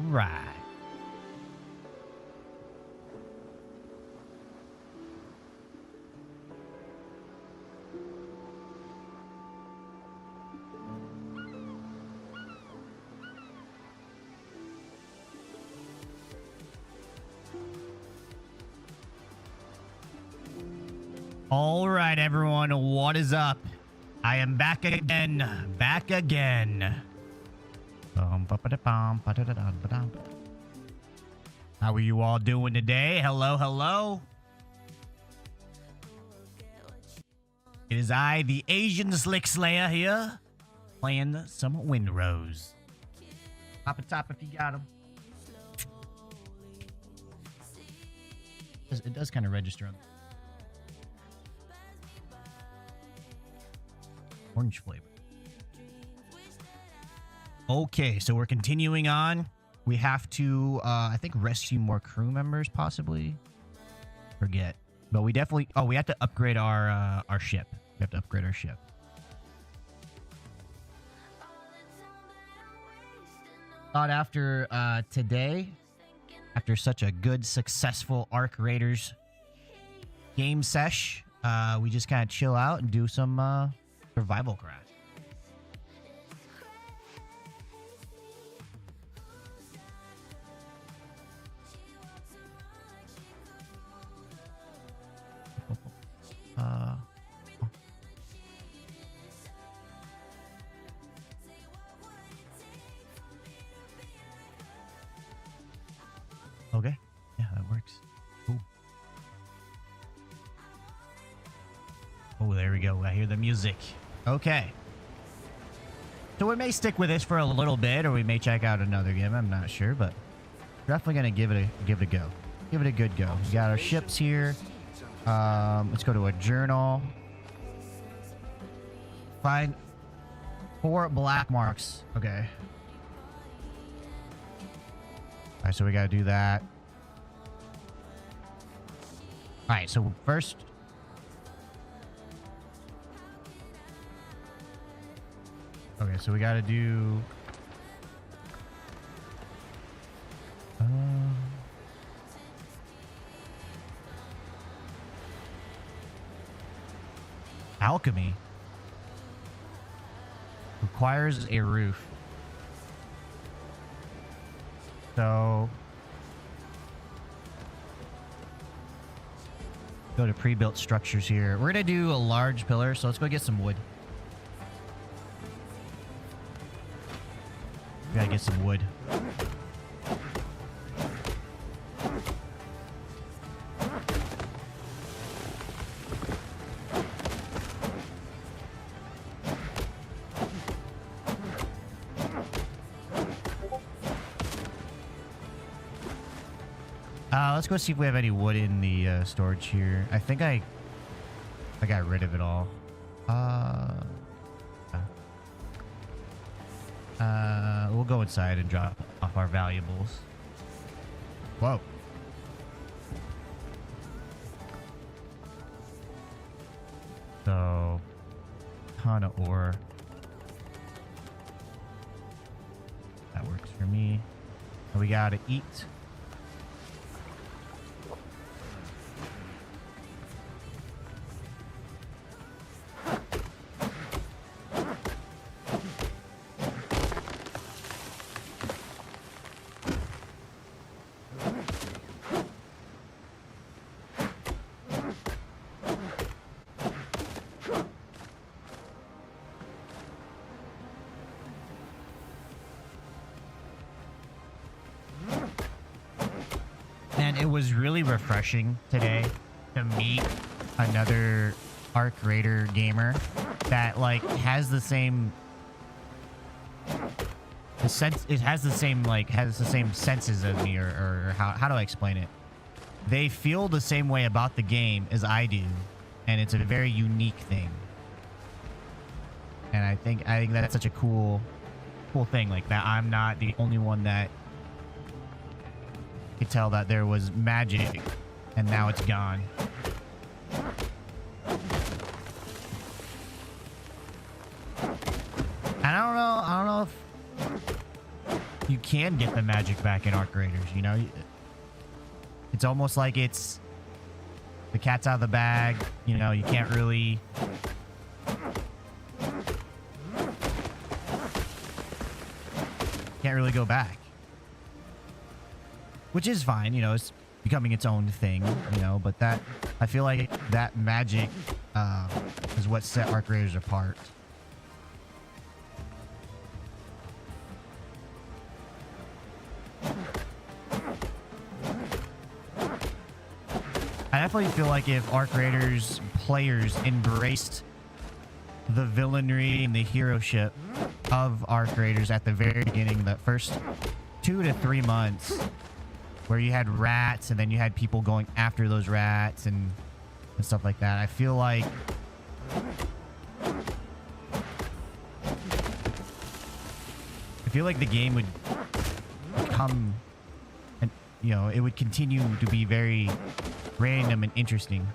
right. All right, everyone, what is up? I am back again. Back again. How are you all doing today? Hello, hello. It is I, the Asian Slick Slayer here, playing some Windrose. Pop a top if you got them. It does kind of register on orange flavor. Okay, so we're continuing on. We have to, I think, rescue more crew members, possibly. Forget. But we definitely... Oh, we have to upgrade our ship. We have to upgrade our ship. Thought after today, after such a good, successful Arc Raiders game sesh, we just kind of chill out and do some survival craft. Okay. Yeah, that works. Cool. Oh, there we go. I hear the music. Okay. So we may stick with this for a little bit, or we may check out another game. I'm not sure, but definitely gonna give it a go. Give it a good go. We got our ships here. Let's go to a journal. Find 4 black marks. Okay. All right, so we got to do that. All right, so first... Okay, so we got to do... Alchemy. Requires a roof. So... Go to pre-built structures here. We're going to do a large pillar, so let's go get some wood. We gotta get some wood. Let's go see if we have any wood in the storage here. I think I got rid of it all. We'll go inside and drop off our valuables. Whoa. So, ton of ore. That works for me. And we gotta eat. And it was really refreshing today to meet another Arc Raider gamer that like has the same has the same senses as me, or how do I explain it? They feel the same way about the game as I do, and it's a very unique thing. And I think that's such a cool thing, like that I'm not the only one that could tell that there was magic and now it's gone. And I don't know if you can get the magic back in Arc Raiders, you know? It's almost like it's the cat's out of the bag, you know, you can't really go back. Which is fine, you know, it's becoming its own thing, you know, but that, I feel like that magic is what set Arc Raiders apart. I definitely feel like if Arc Raiders players embraced the villainry and the heroship of Arc Raiders at the very beginning, the first 2 to 3 months, where you had rats and then you had people going after those rats and stuff like that, I feel like the game would become, and you know, it would continue to be very random and interesting.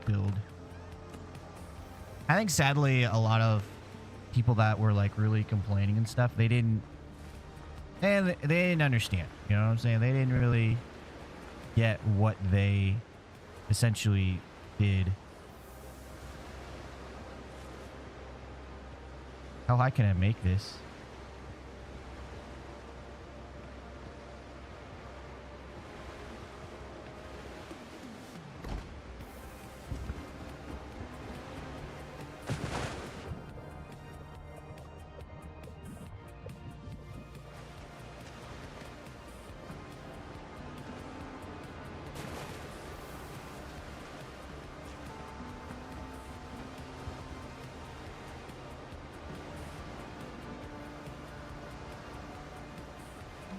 Build. I think sadly a lot of people that were like really complaining and stuff, they didn't understand, you know what I'm saying? They didn't really get what they essentially did. How high can I make this?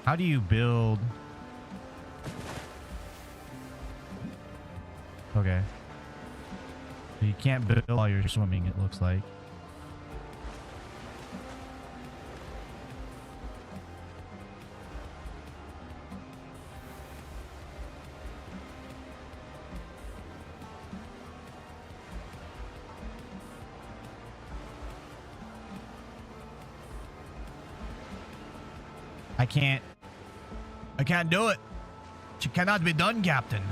How do you build? Okay. So you can't build while you're swimming, it looks like. I can't do it. It cannot be done, Captain.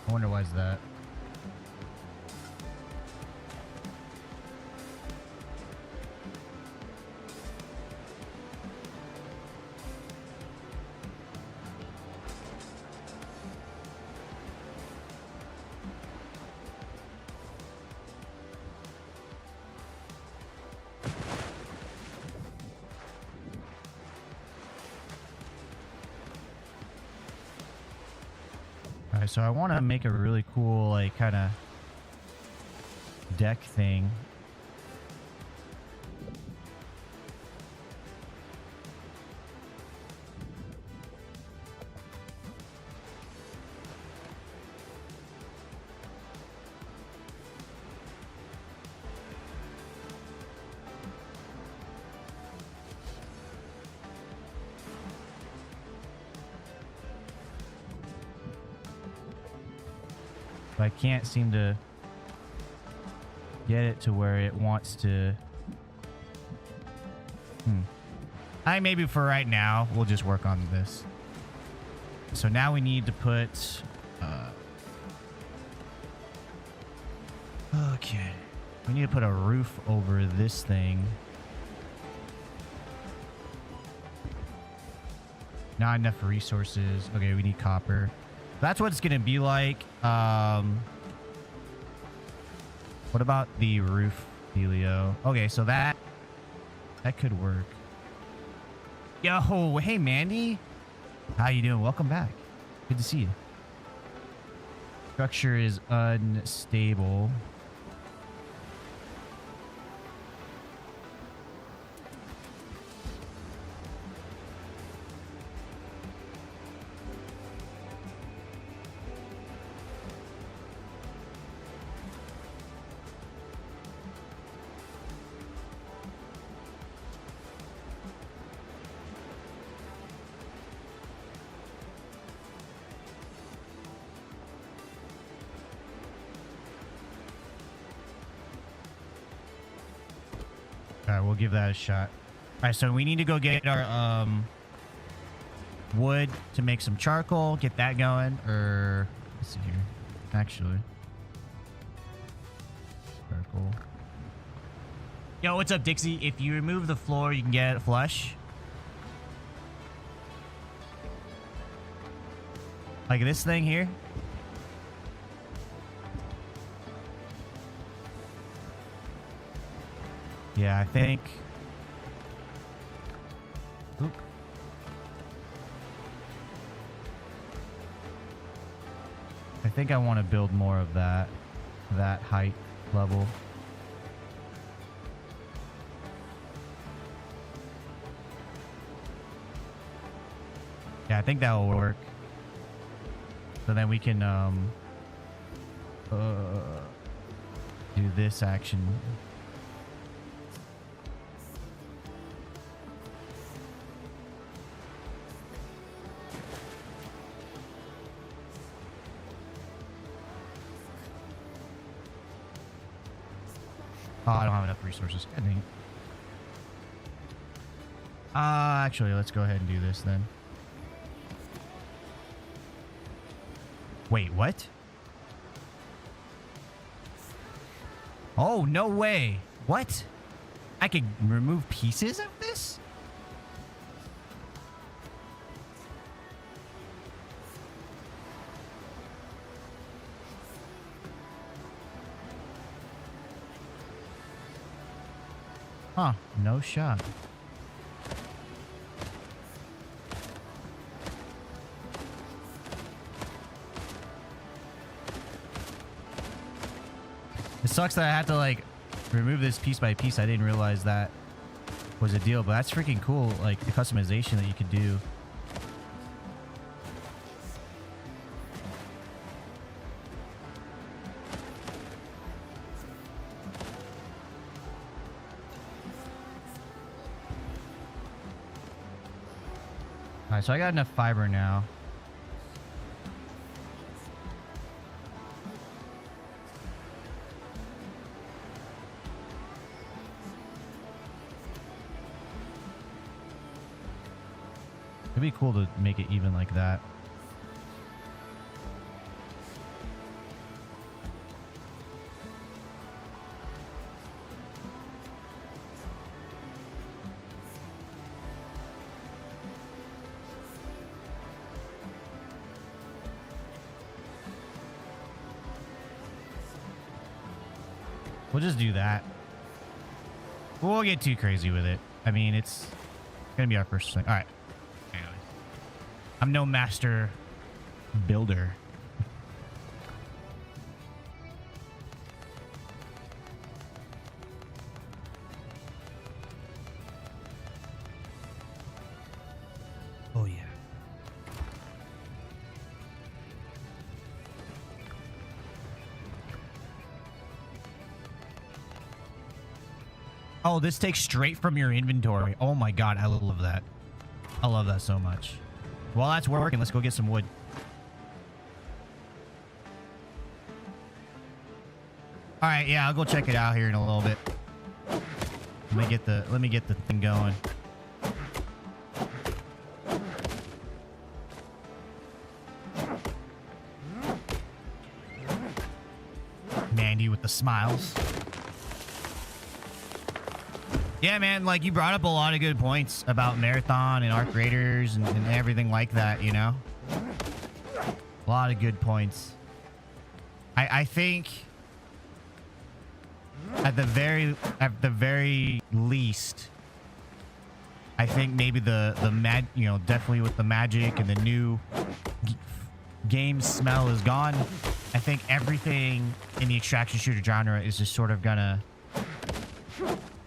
I wonder why is that. So I want to make a really cool, like, kind of deck thing. But I can't seem to get it to where it wants to. Maybe for right now, we'll just work on this. So now we need to put... okay. We need to put a roof over this thing. Not enough resources. Okay, we need copper. That's what it's going to be like. What about the roof, Helio? Okay, so that could work. Yo, hey, Mandy. How you doing? Welcome back. Good to see you. Structure is unstable. right, we'll give that a shot. All right, so we need to go get our wood to make some charcoal. Get that going. Or let's see here. Actually, charcoal. Yo, what's up, Dixie? If you remove the floor, you can get flush. Like this thing here. Yeah, I think. Oop. I think I want to build more of that height level. Yeah, I think that will work. So then we can do this action. Oh, I don't have enough resources. God dang it. Actually, let's go ahead and do this then. Wait, what? Oh, no way. What? I could remove pieces of this? Huh, no shot. It sucks that I have to like remove this piece by piece. I didn't realize that was a deal, but that's freaking cool. Like the customization that you could do. All right, so I got enough fiber now. It'd be cool to make it even like that. We'll just do that. We won't get too crazy with it. I mean, it's gonna be our first thing. All right. Anyways. I'm no master builder. Oh, yeah. Oh, this takes straight from your inventory. Oh my god, I love that. I love that so much. While that's working, let's go get some wood. All right, yeah, I'll go check it out here in a little bit. Let me get the thing going. Mandy with the smiles. Yeah, man, like you brought up a lot of good points about Marathon and Arc Raiders and everything like that, you know? A lot of good points. I think at the very least, I think maybe definitely with the magic and the new game smell is gone. I think everything in the extraction shooter genre is just sort of gonna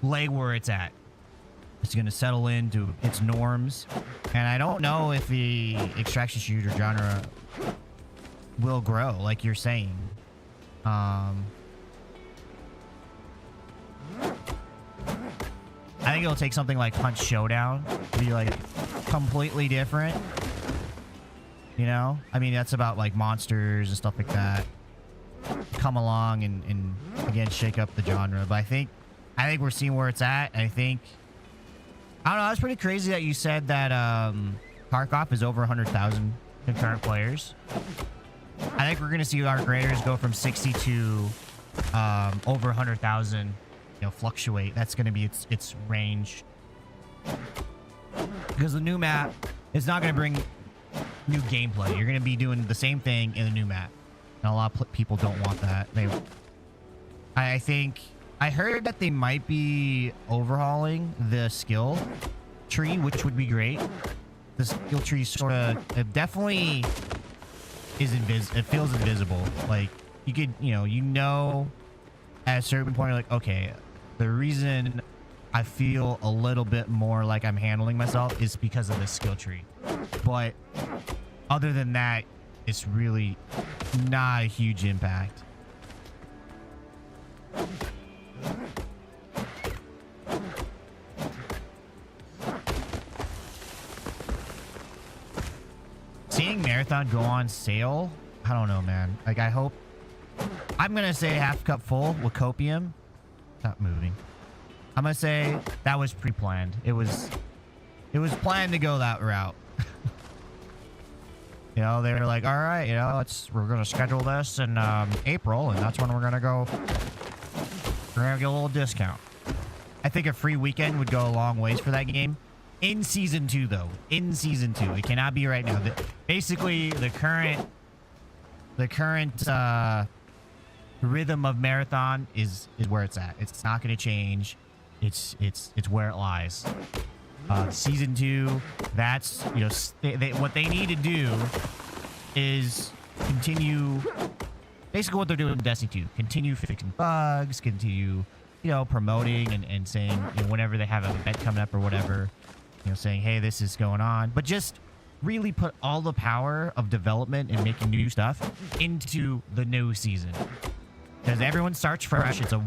lay where it's at. It's gonna settle into its norms, and I don't know if the extraction shooter genre will grow, like you're saying. I think it'll take something like Punch Showdown to be like completely different. You know, I mean that's about like monsters and stuff like that. Come along and again shake up the genre, but I think I think we're seeing where it's at. I think, I don't know, that's pretty crazy that you said that Tarkov is over 100,000 concurrent players. I think we're going to see our graders go from 60 to over 100,000, you know, fluctuate. That's going to be its range. Because the new map is not going to bring new gameplay. You're going to be doing the same thing in the new map. And a lot of people don't want that. I think I heard that they might be overhauling the skill tree, which would be great. The skill tree sort of, it definitely is it feels invisible. Like you could, you know, at a certain point, you're like, okay, the reason I feel a little bit more like I'm handling myself is because of the skill tree. But other than that, it's really not a huge impact. Seeing Marathon go on sale, I don't know, man. Like, I hope... I'm going to say half cup full with copium. Not moving. I'm going to say that was pre-planned. It was planned to go that route. You know, they were like, all right, you know, we're going to schedule this in April, and that's when we're going to go... We're going to get a little discount. I think a free weekend would go a long ways for that game. In Season 2, though. In Season 2. It cannot be right now. Basically, the current rhythm of Marathon is where it's at. It's not going to change. It's where it lies. Season 2, that's, you know, what they need to do is continue basically what they're doing in Destiny 2. Continue fixing bugs, continue, you know, promoting and saying, you know, whenever they have an event coming up or whatever, you know, saying, hey, this is going on. But just really put all the power of development and making new stuff into the new season. Because everyone starts fresh. It's a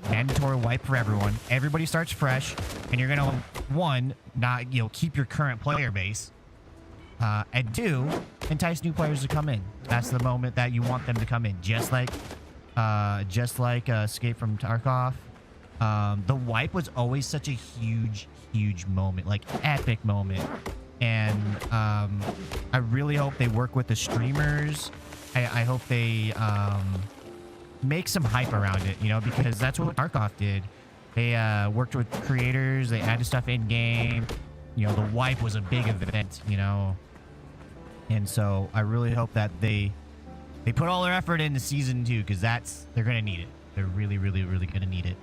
mandatory wipe for everyone. Everybody starts fresh, and you're gonna, one, not, you know, keep your current player base, and two, entice new players to come in. That's the moment that you want them to come in. Just like Escape from Tarkov. The wipe was always such a huge moment, like epic moment, and I really hope they work with the streamers. I hope they make some hype around it, you know, because that's what Tarkov did. They worked with creators, they added stuff in game. You know, the wipe was a big event, you know, and so I really hope that they put all their effort into Season 2, because they're gonna need it. They're really gonna need it.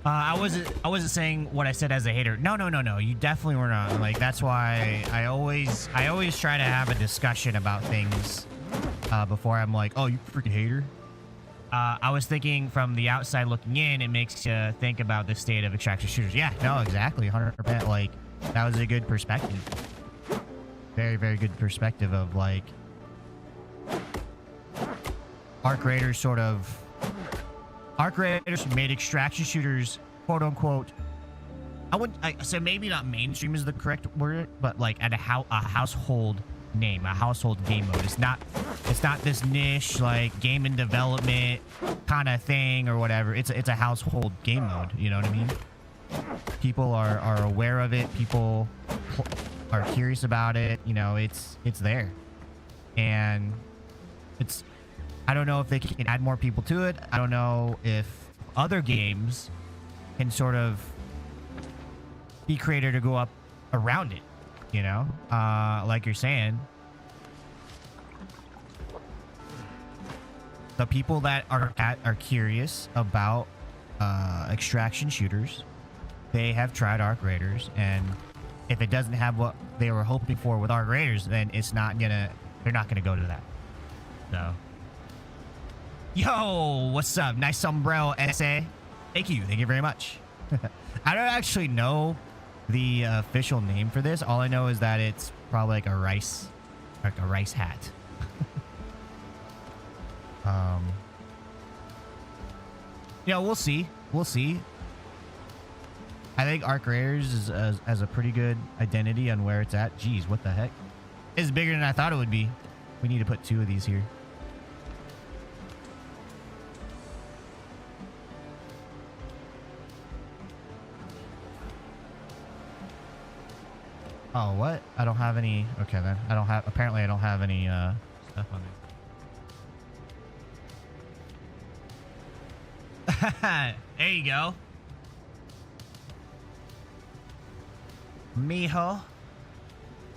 I wasn't saying what I said as a hater. No. You definitely were not. Like, that's why I always try to have a discussion about things before I'm like, oh, you freaking hater. I was thinking from the outside looking in, it makes you think about the state of extraction shooters. Yeah, no, exactly, 100%. Like, that was a good perspective. Very good perspective of, like, Arc Raiders made extraction shooters, quote unquote. I say maybe not mainstream is the correct word, but like at a household name, a household game mode. It's not this niche like game in development kind of thing or whatever. It's a household game mode. You know what I mean? People are aware of it. People are curious about it. You know, it's there, and it's. I don't know if they can add more people to it. I don't know if other games can sort of be created to go up around it, you know? Like you're saying. The people that are curious about extraction shooters, they have tried Arc Raiders, and if it doesn't have what they were hoping for with Arc Raiders, then they're not gonna go to that. So... Yo, what's up? Nice sombrero, SA. Thank you very much. I don't actually know the official name for this. All I know is that it's probably like a rice hat. Yeah, we'll see. I think Arc Raiders has a pretty good identity on where it's at. Jeez, what the heck? It's bigger than I thought it would be. We need to put 2 of these here. Oh, what? I don't have any. Okay, then. I don't have. Apparently, I don't have any stuff on it. There you go. Miho.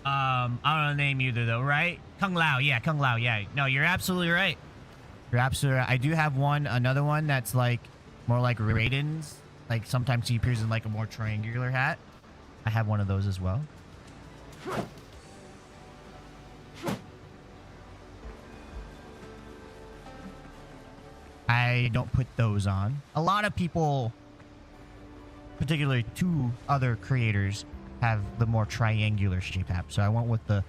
I don't know the name either, though, right? Kung Lao. Yeah, Kung Lao. Yeah. No, you're absolutely right. You're absolutely right. I do have another one that's like more like Raiden's. Like sometimes he appears in like a more triangular hat. I have one of those as well. I don't put those on. A lot of people, particularly two other creators, have the more triangular shape hat. So I went with the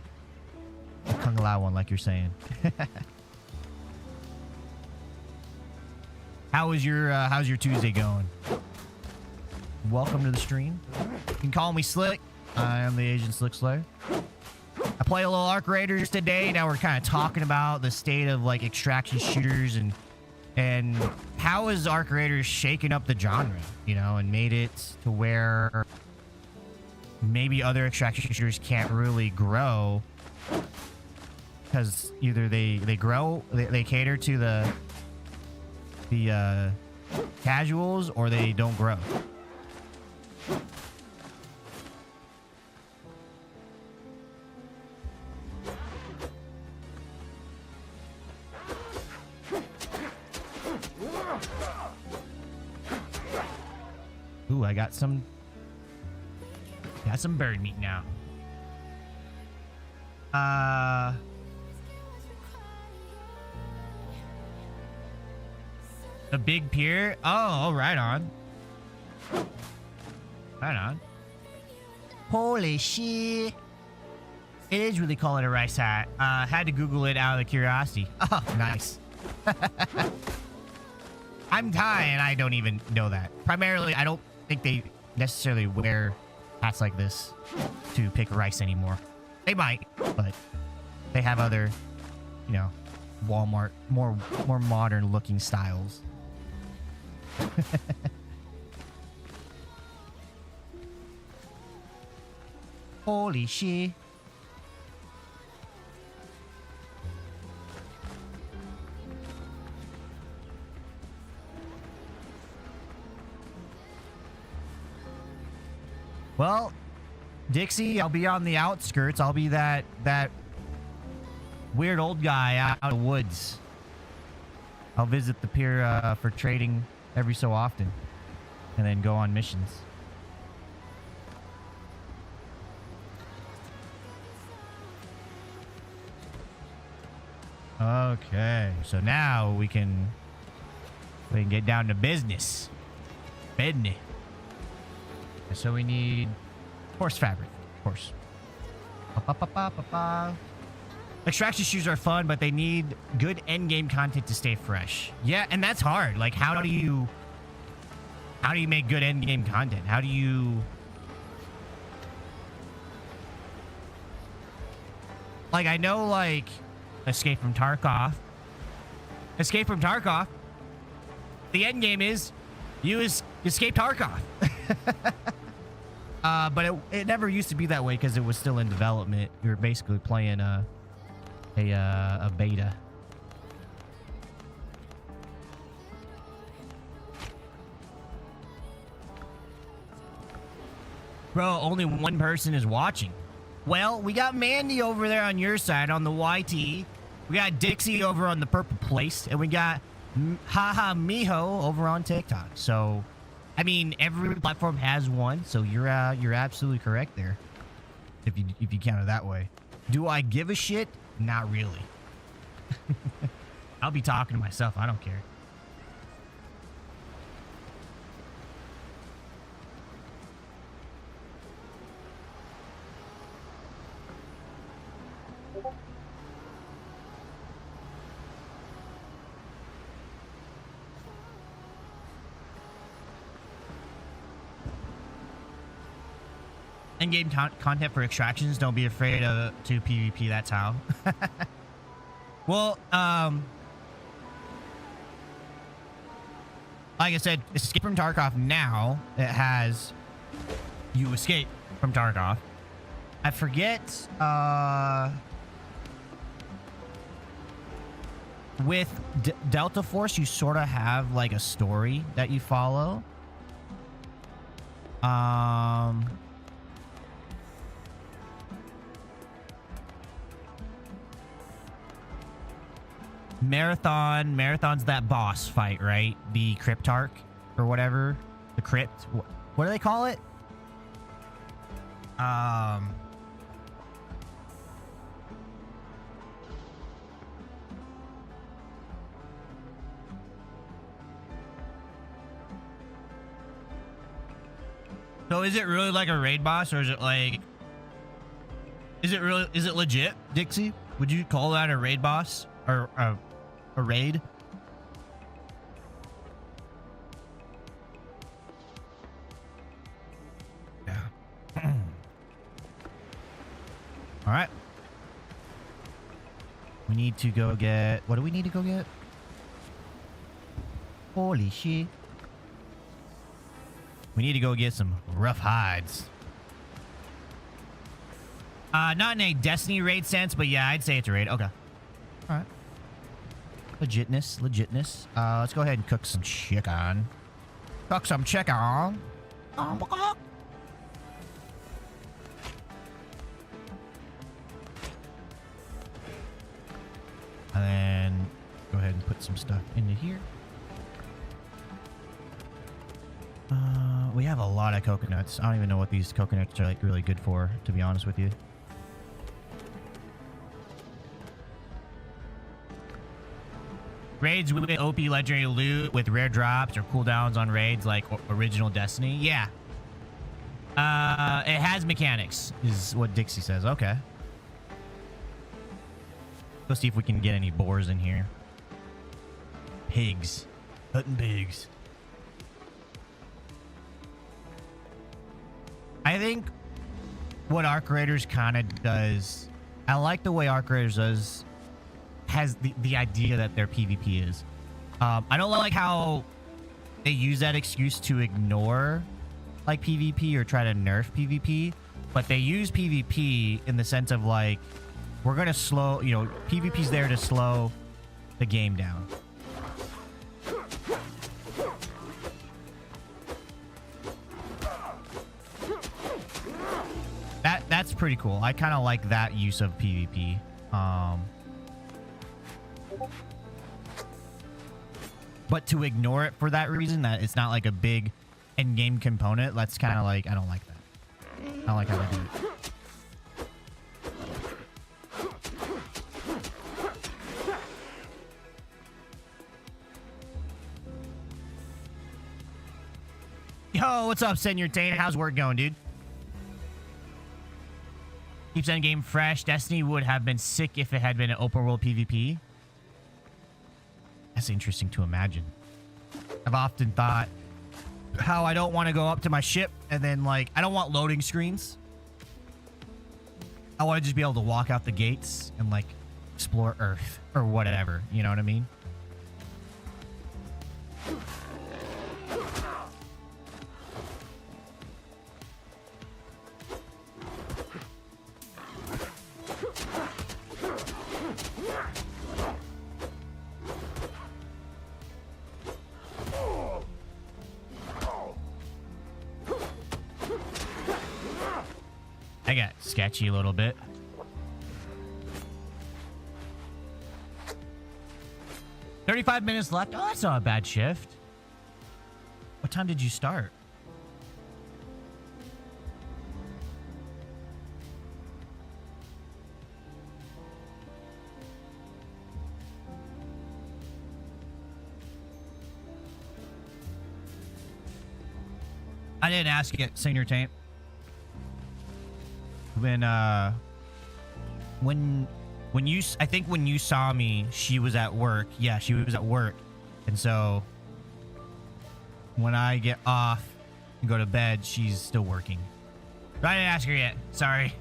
Kung Lao one, like you're saying. How's your Tuesday going? Welcome to the stream. You can call me Slick. I am the Agent Slick Slayer. I play a little Arc Raiders today. Now we're kind of talking about the state of like extraction shooters and how is Arc Raiders shaking up the genre, you know, and made it to where maybe other extraction shooters can't really grow because either they cater to the casuals or they don't grow. Ooh, I got some bird meat now. The big pier? Oh, right on. Right on. Holy shit. It is really calling a rice hat. Had to Google it out of curiosity. Oh, nice. I'm Thai and I don't even know that. Primarily, I don't think they necessarily wear hats like this to pick rice anymore. They might, but they have other, you know, Walmart, more modern looking styles. Holy shit. Well, Dixie, I'll be on the outskirts. I'll be that weird old guy out in the woods. I'll visit the pier for trading every so often and then go on missions. Okay, so now we can get down to business. Business. So we need horse fabric, of course. Extraction shoes are fun, but they need good end game content to stay fresh. Yeah, and that's hard. Like, how do you make good end game content? How do you like? I know, like, Escape from Tarkov. The end game is you escape Tarkov. But it never used to be that way because it was still in development. You were basically playing a beta. Bro, only one person is watching. Well, we got Mandy over there on your side on the YT. We got Dixie over on the Purple Place, and we got Haha Miho over on TikTok. So, I mean, every platform has one, so you're absolutely correct there. If you count it that way. Do I give a shit? Not really. I'll be talking to myself. I don't care. In-game content for extractions. Don't be afraid to PvP. That's how. Well, like I said, Escape from Tarkov now, it has you escape from Tarkov. I forget. With Delta Force, you sort of have like a story that you follow. Marathon's that boss fight, right? The Cryptarch or whatever. The Crypt. What do they call it? So is it really like a raid boss, or is it like... Is it legit, Dixie? Would you call that a raid boss? Or a raid? Yeah. All right. We need to go get... What do we need to go get? Holy shit. We need to go get some rough hides. Not in a Destiny raid sense, but yeah, I'd say it's a raid. Okay. All right. Legitness. Let's go ahead and cook some chicken. Cook some chicken. And then go ahead and put some stuff into here. We have a lot of coconuts. I don't even know what these coconuts are like really good for, to be honest with you. Raids with OP legendary loot with rare drops or cooldowns on raids like original Destiny. Yeah. It has mechanics, is what Dixie says. Okay. Let's see if we can get any boars in here. Pigs. Hunting pigs. I think what Arc Raiders kind of does, I like the way Arc Raiders has the idea that their PvP is. I don't like how they use that excuse to ignore like PvP or try to nerf PvP, but they use PvP in the sense of like, we're going to slow, you know, PvP's there to slow the game down. That's pretty cool. I kind of like that use of PvP. But to ignore it for that reason, that it's not like a big end-game component, that's kind of like, I don't like that. I don't like how they do it. Yo, what's up, Senor Tane? How's work going, dude? Keeps endgame fresh. Destiny would have been sick if it had been an open world PvP. That's interesting to imagine. I've often thought how I don't want to go up to my ship and then like, I don't want loading screens. I want to just be able to walk out the gates and like explore Earth or whatever. You know what I mean? I got sketchy a little bit. $35 minutes left. Oh, that's not a bad shift. What time did you start? I didn't ask it, Senior Taint. When you, I think when you saw me, she was at work. Yeah, she was at work. And so when I get off and go to bed, she's still working. But I didn't ask her yet. Sorry.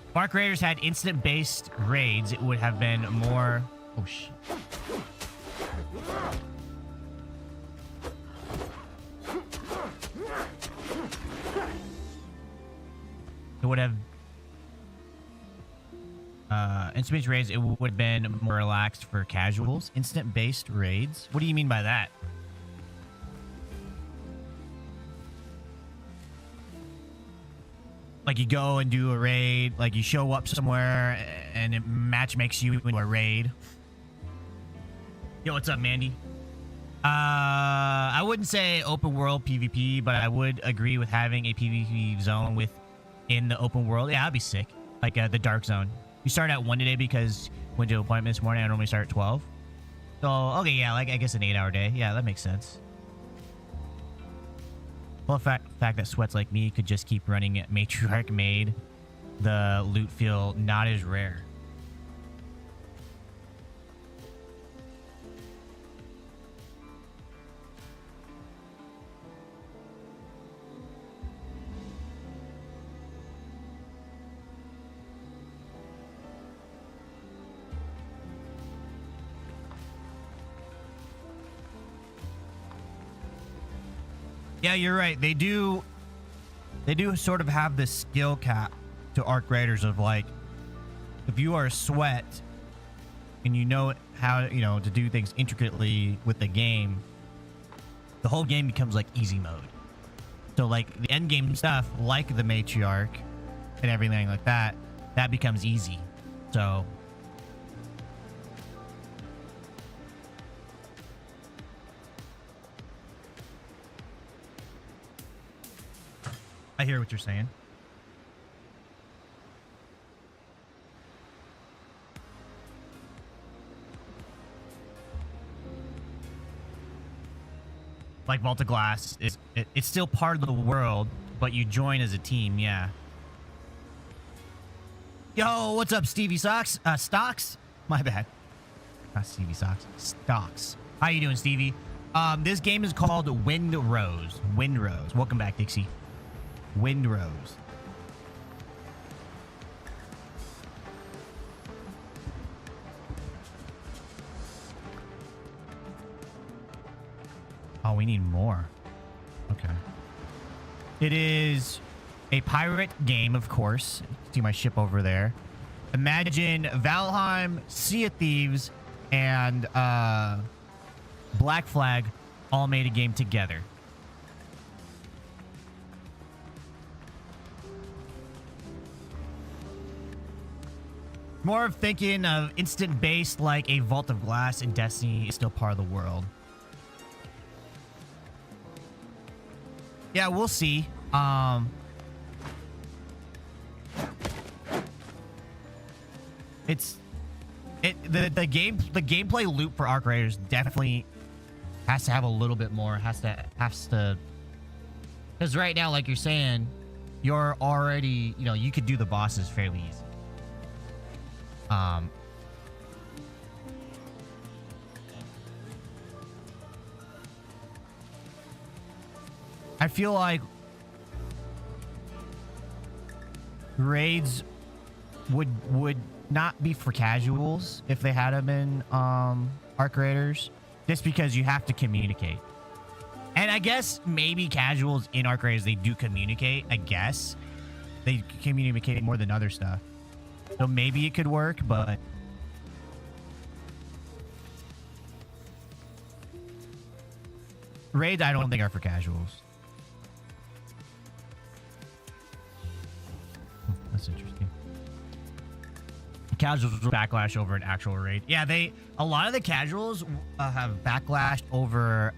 If Arc Raiders had instant-based raids, it would have been more... Oh, shit. would have instant-based raids, it would have been more relaxed for casuals. Instant-based raids? What do you mean by that? Like you go and do a raid, like you show up somewhere and it match makes you into a raid. Yo, what's up, Mandy? I wouldn't say open world PvP, but I would agree with having a PvP zone within the open world. Yeah, that'd be sick. Like the dark zone. You start at 1 today because went to an appointment this morning. I normally start at 12. So, okay, yeah, like I guess an 8-hour day. Yeah, that makes sense. Well, the fact that sweats like me could just keep running at Matriarch made the loot feel not as rare. Yeah, you're right. They do sort of have this skill cap to Arc Raiders of like, if you are a sweat and you know how, you know, to do things intricately with the game, the whole game becomes like easy mode. So like the end game stuff, like the Matriarch and everything like that, that becomes easy. So I hear what you're saying. Like Vault of Glass, it's still part of the world, but you join as a team, yeah. Yo, what's up, Stevie Socks? Stocks? My bad. Not Stevie Socks. Stocks. How you doing, Stevie? This game is called Windrose. Windrose. Welcome back, Dixie. Windrose. Oh, we need more. Okay. It is a pirate game, of course. See my ship over there. Imagine Valheim, Sea of Thieves, and Black Flag all made a game together. More of thinking of instant based like a Vault of Glass in Destiny is still part of the world. Yeah, we'll see. The gameplay loop for Arc Raiders definitely has to have a little bit more. Has to because right now, like you're saying, you're already, you know, you could do the bosses fairly easy. I feel like raids would not be for casuals if they had them in Arc Raiders, just because you have to communicate. And I guess maybe casuals in Arc Raiders, they do communicate. I guess they communicate more than other stuff. So maybe it could work, but raids I don't think are for casuals. That's interesting. Casuals will backlash over an actual raid. Yeah, a lot of the casuals have backlashed over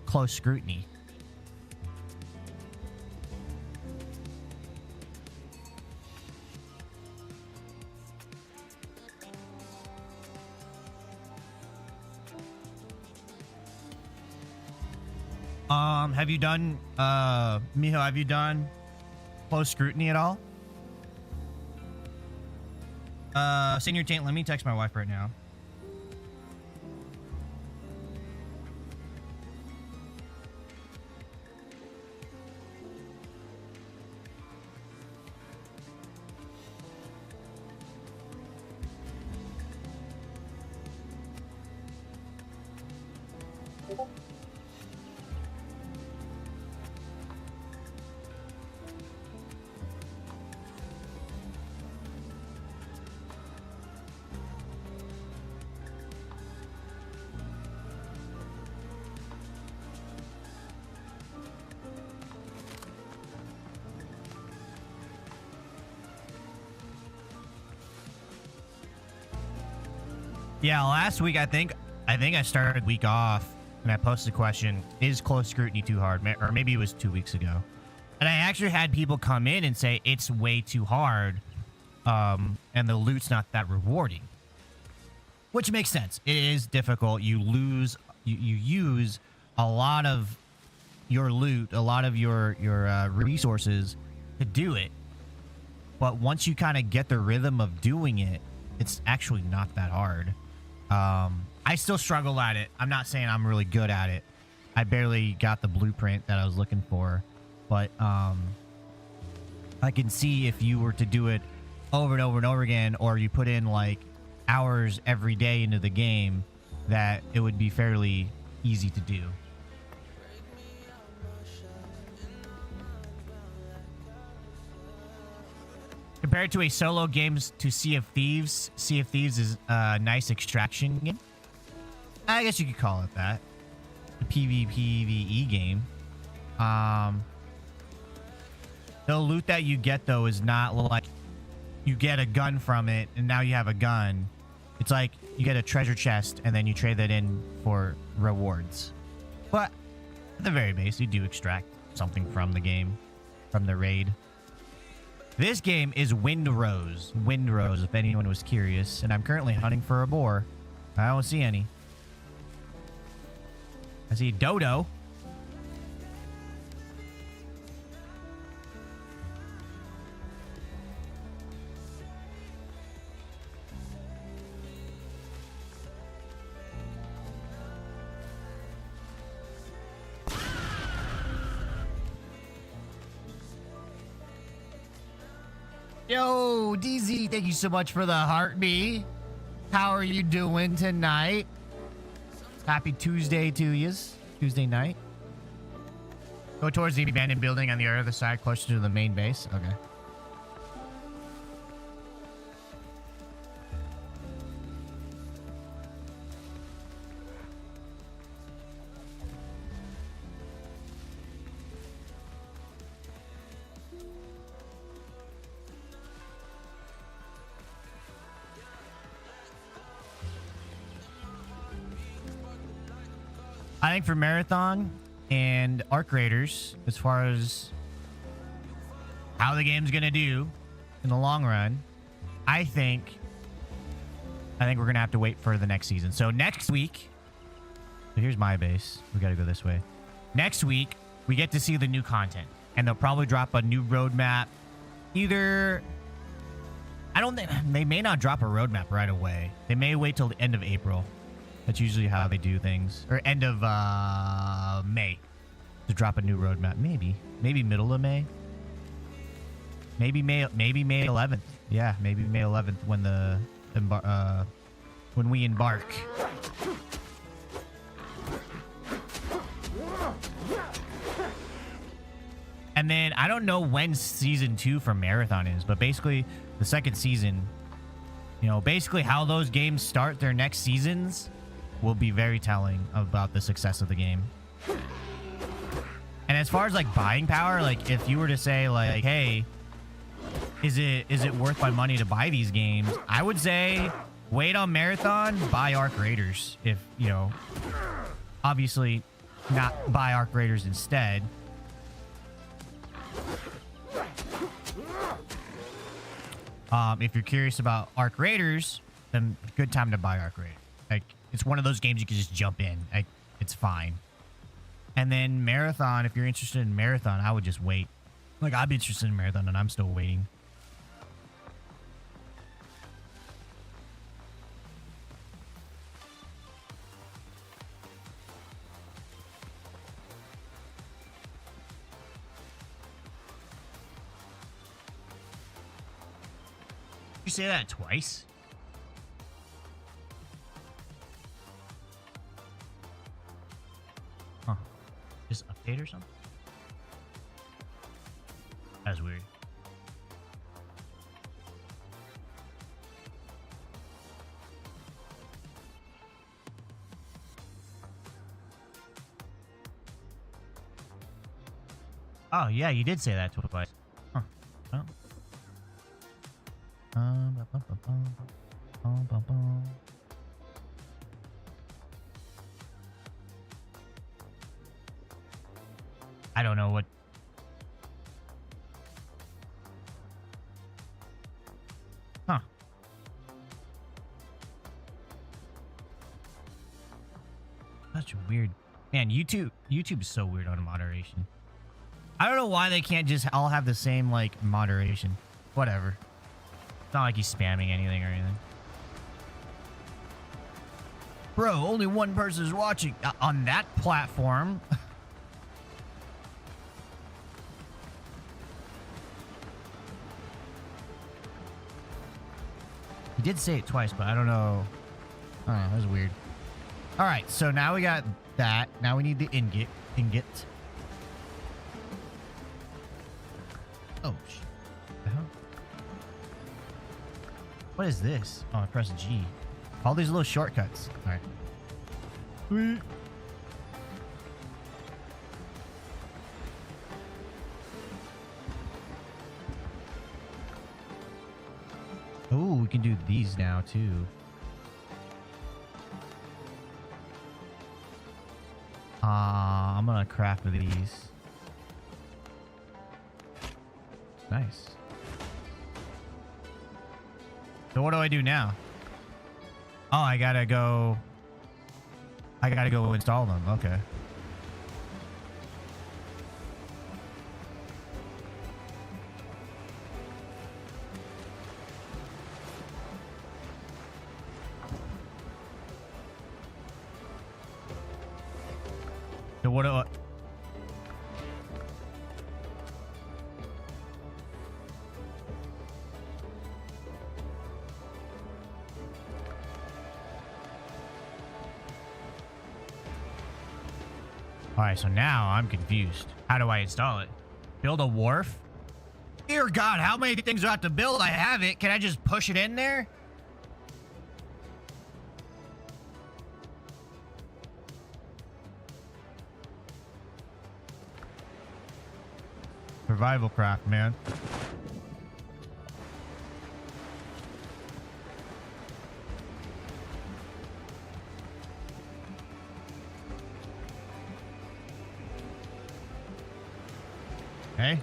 close scrutiny. Have you done, Miho, have you done close scrutiny at all? Senior Taint, let me text my wife right now. Yeah, last week I think I started week off and I posted a question: is close scrutiny too hard? Or maybe it was 2 weeks ago, and I actually had people come in and say it's way too hard, and the loot's not that rewarding, which makes sense. It is difficult. You use a lot of your loot, a lot of your resources to do it, but once you kind of get the rhythm of doing it, it's actually not that hard. I still struggle at it. I'm not saying I'm really good at it. I barely got the blueprint that I was looking for, but I can see if you were to do it over and over and over again, or you put in like hours every day into the game, that it would be fairly easy to do. Compared to a solo games to Sea of Thieves is a nice extraction game. I guess you could call it that. The PvPvE game. The loot that you get though is not like you get a gun from it and now you have a gun. It's like you get a treasure chest and then you trade that in for rewards. But at the very base, you do extract something from the game, from the raid. This game is Windrose. Windrose, if anyone was curious. And I'm currently hunting for a boar. I don't see any. I see dodo. Yo, DZ, thank you so much for the heartbeat. How are you doing tonight? Happy Tuesday to yous. Tuesday night. Go towards the abandoned building on the other side, closer to the main base. Okay. I think for Marathon and Arc Raiders, as far as how the game's gonna do in the long run, I think we're gonna have to wait for the next season. So next week, so here's my base. We gotta go this way. Next week, we get to see the new content, and they'll probably drop a new roadmap. Either, I don't think, they may not drop a roadmap right away. They may wait till the end of April. That's usually how they do things. Or end of May to drop a new roadmap. Maybe middle of May. Maybe May 11th. Yeah, maybe May 11th when when we embark. And then I don't know when season 2 for Marathon is, but basically the second season, you know, basically how those games start their next seasons will be very telling about the success of the game. And as far as like buying power, like if you were to say like, hey, is it worth my money to buy these games? I would say wait on Marathon, buy Arc Raiders. If, you know, obviously not buy Arc Raiders instead. If you're curious about Arc Raiders, then good time to buy Arc Raiders. Like, it's one of those games you can just jump in. Like, it's fine. And then Marathon, if you're interested in Marathon, I would just wait. Like, I'd be interested in Marathon, and I'm still waiting. Did you say that twice? Huh. Just update or something? That's weird. Oh, yeah, you did say that twice. Huh. Oh. I don't know what. Huh. Such weird. Man, YouTube's so weird on moderation. I don't know why they can't just all have the same, like, moderation. Whatever. It's not like he's spamming anything or anything. Bro, only one person is watching on that platform. He did say it twice, but I don't know. I don't know. That was weird. All right, so now we got that. Now we need the ingot. Oh, shit. What the hell? What is this? Oh, I press G. All these little shortcuts. All right. Sweet. Oh, we can do these now, too. I'm gonna craft with these. Nice. So what do I do now? Oh, I gotta go install them. Okay. So what do I... All right, so now I'm confused. How do I install it? Build a wharf? Dear God, how many things do I have to build? I have it. Can I just push it in there? Survival craft, man. Okay.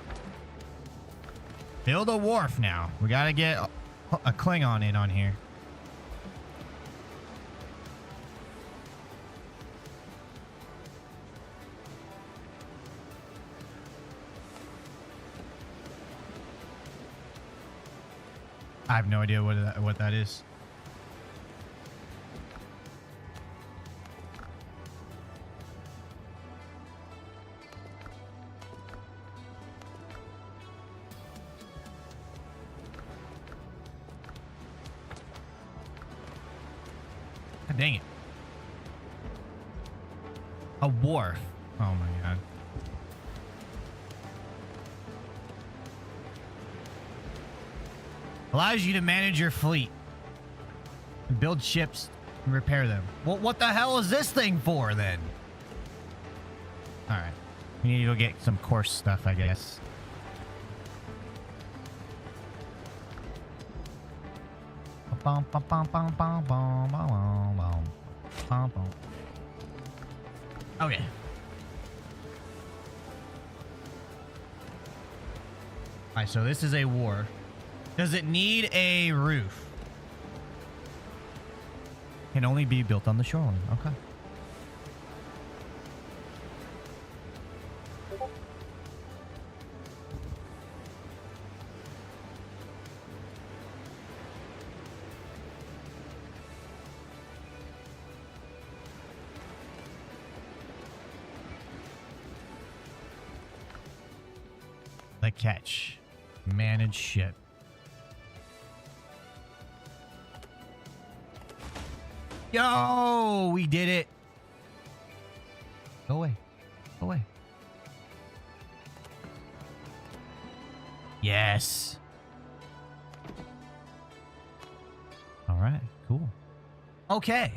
Build a wharf now. We gotta get a Klingon in on here. I have no idea what that is. God dang it. A wharf. Oh my God. Allows you to manage your fleet, build ships, and repair them. Well, what the hell is this thing for, then? All right. We need to go get some course stuff, I guess. Okay. All right, so this is a war. Does it need a roof? Can only be built on the shoreline. Okay. The catch. Manage ship. Yo, we did it. Go away. Go away. Yes. All right, cool. Okay.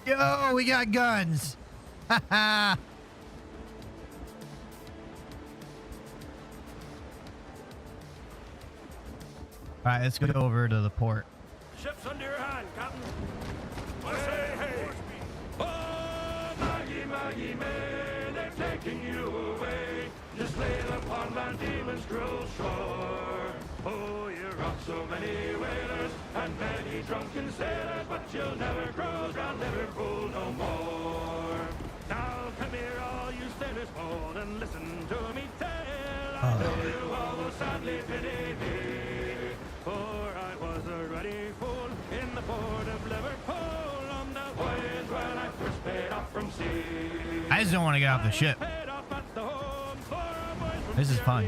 Yo, we got guns. Haha. All right, let's go over to the port. Ship's under your hand, Captain. Hey, hey. Oh, Maggie, Maggie, May, they're taking you away. Just lay upon Van Diemen's cruel shore. Oh, you're off so many whalers and many drunken sailors, but you'll never cruise round Liverpool no more. Now come here, all you sailors bold, and listen to me tale. I know you all will sadly pity me, for I was a ruddy fool in the port of Liverpool on the voyage when I first paid off from sea. I just don't want to get off the ship. This is fun.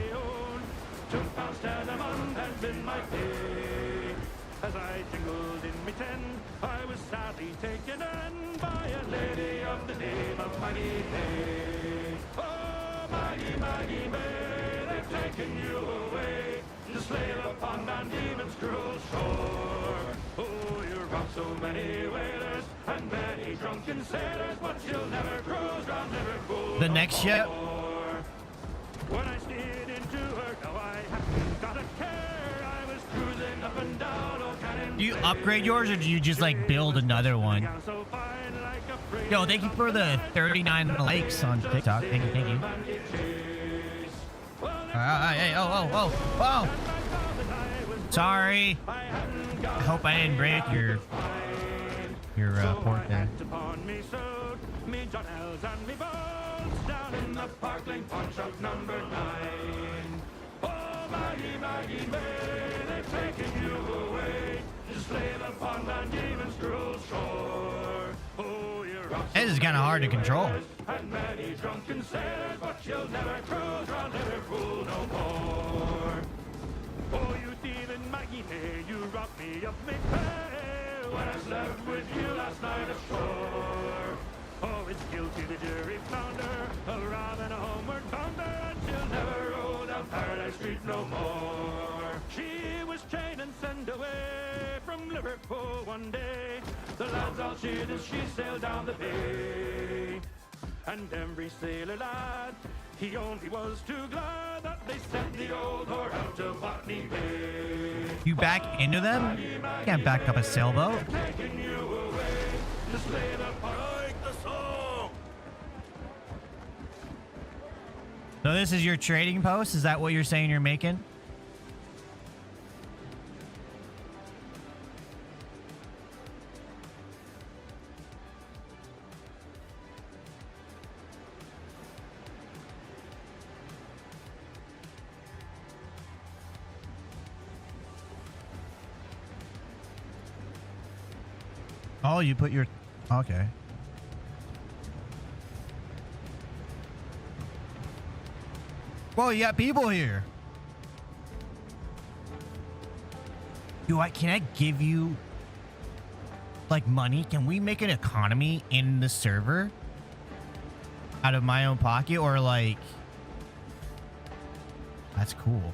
2 pounds 10 a month has been my pay. As I jingled in me tent, I was sadly taken in by a lady of the name of Maggie May. Oh, Maggie, Maggie May, they've taken you away to slave upon Van Diemen's cruel shore. Oh, you're off so many whalers and many drunken sailors, but you'll never cruise round Liverpool. The next ship. When I steered into her, no, I hadn't got a care. I was cruising up and down, oh, cannon. Do you upgrade yours, or do you just like build another one? Yo, thank you for the 39 likes on TikTok. Thank you, thank you. Hey, oh. Sorry. I hope I didn't break your port there. Me John L's and me bones down in the Parkling pawn shop number 9. Oh, Maggie, Maggie May, they've taken you away to slave upon Van Diemen's cruel shore. Oh, you're off. This is kind of hard to control. And many drunken sailors, but you'll never cruise round Liverpool no more. Oh, you thieving Maggie May, you robbed me of me pay when I slept with you last night ashore. Oh, it's guilty the jury found her of robbing a homeward bounder, and she'll never roll down Paradise Street no more. She was chained and sent away from Liverpool one day. The lads all cheered as she sailed down the bay. And every sailor lad, he only was too glad that they sent the old whore out to Botany Bay. You back into them? You can't back up a sailboat. Taking you away to slay the song. So this is your trading post? Is that what you're saying you're making? Oh, you put your... Okay. Well, you got people here. Can I give you like money? Can we make an economy in the server out of my own pocket, or like... That's cool.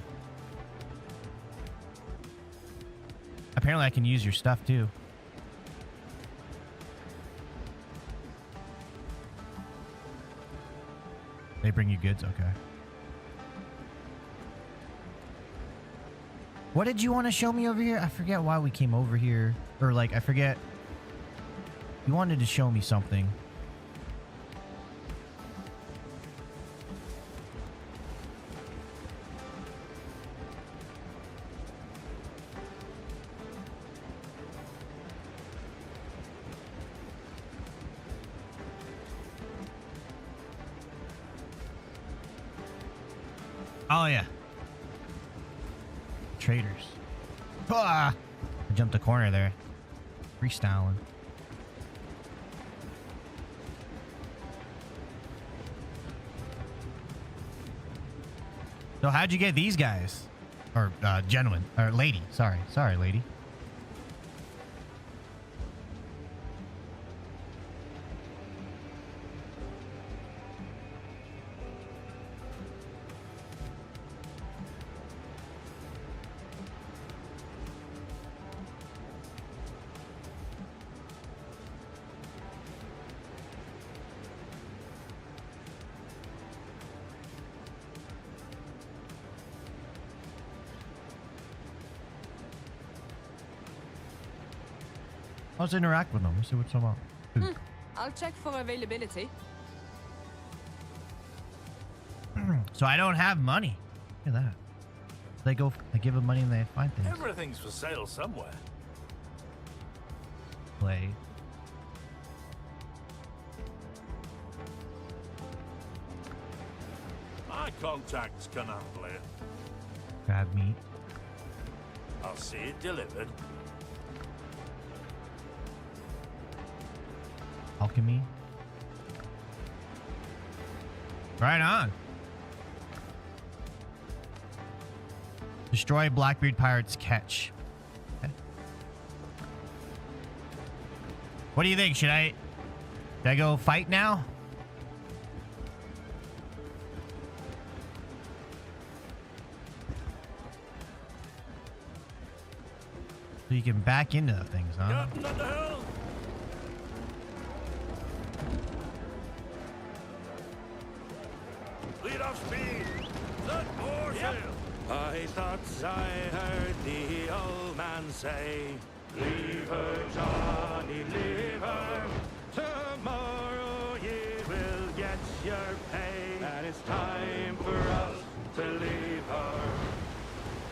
Apparently I can use your stuff too. They bring you goods? Okay. What did you want to show me over here? I forget why we came over here. Or like, I forget. You wanted to show me something. Oh, yeah. Traders. Ah! I jumped the corner there. Freestyling. So how'd you get these guys? Or, gentlemen. Or lady. Sorry. Sorry, lady. Let's interact with them. Let's see what's about. I'll check for availability. So I don't have money. Look at that. They go. They give them money and they find things. Everything's for sale somewhere. Play. My contacts can handle it. Crab meat. I'll see it delivered. Alchemy. Right on. Destroy Blackbeard Pirate's catch. Okay. What do you think? Should I go fight now? So you can back into things, huh? Captain at the helm! Lead off speed! Set more sail! I thought I heard the old man say, leave her, Johnny, leave her. Tomorrow you will get your pay, and it's time for us to leave her.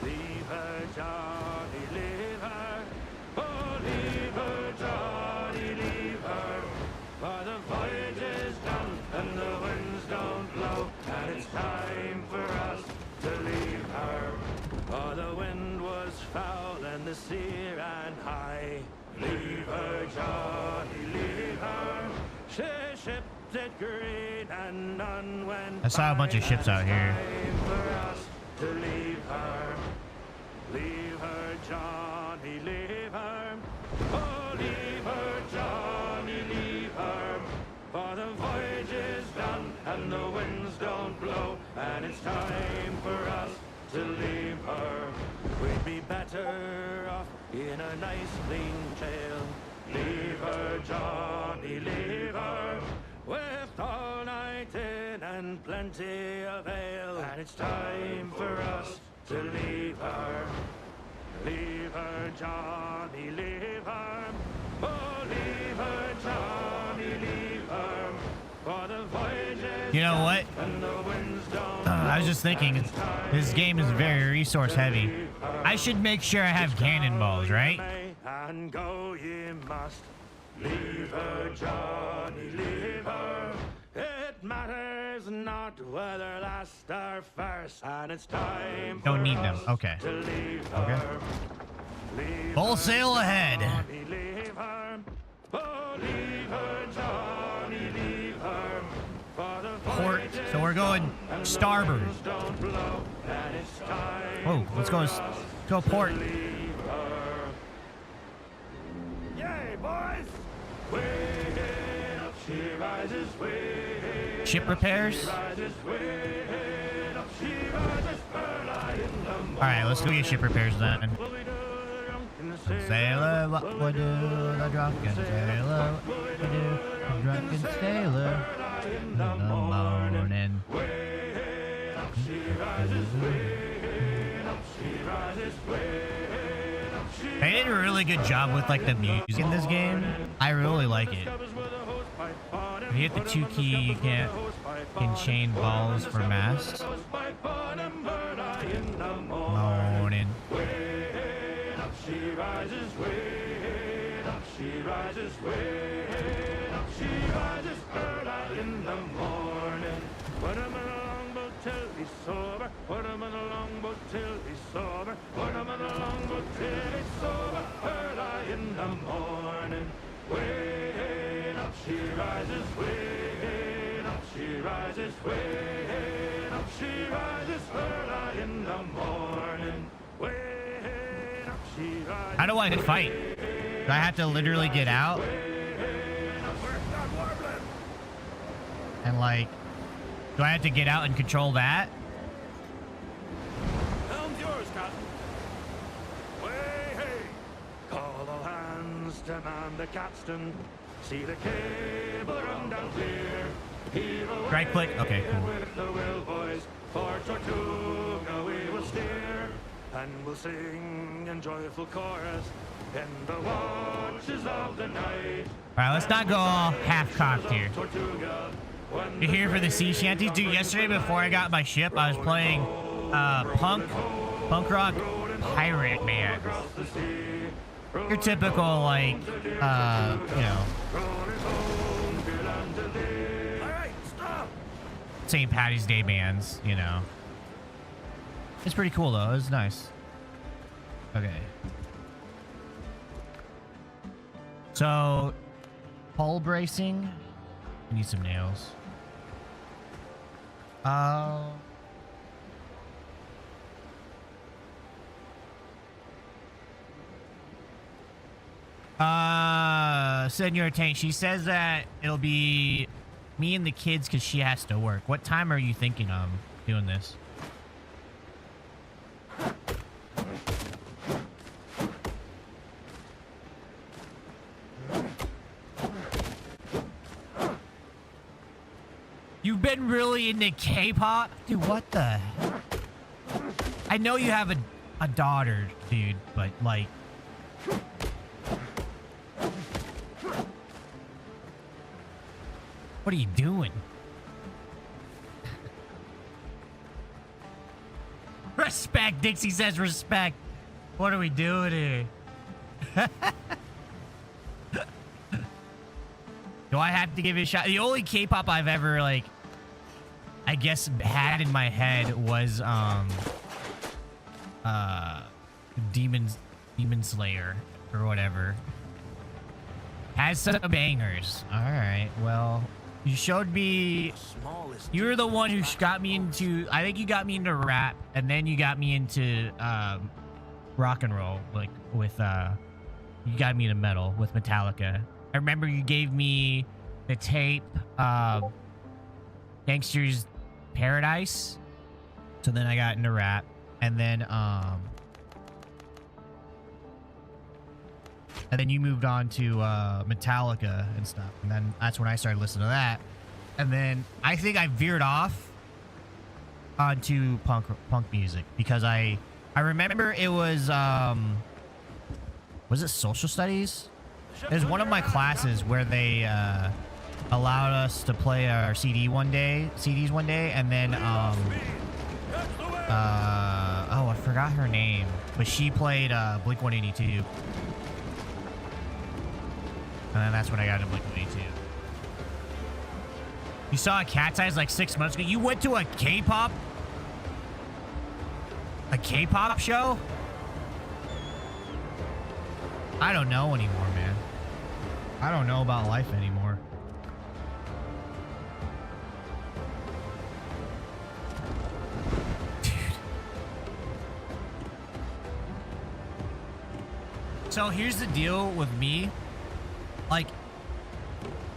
Leave her, Johnny, leave her. Oh, leave her, Johnny, leave her. For the voyage is done and the winds don't blow, and it's time for us to leave her. For the wind was foul and the sea ran high. Leave her, Johnny, leave her. She shipped it green and none went. I saw a bunch of ships out here. Time for us to leave her. Leave her, Johnny, leave her. Oh, leave her, Johnny, leave her. For the voyage is done and the winds don't blow, and it's time for us to leave her. We'd be better off in a nice clean trail. Leave her, Johnny, leave her. With all night in and plenty of ale, and it's time for us to leave her. Leave her, Johnny, leave her. Oh, leave her, Johnny, leave her. For the voyage is You know what? and the winds don't I was just thinking, this game is very resource heavy. I should make sure I have cannonballs, right? And go ye must. Leave her, Johnny, leave her. It matters not whether last or first, and it's time Don't for need them. us Okay. to leave Okay. her. Leave Full her, sail ahead. Johnny, leave her. Oh, leave her, Johnny, leave her. For the Port. voyage is So we're going done, and the starboard. winds don't blow, and it's time Whoa, let's go. for us Go port. to leave her. Yay, boys! Way up, she rises, way Ship repairs. rises, way up, she rises, early in the morning. All right, let's go get ship repairs then. Will we do the drunken Sailor, what we do? The drunken sailor, what we do? The drunken sailor in the morning. Way up, she rises, way up, she rises, way up, she They did a really good job with like the music in this game. I really like it. If you hit the 2 key, you can't chain balls for masks. Morning. She rises, way up, she rises, way up, she rises early in the morning. Put him in a longboat till he's sober, put him in a longboat till he's sober, put him in a longboat till he's sober, early in the morning. Way up, she rises, way up, she rises, way up, she rises early in the morning. Way up, she rises. How do I fight? Do I have to literally get out? And like, do I have to get out and control that? Helm's yours, Captain. Way, hey! Call all hands to man the capstan. See the cable run down clear. Heave away Right click. Okay, cool. with the will, boys. For Tortuga we will steer, and we'll sing in joyful chorus In the watches of the night. All right, let's not go all half-cocked here. Tortuga, when You're here for the sea shanties? Dude, yesterday before I got my ship, I was playing punk rock pirate man. the sea, Your typical, like, you know, All right, stop. St. Patty's Day bands, you know. It's pretty cool, though. It's nice. Okay. So, hull bracing. I need some nails. Senor Tank, she says that it'll be me and the kids because she has to work. What time are you thinking of doing this? You've been really into K-pop? Dude, what the? I know you have a daughter, dude, but like... What are you doing? Respect, Dixie says respect. What are we doing here? Do I have to give it a shot? The only K-pop I've ever, like, I guess had in my head was, Demon Slayer or whatever. Has some bangers. All right, well, you showed me. You were the one who got me into. I think you got me into rap, and then you got me into rock and roll, like with you got me into metal with Metallica. I remember you gave me the tape, Gangster's Paradise. So then I got into rap, and then you moved on to Metallica and stuff, and then that's when I started listening to that. And then I think I veered off onto punk music because I remember it was it social studies? It was one of my classes where they allowed us to play our CDs one day, and then oh, I forgot her name, but she played Blink 182. And then that's when I got into Blink 182. You saw a Cat's Eyes like 6 months ago. You went to a K-pop show? I don't know anymore, man. I don't know about life anymore. Dude. So here's the deal with me. Like,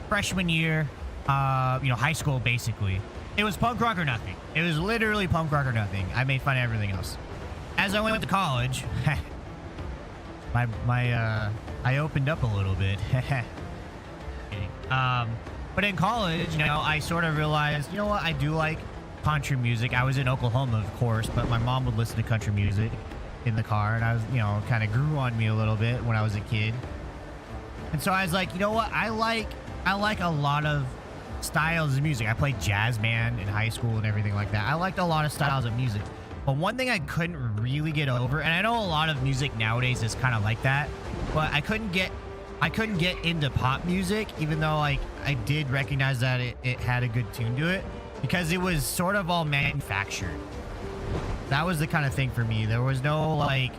freshman year, you know, high school, basically. It was punk rock or nothing. It was literally punk rock or nothing. I made fun of everything else. As I went to college, I opened up a little bit. But in college, you know, I sort of realized, you know what, I do like country music. I was in Oklahoma, of course, but my mom would listen to country music in the car, and I was, you know, kind of grew on me a little bit when I was a kid. And so I was like, you know what, I like a lot of styles of music. I played jazz band in high school and everything like that. I liked a lot of styles of music. But one thing I couldn't really get over, and I know a lot of music nowadays is kind of like that, but I couldn't get into pop music, even though like I did recognize that it had a good tune to it, because it was sort of all manufactured. That was the kind of thing for me. There was no like,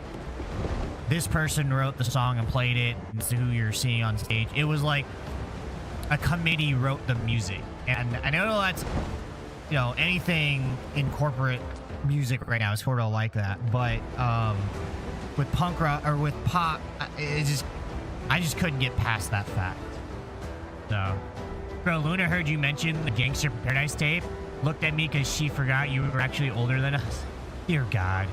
this person wrote the song and played it, and so who you're seeing on stage. It was like a committee wrote the music. And I know that's, you know, anything in corporate music right now is sort of like that. But with punk rock or with pop, I just couldn't get past that fact. So, bro, Luna heard you mention the Gangster Paradise tape. Looked at me because she forgot you were actually older than us. Dear God.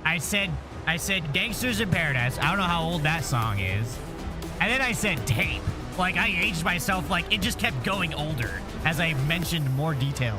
I said Gangsters in Paradise. I don't know how old that song is. And then I said tape. Like, I aged myself, like, it just kept going older as I mentioned more details.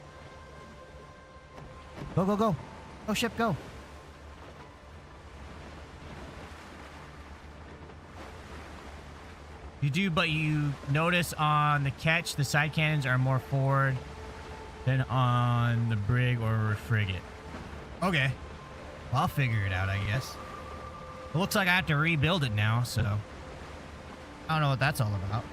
Go, go, go. Go, ship, go. You do, but you notice on the catch, the side cannons are more forward than on the brig or frigate. Okay. Well, I'll figure it out, I guess. It looks like I have to rebuild it now, so I don't know what that's all about.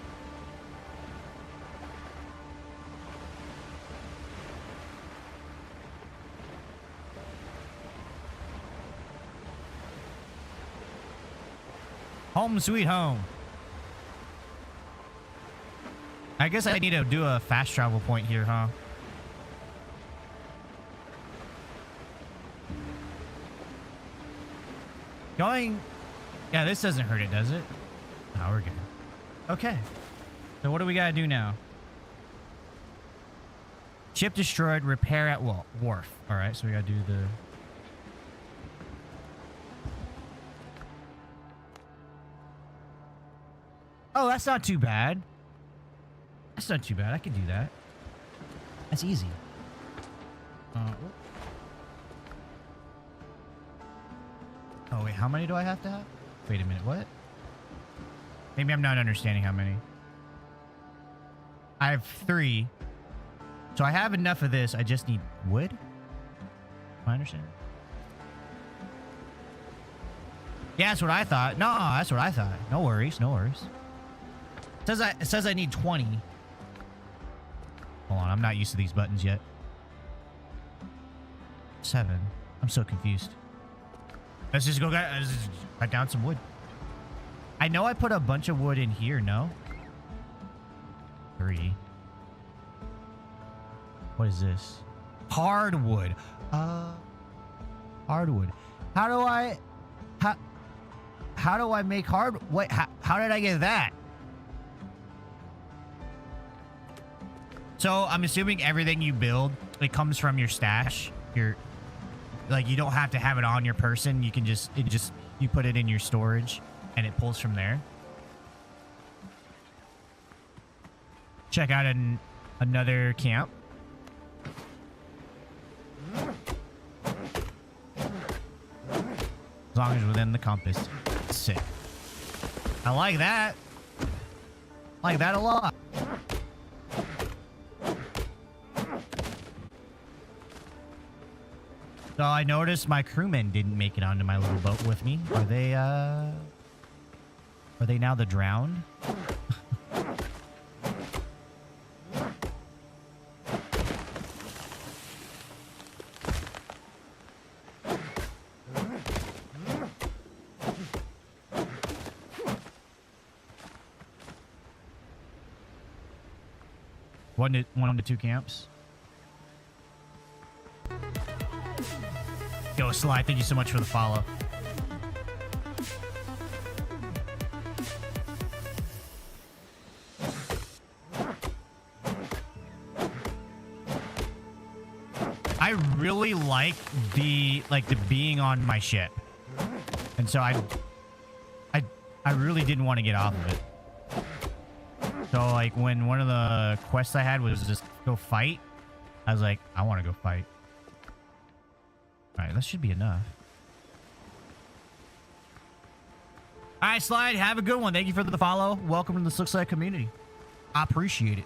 Home sweet home. I guess I need to do a fast travel point here, huh? Going... Yeah, this doesn't hurt it, does it? No, we're good. Okay. So what do we gotta do now? Ship destroyed, repair at wharf. Alright, so we gotta do the... Oh, that's not too bad. That's not too bad. I can do that. That's easy. Oh, wait. How many do I have to have? Wait a minute. What? Maybe I'm not understanding how many. I have 3. So I have enough of this. I just need wood? Am I understanding? Yeah, that's what I thought. No, that's what I thought. No worries. No worries. It says I need 20. Hold on, I'm not used to these buttons yet. 7. I'm so confused. Let's just go cut down some wood. I know I put a bunch of wood in here, no? 3. What is this? Hardwood. Hardwood. How do I make hard... Wait, how did I get that? So I'm assuming everything you build, it comes from your stash. Like, you don't have to have it on your person. You can you put it in your storage and it pulls from there. Check out another camp. As long as within the compass. Sick. I like that. I like that a lot. So I noticed my crewmen didn't make it onto my little boat with me. Are they now the drowned? One to 2 camps. Yo, Sly, thank you so much for the follow. I really like the being on my ship. And so I really didn't want to get off of it. So like when one of the quests I had was just go fight, I was like, I want to go fight. All right, that should be enough. All right, Slide, have a good one. Thank you for the follow. Welcome to the Slick Slide community. I appreciate it.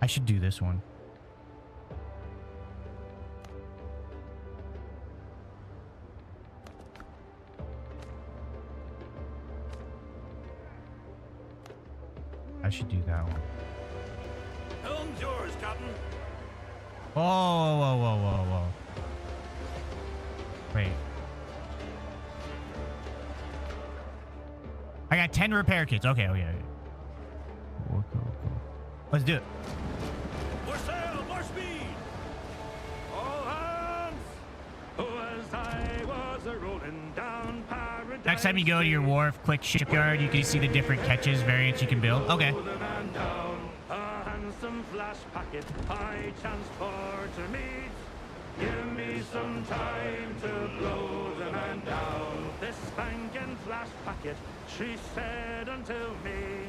I should do this one. I should do that one. Helm's yours, Captain. Whoa, whoa, whoa, whoa, whoa. Wait. I got 10 repair kits. Okay, okay. Cool, cool, cool. Let's do it. More sail, more speed. All hands! As I was a-rolling down paradise. Next time you go to your wharf, click shipyard, you can see the different catches, variants you can build. Okay. The man down, a handsome flash packet I chanced for to meet. Give me some time to blow the man down. This spanking flash packet, she said unto me,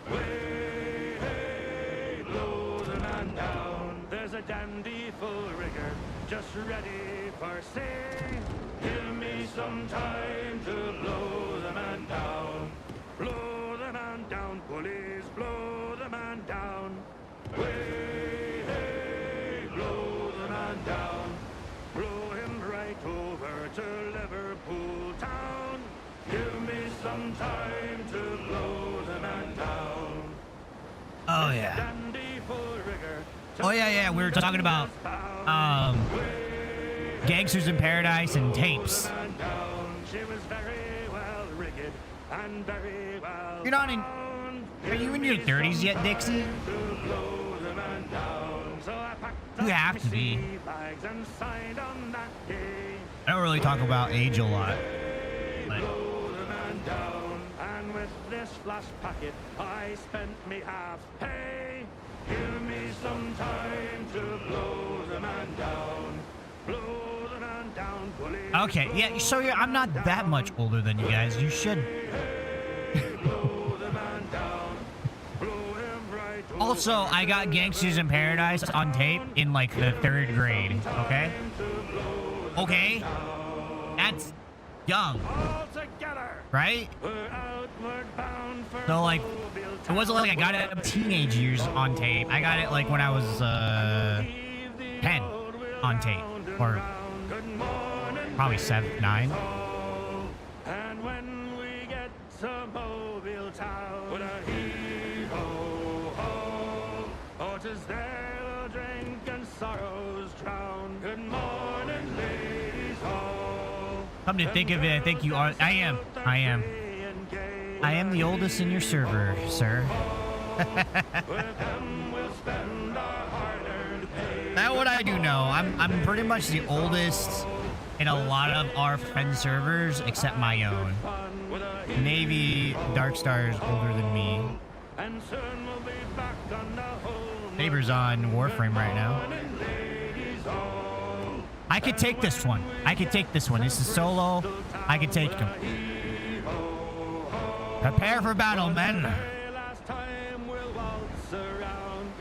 way, hey, blow the man down. There's a dandy full rigger just ready for sea. Give me some time to blow the man down. Blow the man down, pulleys, blow the man down. Way, hey, blow the man down. Blow him right over to Liverpool town. Give me some time to blow the man down. Oh, yeah. Dandy full rigger. Oh, yeah, yeah. We were talking about, Gangsters in Paradise and tapes. She was very well rigged and very well. You're not in... Are you in your 30s yet, Dixie? You have to be. I don't really talk about age a lot. But... And with this flash packet, I spent me half pay. Give me some time to blow the man down. Blow the man down, police. Okay, yeah, so I'm not that much older than you guys. You should... Blow the man down. Blow him right over. Also, I got Gangsters in Paradise on tape in, like, the 3rd grade, okay? Okay? That's young, All together. right? We're outward bound for So, like, Mobile it wasn't like I got it in teenage years on tape. I got it, like, when I was, 10 on tape. Or probably 7, 9. And when we get to Mobile town, with a heave-ho-ho, oh, 'tis there we'll drink and sorrows drown. Good morning, ladies all. Come to think of it, I think you are... I am. I am the oldest in your server, sir. With them we'll spend our hard-earned pay. That's what I do know. I'm pretty much the oldest in a lot of our friend servers, except my own. NavyDarkStar is older than me. And soon we'll be back on the whole. Neighbor's on Warframe right now. I could take this one. This is solo. I could take him. Prepare for battle, men. Last time we'll waltz around.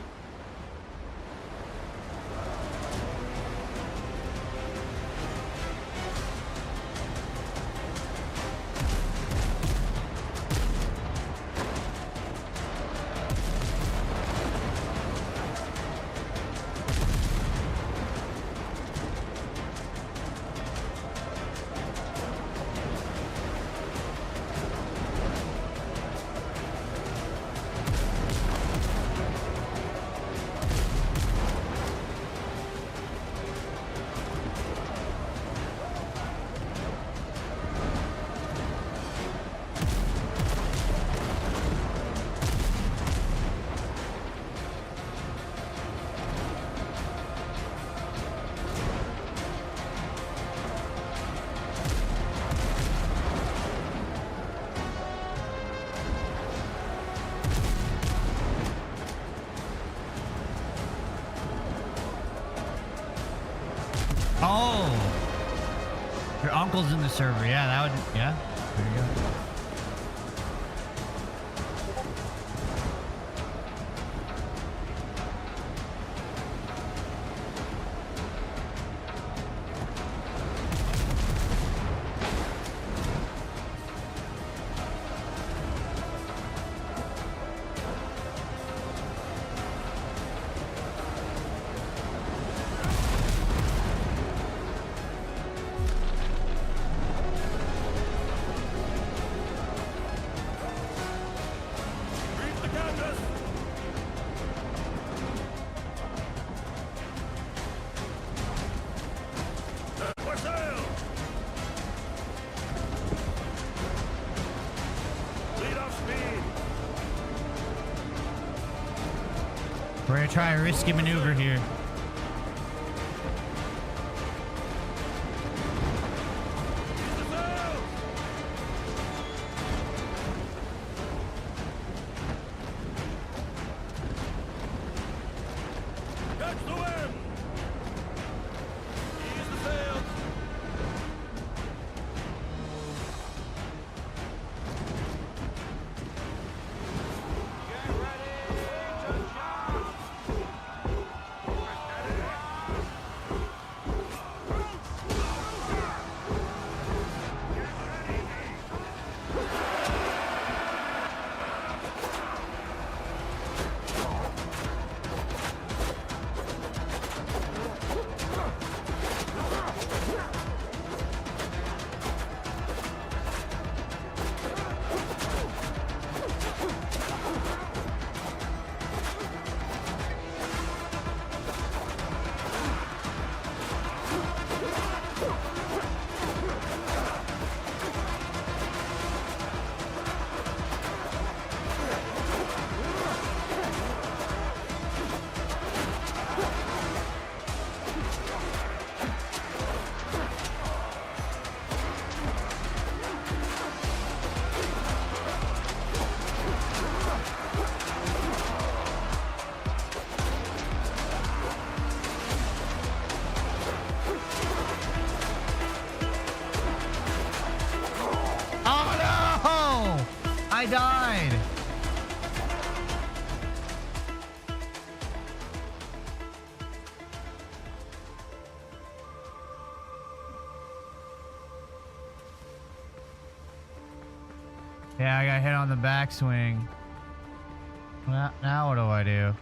Oh, your uncle's in the server. Yeah, that would. Yeah, there you go. We're gonna try a risky maneuver here. Catch the wind! Ease the sails! Get ready to jump! Oh no! I died. Yeah, I got hit on the backswing. Now what do I do?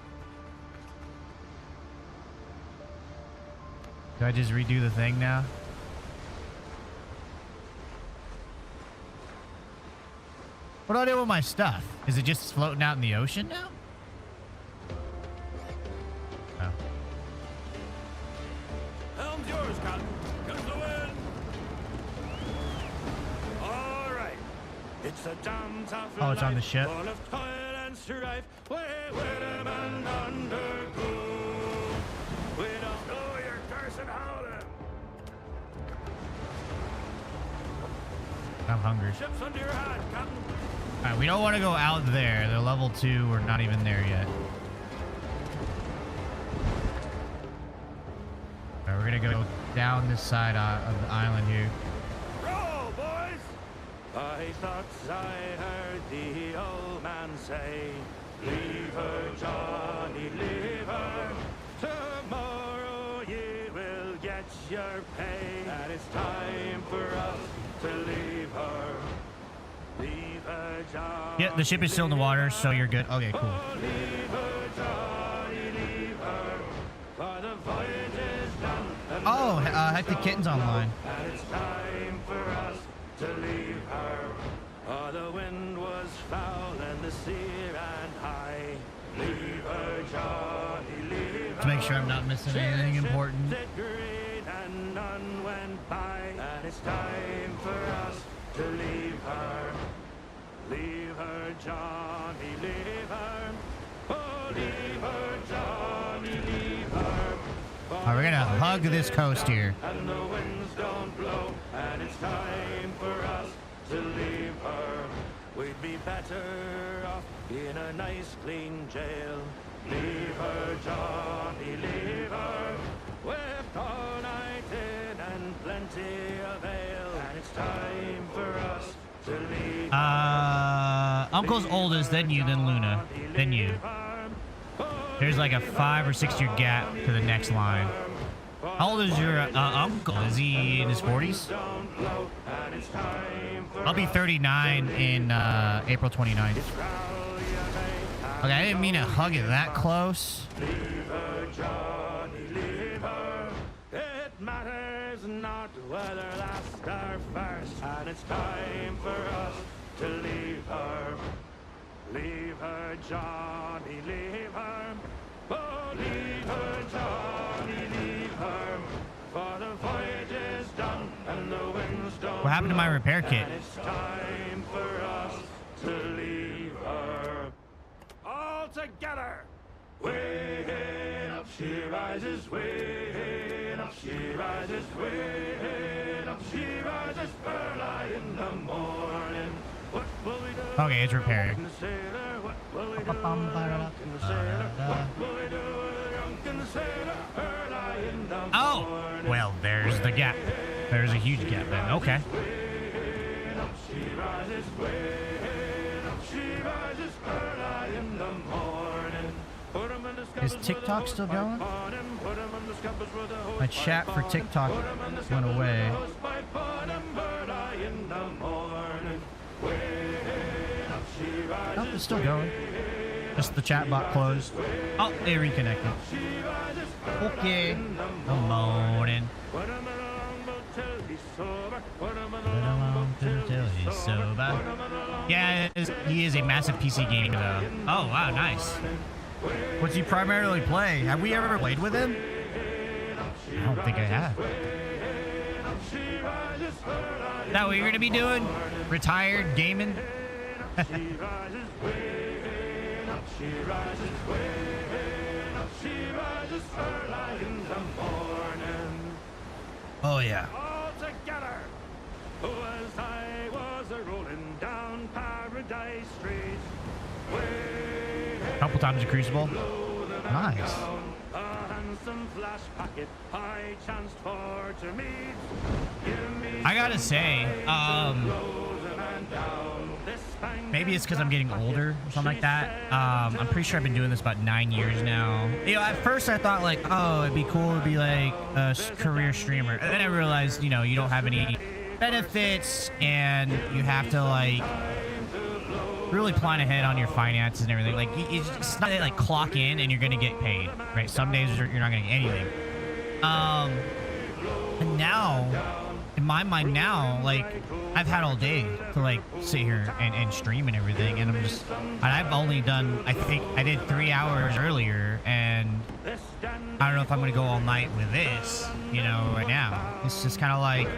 Do I just redo the thing now? What do I do with my stuff? Is it just floating out in the ocean now? Oh. Helm's yours, Captain. Comes the wind. All right. It's a damn tough Oh, it's on the life, ship. full of toil and strife. With a man undergo. We don't know your cursing howling. I'm hungry. Ship's under your hat, Captain. Alright, we don't want to go out there. They're level 2. We're not even there yet. Alright, we're gonna go down this side of the island here. Roll, boys! I thought I heard the old man say, leave her, Johnny, leave her. Tomorrow you will get your pay. And it's time for us to leave her. Leave her, Johnny. Yeah, the ship is still in the water, so you're good. Okay, cool. Oh, leave her, Johnny, leave her. For the voyage is done. And Oh, Hectic Kitten's online. and it's time for us to leave her. Oh, the wind was foul and the sea ran high. Leave her, Johnny, leave her. To make sure I'm not missing anything important. Did green and none went by. And it's time for us to leave her. Leave her, Johnny, leave her. Oh, leave her, Johnny, leave her. Alright, we're gonna hug this coast here. And the winds don't blow, and it's time for us to leave her. We'd be better off in a nice clean jail. Leave her, Johnny, leave her. We've all night in and plenty of ale, and it's time for us to leave Uncle's oldest, then you, then Luna, then you. There's like a 5 or 6 year gap to the next line. How old is your uncle? Is he in his 40s? I'll be 39 in April 29th. Okay, I didn't mean to hug it that close. Leave her, Johnny, leave her. It matters not whether last or first, and it's time for us to leave her. Leave her, Johnny, leave her. Oh, leave her, Johnny, leave her. For the voyage is done and the winds don't What happened to my blow, repair kit? and it's time for us to leave her. All together, we she rises way, up she rises way, up she rises early in the morning. What will we do? Okay, it's repairing. Drunken sailor, what will we do? Drunken sailor, what will we do? Drunken sailor, early in the morning. Oh, well, there's the gap. There's a huge gap then. Okay. Up she rises way, up she rises early in the morning. Put 'em in the Is scuppers with a TikTok still hosepipe going? on him. Put 'em in the scuppers with a My hosepipe chat for on him. TikTok Put 'em in the went scuppers away. with a hosepipe on him. Early in the morning. Way up she rises. Oh, it's still going. Just the chat bot closed. Oh, they reconnected. Okay. Good morning. Put 'em in a longboat till he's sober. Put 'em in a Put him on longboat till he's sober. Yeah, he is a massive PC gamer though. Oh, wow, nice. What's he primarily play? Have we ever played with him? I don't think I have. Is that what you're gonna be doing? Retired gaming? She rises way, up she rises way, up she rises early in the morning. Oh yeah. All together, as I was a-rolling down Paradise Street, way Couple times a Crucible. Nice. a handsome flash packet I chanced for to meet. Give me I gotta say, maybe it's because I'm getting older or something like that. I'm pretty sure I've been doing this about 9 years now. You know, at first I thought like, oh, it'd be cool to be like a career streamer. And then I realized, you know, you don't have any benefits and you have to like really plan ahead on your finances and everything. Like, it's not like clock in and you're gonna get paid, right? Some days you're not gonna get anything. And now, in my mind now, like, I've had all day to like sit here and stream and everything, and I've only done, I think I did 3 hours earlier, and I don't know if I'm gonna go all night with this, you know, right now. It's just kind of like,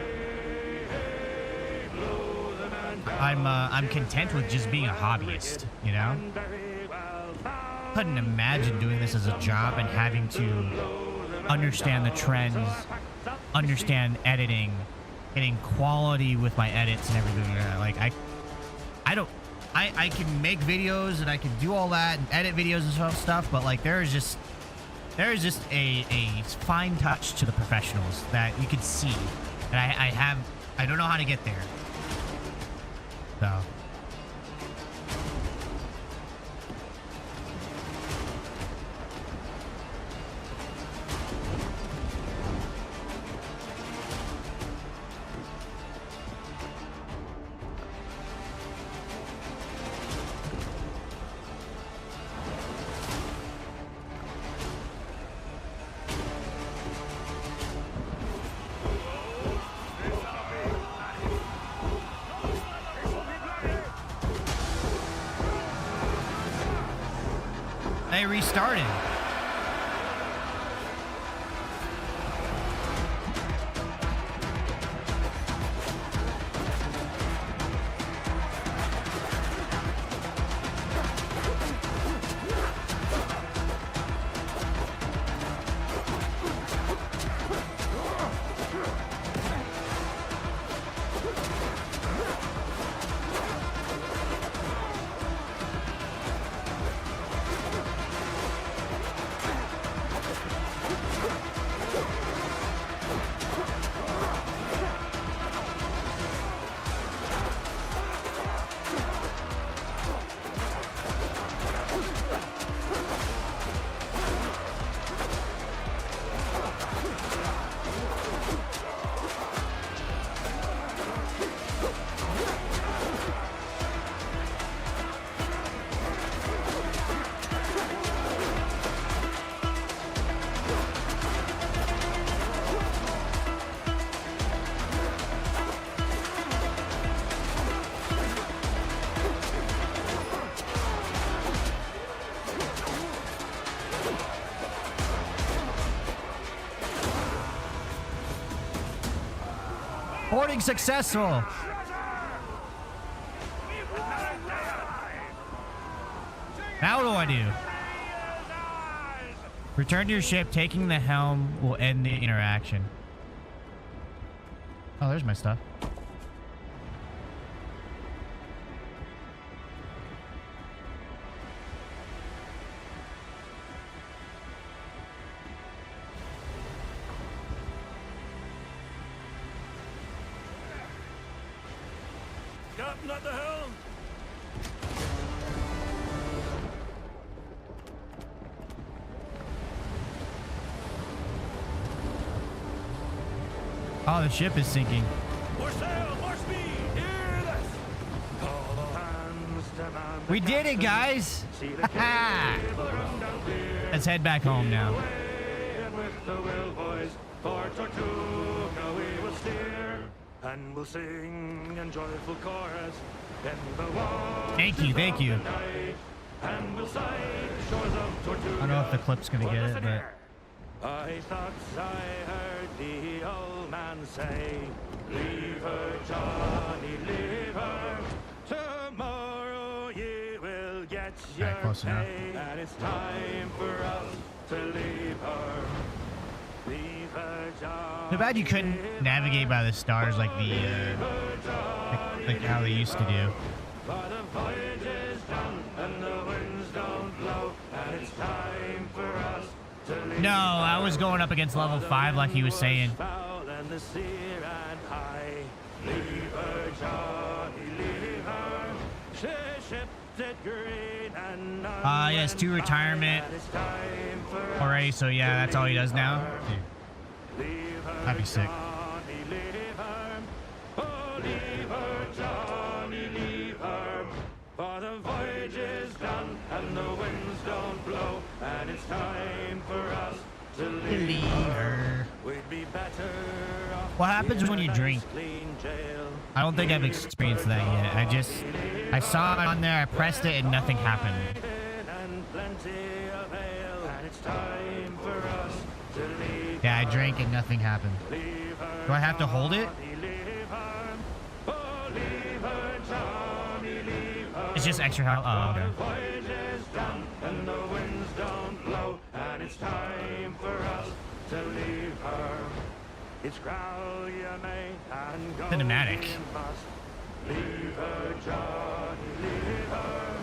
I'm content with just being a hobbyist, you know? Couldn't imagine doing this as a job and having to understand the trends, understand editing, getting quality with my edits and everything. Like I can make videos and I can do all that and edit videos and stuff, but like there is just a fine touch to the professionals that you can see, and I don't know how to get there. So. They restarted. Boarding successful. Now what do I do? Return to your ship. Taking the helm will end the interaction. Oh, there's my stuff. Captain at the helm. Oh, the ship is sinking. More sail, more speed. Hear this. Call all hands to man the We did it, captain. guys. See the cable run down clear. Let's head back home now. Away, and with the will, boys, for Tortuga we will steer, and we'll sing in joyful chorus in the water. Thank you. And we'll sight the shores of Tortuga. I don't know if the clip's gonna Well, get it, listen but here. I thought I heard the old man say, leave her, Johnny, leave her. Tomorrow ye will get your Alright, close enough. pay, and it's time for us to leave her. Leave her, Johnny. too bad you couldn't navigate by the stars like like how they used to do. For the voyage is done, and the winds don't blow, and it's time for us to leave. No, I was going up against level 5 like he was saying. Foul and the sea ran high. Leave her, Johnny, leave her. She shipped it green and none Yes, to went retirement by, and it's time for us already, so yeah, that's all he does now. Leave her, That'd be sick. Johnny, leave her. Oh, leave her, Johnny, leave her. For the voyage is done and the winds don't blow, and it's time for us to leave her. We'd be better off What happens in when a you nice drink? clean jail. I don't think I've experienced that yet. I saw it on there, I pressed it, and nothing happened. And plenty of ale, and it's time for us to leave. Yeah, I drank and nothing happened. Leave her, Do I have to hold it? Johnny, leave her. Oh, leave her, Johnny, leave her. It's just extra help. Oh, The okay. voyage is done and the winds don't blow, and it's time for us to leave her. It's growl you may and go Cinematic. you must. Leave her, Johnny, leave her.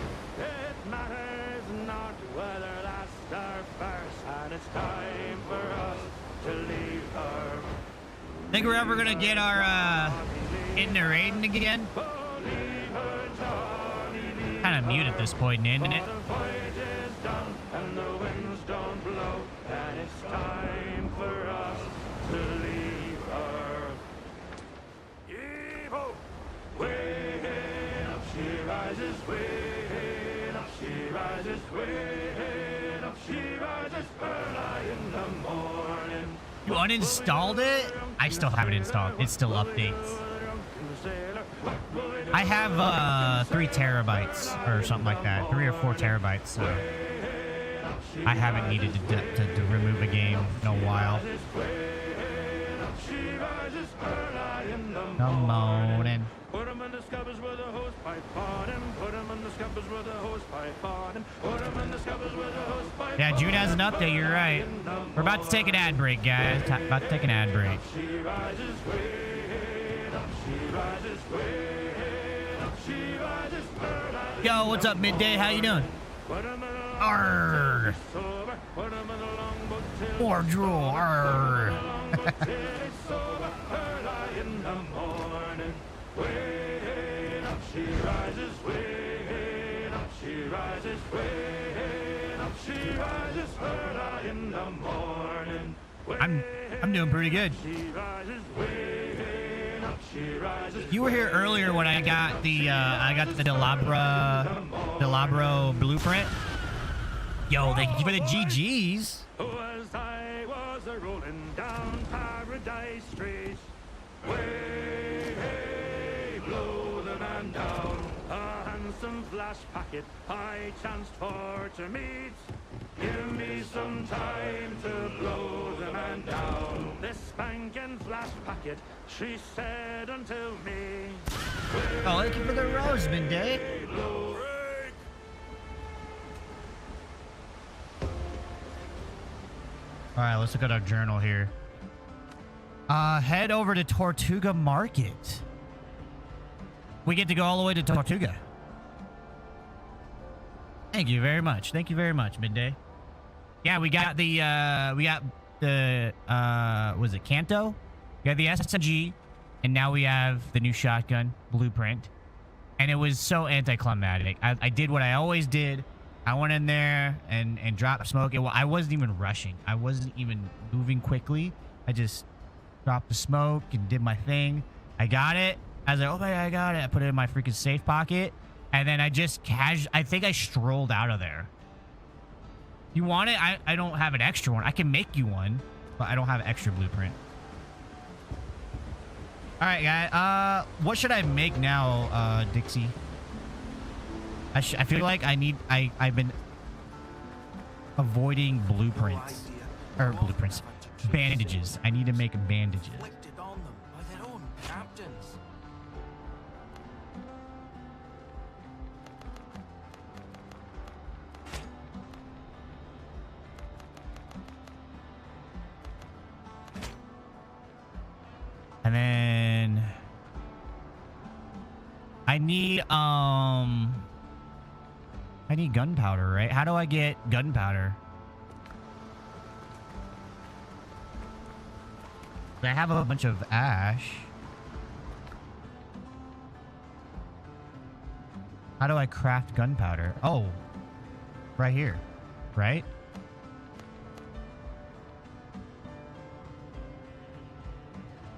It matters not whether last or first, and it's time for us to leave her. Think we're ever gonna get our in the raiding again? Kind of mute at this point, isn't it? The voyage is done and the winds don't blow, and it's time for us to leave her. Yeehaw! Way up she rises, way up she rises, way up she rises early in the morning. You uninstalled it? I still have it installed. It still updates. I have 3 terabytes or something like that. 3 or 4 terabytes. So I haven't needed to remove a game in a while. Come on in. Put him in the scuppers with a hose pipe on him. Put him in the scuppers with a hose pipe on him. Put him in the scuppers with a hose pipe. Yeah, June has an update. You're right. We're about to take an ad break, guys. About to take an ad break. She rises way up. She rises way up. She rises early. Yo, what's up, Midday? How you doing? Put him in a Arrgh. sober. Put him in a longboat till More drool. Arrgh. longboat till he's sober early in the morning. Way up she rises, way up she rises, way up she rises early in the morning. I'm doing pretty good. She rises, way up she rises. You were here earlier when I got the Delabro blueprint. Yo, thank you for the GGs. As I was a rolling down Paradise Street, way hey, blow the man down. A handsome flash packet I chanced for to meet. Give me some time to blow the man down. This spanking flash packet, she said unto me. Oh, thank you for the rose, Midday. All right, let's look at our journal here. Head over to Tortuga Market. We get to go all the way to Tortuga. Thank you very much. Thank you very much, Midday. Yeah, we got the was it Kanto? We got the SMG, and now we have the new shotgun blueprint. And it was so anticlimactic. I did what I always did. I went in there and dropped smoke. I wasn't even rushing. I wasn't even moving quickly. I just dropped the smoke and did my thing. I got it. I was like, oh my God, I got it. I put it in my freaking safe pocket. And then I just I think I strolled out of there. You want it? I don't have an extra one. I can make you one, but I don't have an extra blueprint. All right, guys. What should I make now, Dixie? I feel like I've been avoiding blueprints. Or blueprints. Bandages. I need to make bandages. Inflicted on them by their own captains. And then I need gunpowder, right? How do I get gunpowder? I have a bunch of ash. How do I craft gunpowder? Oh, right here, right?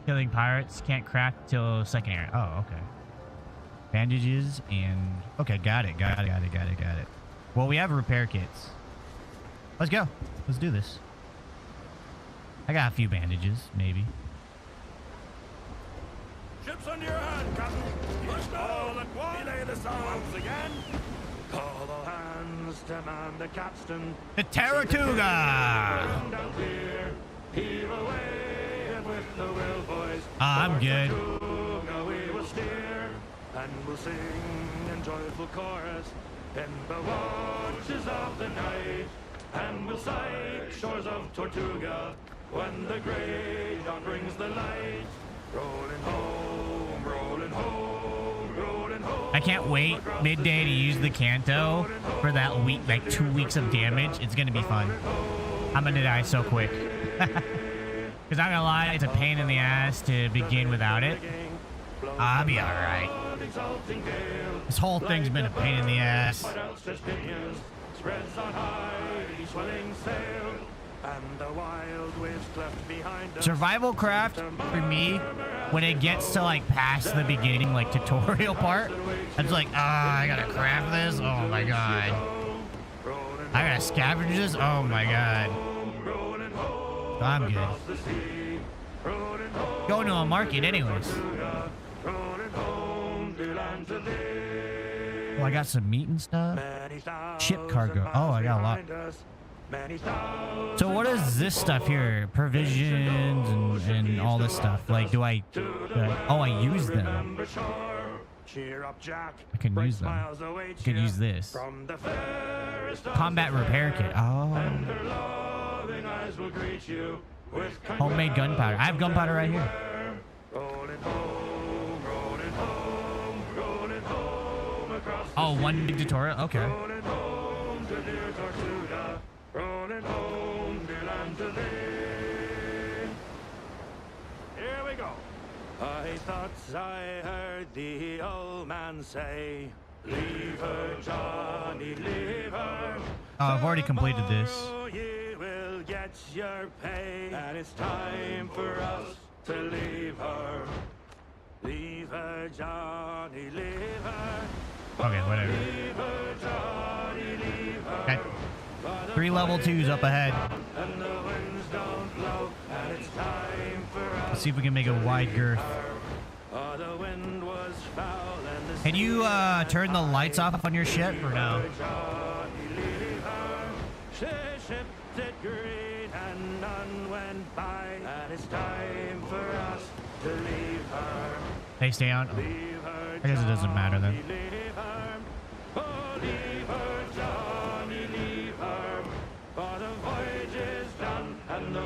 Killing pirates can't craft till second area. Oh, okay. Bandages and... Okay, got it. Well, we have repair kits. Let's go. Let's do this. I got a few bandages, maybe. Ships under your hand, Captain. Let's go. All at once. Belay the sound. Once again. Call all hands to man the capstan. The Tortuga! Down clear, heave away, and with the will, boys. I'm good. Tortuga we will steer, and we'll sing in joyful chorus in the watches of the night, and we'll sight shores of Tortuga when the grey dawn brings the light. Rolling home, rolling home, rolling home. I can't wait midday to use the Kanto for that week, like 2 weeks of damage. It's gonna be fun. I'm gonna die so quick. Cause I'm gonna lie, it's a pain in the ass to begin without it. I'll be alright. This whole thing's been a pain in the ass. Spreads on high, swelling sail, and the wild waves cleft behind us. Survival craft for me, when it gets to like past the beginning, like tutorial part, I'm just like, I gotta craft this. Oh my god. I gotta scavenge this. Oh my god. I'm good. Going to a market anyways. Oh, I got some meat and stuff. Ship cargo. Oh, I got a lot. So what is this stuff here? Provisions and all this stuff. Like, do I oh, I use them. I can use them. I can use this. Combat repair kit. Oh. Homemade gunpowder. I have gunpowder right here. Oh, one big tutorial? Okay. Here we go. I thought I heard the old man say, leave her, Johnny, leave her. Oh, I've already completed this. So you will get your pay, and it's time for us to leave her. Leave her, Johnny, leave her. Okay, whatever. Leave her, Johnny, leave her. Okay. 3 level 2s up ahead. And the winds don't blow, and it's time for us. Let's see if we can make a wide girth. The wind was foul and the Can you turn the lights off on your ship or no? Johnny, leave her. She shipped it green and none went by, and it's time for us to leave her. They stay on? Oh. Leave her, I guess it doesn't matter then. Johnny, leave her. Oh, leave her, Johnny, leave her. For the voyage is done and the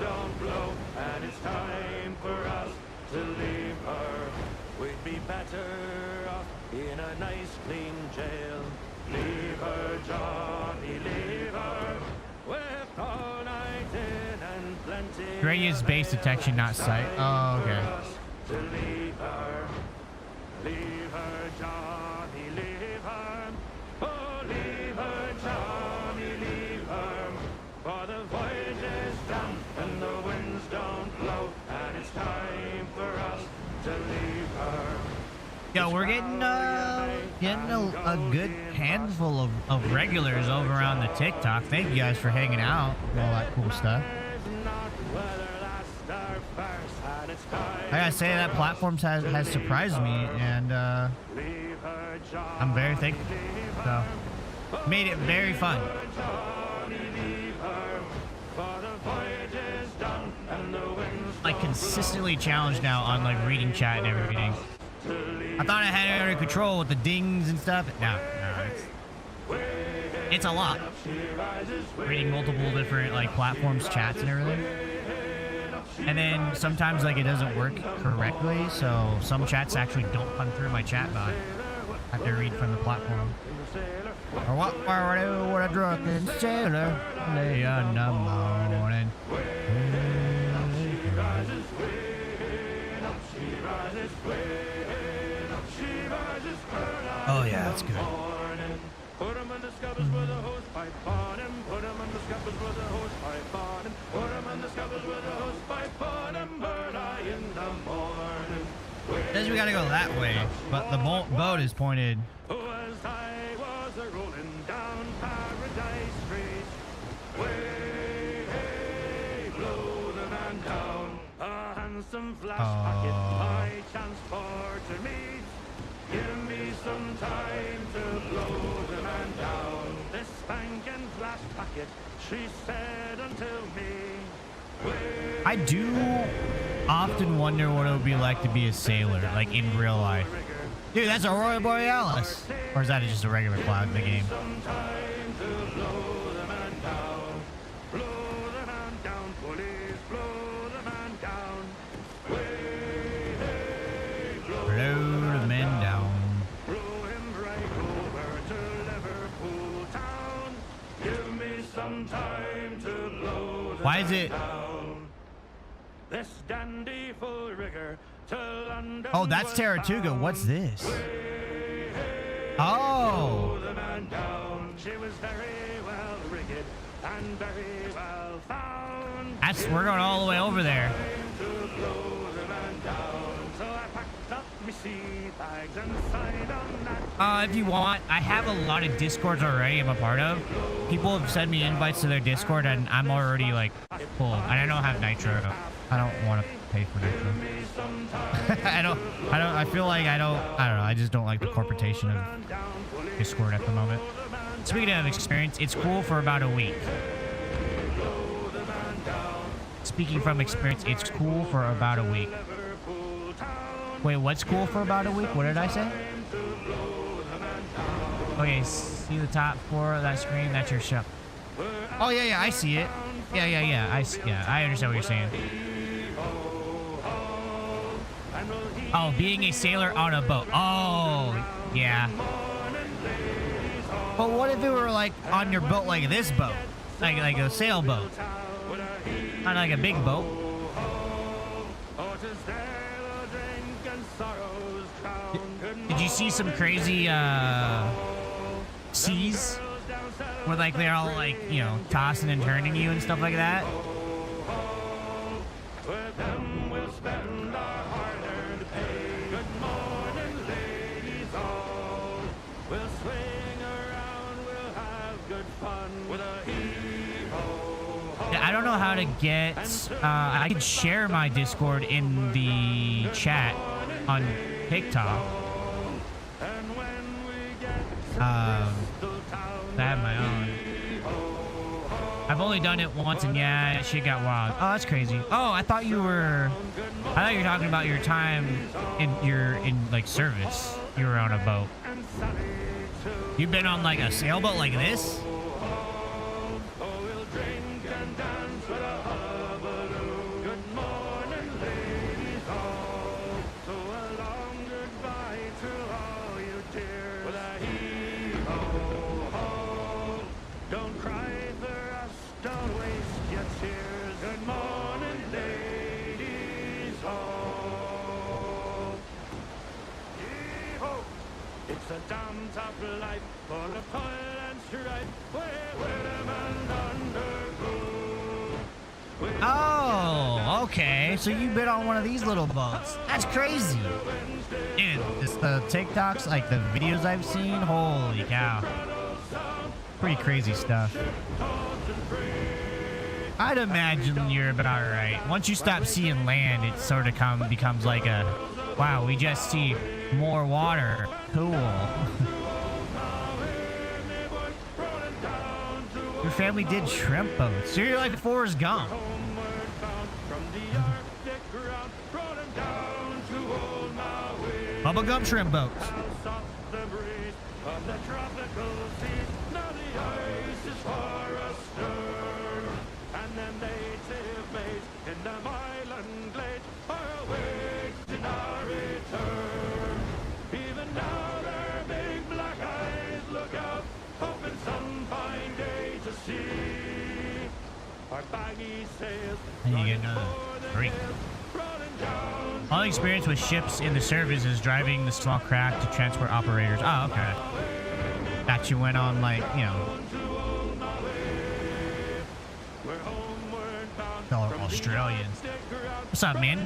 don't blow, and it's time for us to leave her. We'd be better off in a nice clean jail. Leave her, Johnny, leave her. With all night in and plenty. Gray is base detection, not sight. Oh, okay. To leave her. Leave her, Johnny, leave her. Oh, leave her, Johnny, leave her. For the voyage is done and the winds don't blow, and it's time for us to leave her. Yo, we're getting a good handful of regulars over on the TikTok. Thank you guys for hanging out and all that cool stuff. I gotta say that platforms has surprised me, and I'm very thankful. So made it very fun. Like consistently challenged now on like reading chat and everything. I thought I had it under control with the dings and stuff. No, it's a lot. Reading multiple different like platforms, chats, and everything. And then sometimes like it doesn't work correctly, so some chats actually don't come through my chat bot. I have to read from the platform. Or what a drunken sailor lay on the morning. Oh yeah, that's good. Put him on the scuppers with a hose pipe on him. Put him on the scuppers with a hose pipe on him. Put him on the scuppers with a hose pipe on him. Bird eye in the morning. Says we gotta go that way, but the boat is pointed. As I was rolling down Paradise Street, way, hey, blow the man down. A handsome flash packet, my chance for to meet. Give me some time to blow the man down. This spanking flash packet, she said until me. I do often wonder what it would be like to be a sailor, like in real life. Dude, that's a Aurora Borealis. Or is that just a regular cloud in the game? Some time to blow the man down. Blow the man down, police, blow the man down. Blow the man down. Blow him right over to Liverpool town. Give me some time to blow the Why is it? down. This dandy full rigger to London. Oh, that's Taratuga. What's this? Oh. The man down. She was very well rigged and very well found. We're going all the way over there. To blow the man down. So I packed up my sea bags and signed on that. If you want, I have a lot of Discords already I'm a part of. People have sent me invites to their Discord, and I'm already like full. And I don't have Nitro. I don't want to pay for Nitro. I feel like I don't know. I just don't like the corporation of Discord at the moment. Speaking of experience, it's cool for about a week. Speaking from experience, it's cool for about a week. Wait, what's cool for about a week? What did I say? Okay, see the top four of that screen? That's your ship. Oh, yeah, I see it. Yeah. I understand what you're saying. Oh, being a sailor on a boat. Oh, yeah. But what if it were like on your boat, like this boat? Like a sailboat. Not like a big boat. Did you see some crazy seas where like they're all like, you know, tossing and turning you and stuff like that? With them we'll spend our hard-earned pay. Good morning, ladies all. We'll swing around, we'll have good fun with a heave-ho. Yeah, I don't know how to get. I can share my Discord in the chat on TikTok. And when we get I have my own. I've only done it once, and yeah, shit got wild. Oh, that's crazy. Oh, I thought you were talking about your time in like service. You were on a boat. You've been on like a sailboat like this? a damn tough life, full of toil and strife. Where the man undergo. Oh, okay. So you've been on one of these little boats. That's crazy. Dude, the TikToks, like the videos I've seen, holy cow. Pretty crazy stuff. I'd imagine you're about right. Once you stop seeing land, it sort of becomes like a, wow, we just see more water. Cool. Your family did shrimp boats. So you're like Forrest Gump. Bubblegum shrimp boats. And you get another drink. All experience with ships in the service is driving the small craft to transport operators. Oh, okay. That you went on, like, you know. All Australians. What's up, man?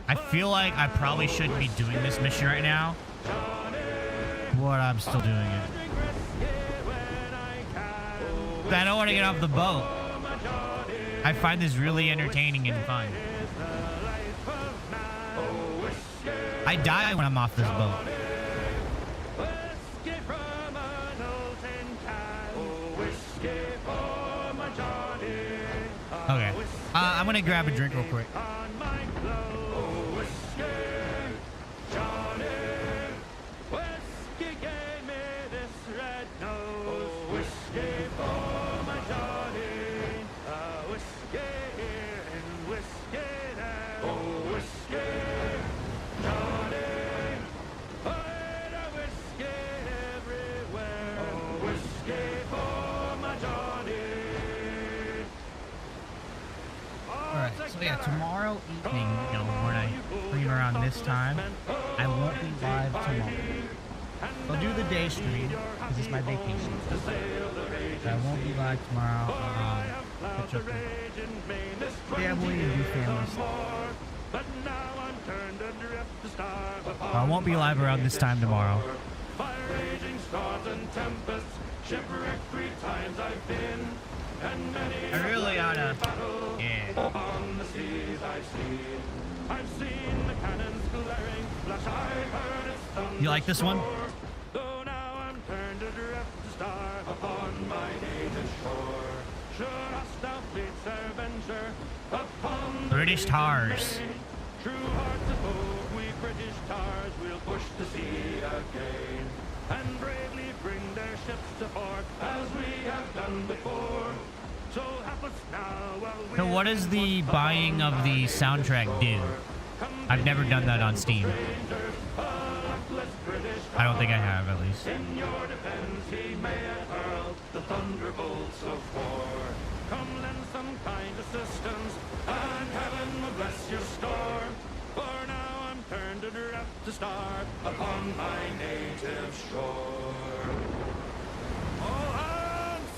I feel like I probably shouldn't be doing this mission right now. But I'm still doing it. I don't want to get off the boat. I find this really entertaining and fun. I die when I'm off this boat. Okay. I'm going to grab a drink real quick. So yeah, tomorrow evening, you know, when I stream around this time, I won't be live tomorrow. I'll do the day stream because it's my vacation. But I won't be live tomorrow. Catch up with family and do family stuff. I won't be live around this time tomorrow. I really oughta. Yeah. On the seas I've seen the cannons glaring, flash I've heard its thunder. You like this one? Though now I'm turned adrift to starve upon my native shore. Sure hast thou fleets our venture upon the British tars. True hearts of oak, we British tars will push the sea again, and bravely bring their ships to port as we have done before. So help us now while we. So what does the buying of the soundtrack do? I've never done that on Steam. I don't think I have, at least. In your defense he may have hurled the thunderbolts of war. Come lend some kind assistance, and heaven will bless your store. For now I'm turned adrift to starve upon my native shore. Oh, Hans,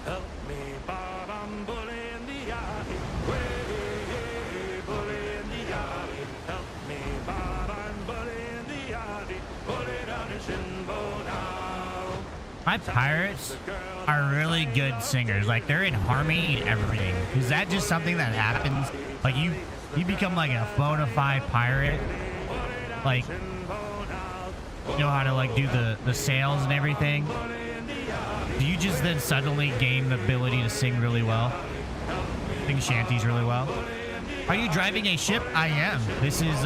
help me, Bob, I'm bully in the alley. Way, bully in the alley. Help me, Bob, I'm bully in the alley. Bully down in Shinbo now. My pirates are really good singers. Like, they're in harmony and everything. Is that just something that happens? Like, you become like a bona fide pirate? Like, you know how to, like, do the sails and everything? Do you just then suddenly gain the ability to sing really well? Sing shanties really well? Are you driving a ship? I am. This is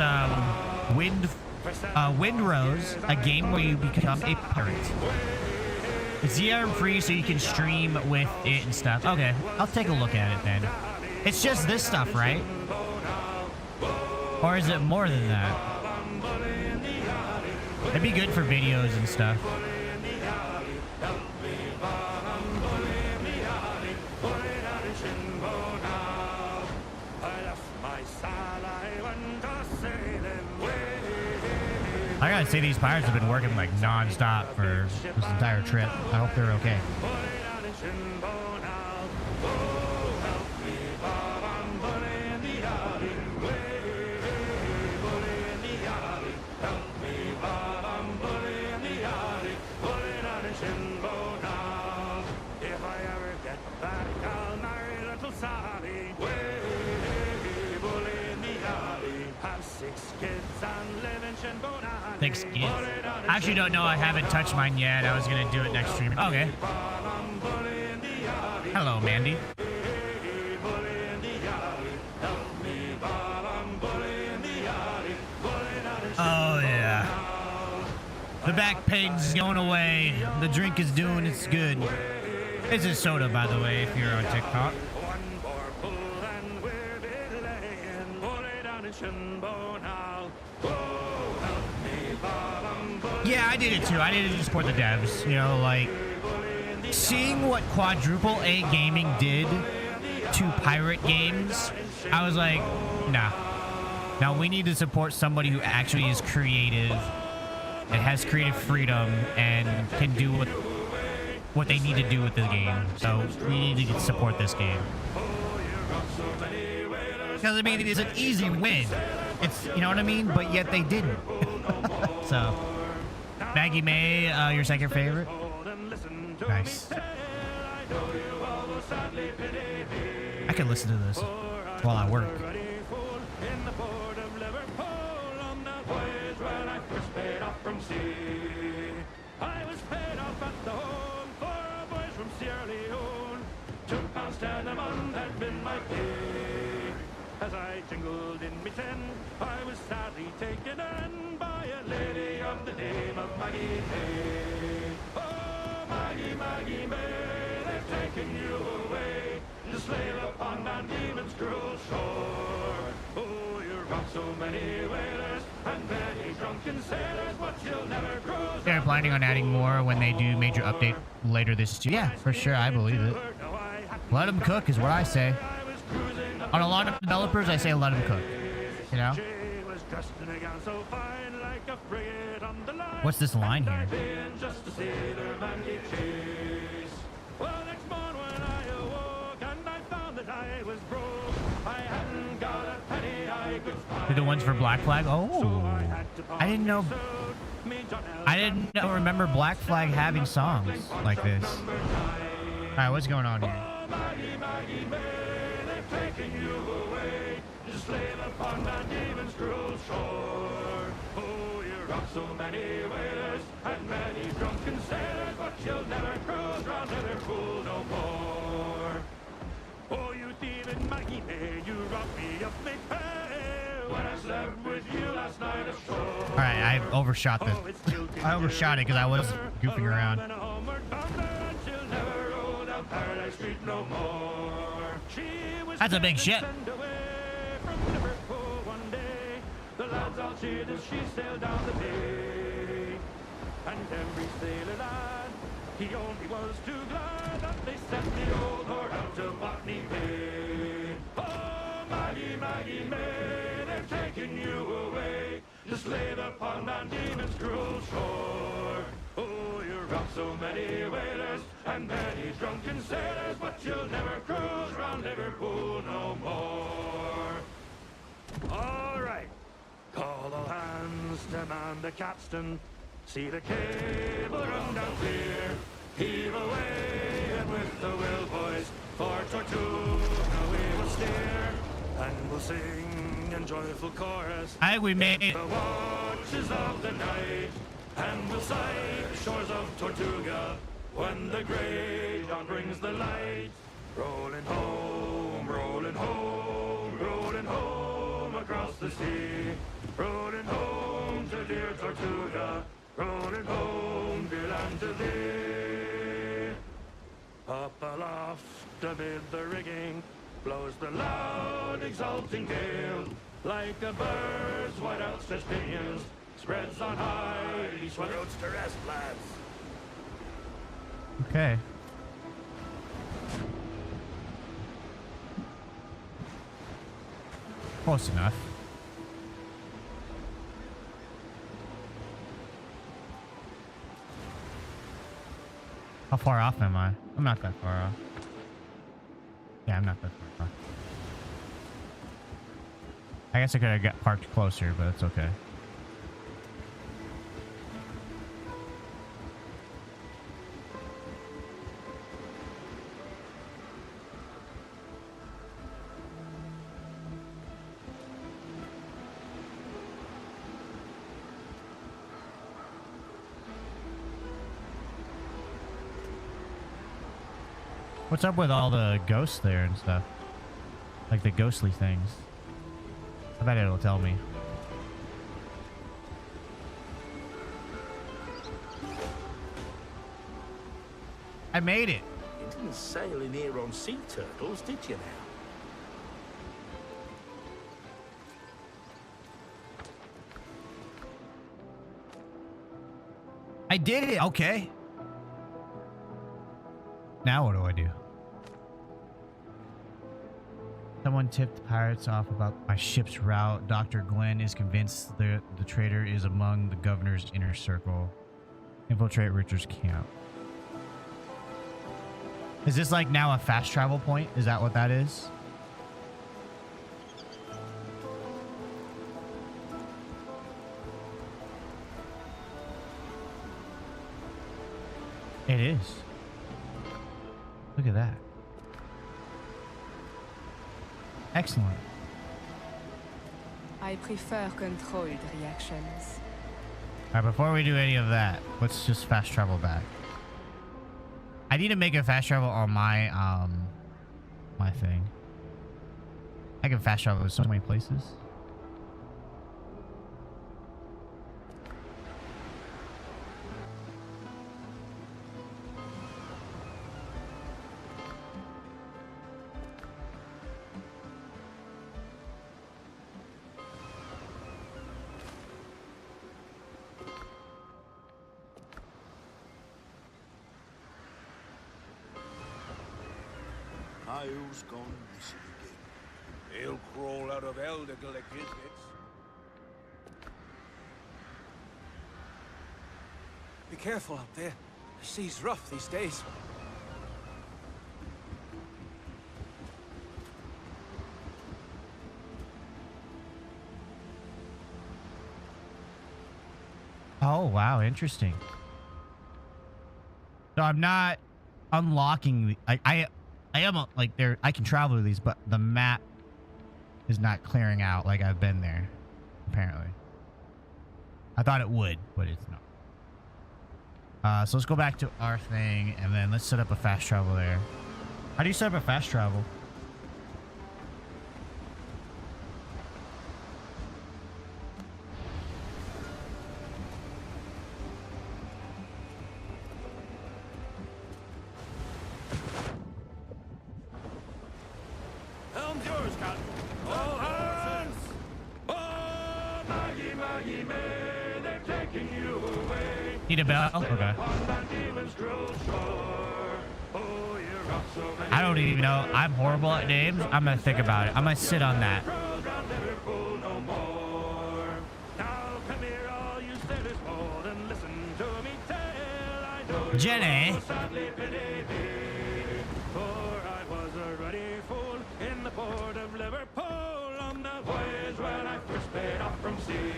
Windrose, a game where you become a pirate. It's DRM free, so you can stream with it and stuff. Okay, I'll take a look at it then. It's just this stuff, right? Or is it more than that? It'd be good for videos and stuff. say these pirates have been working like non-stop for this entire trip. I hope they're okay. Thanks, kids. I actually don't know. I haven't touched mine yet. I was going to do it next stream. Okay. Hello, Mandy. Oh, yeah. The back pain's going away. The drink is doing its good. This is soda, by the way, if you're on TikTok. Yeah, I did it too. I did it to support the devs. You know, like, seeing what Quadruple A Gaming did to pirate games, I was like, nah. Now we need to support somebody who actually is creative and has creative freedom and can do what they need to do with the game. So we need to support this game. Because, I mean, it is an easy win. It's, you know what I mean? But yet they didn't. So, Maggie May, your second favorite? Nice. I can listen to this while I work. I was paid off at the home for a boys from Sierra Leone. £2 10 a month had been my pay. As I jingled in me tent, I was sadly taken in by a lady of the name of Maggie May. Oh, Maggie, Maggie May, they've taken you away to slave upon Van Diemen's cruel shore. Oh, you rock so many whalers and many drunken sailors, but you'll never cruise. They're planning on adding more when they do major update later this year. Yeah, for sure, I believe it. Let them cook is what I say. On a lot of developers, I say let them cook. You know? What's this line here? Well, next morning when I awoke and I found that I was broke, I hadn't got a penny I could find. They're the ones for Black Flag? Oh, I didn't know. I didn't remember Black Flag having songs like this. All right, what's going on here? Taking you away to slave upon Van Diemen's cruel shore. Oh, you rock so many whalers and many drunken sailors, but you'll never cruise round Liverpool no more. Oh, you thieving Maggie May, you rock me up me pay when I slept with you last night ashore. All right, I overshot this. I overshot it because I was goofing around. That's a big ship. The lads all cheered as she sailed down the bay. And every sailor lad, he only was too glad that they sent the old whore out to Botany Bay. Oh, Maggie, Maggie May, they've taken you away to slave upon Van Diemen's cruel shore. Oh, you rock so many whalers and many drunken sailors, but you'll never cruise round Liverpool no more. All right, call all hands to man the capstan. See the cable run down clear. Heave away and with the will, boys, for Tortuga we will steer. And we'll sing in joyful chorus. I think we made it. The watches of the night. And we'll sight shores of Tortuga when the grey dawn brings the light. Rolling home, rolling home, rolling home across the sea. Rolling home to dear Tortuga, rolling home, dear land to thee. Up aloft amid the rigging blows the loud exulting gale. Like a bird's white outstretched pinions spreads on high, each one roads to rest, lads. Okay. Close enough. How far off am I? I'm not that far off. Yeah, I'm not that far off. I guess I could have got parked closer, but it's okay. What's up with all the ghosts there and stuff? Like the ghostly things. I bet it'll tell me. I made it. You didn't sail in here on sea turtles, did you now? I did it. Okay. Now what do I do? Someone tipped pirates off about my ship's route. Dr. Glenn is convinced the traitor is among the governor's inner circle. Infiltrate Richard's camp. Is this like now a fast travel point? Is that what that is? It is. Look at that. Excellent. I prefer controlled reactions. Alright, before we do any of that, let's just fast travel back. I need to make a fast travel on my my thing. I can fast travel to so many places. Who's gone missing again? He'll crawl out of hell to collect his debts. Be careful out there. The sea's rough these days. Oh, wow, interesting. So I'm not unlocking the I am like there. I can travel to these, but the map is not clearing out like I've been there. Apparently, I thought it would, but it's not. So let's go back to our thing, and then let's set up a fast travel there. How do you set up a fast travel? Helm's yours, Captain. All hands! Oh, Maggie, Maggie May, they're taking you away. Need a bell? Okay. On that demon's cruel shore. Oh, you're up so many I don't even know. I'm horrible at names. I'm gonna think about it. I'm gonna sit on that. cruise round Liverpool no more. Now come here, all you sailors bold, and listen to me tell. I know you Jenny. all sadly pity me, for I was a ruddy fool in the port of Liverpool on the voyage when I first paid off from sea.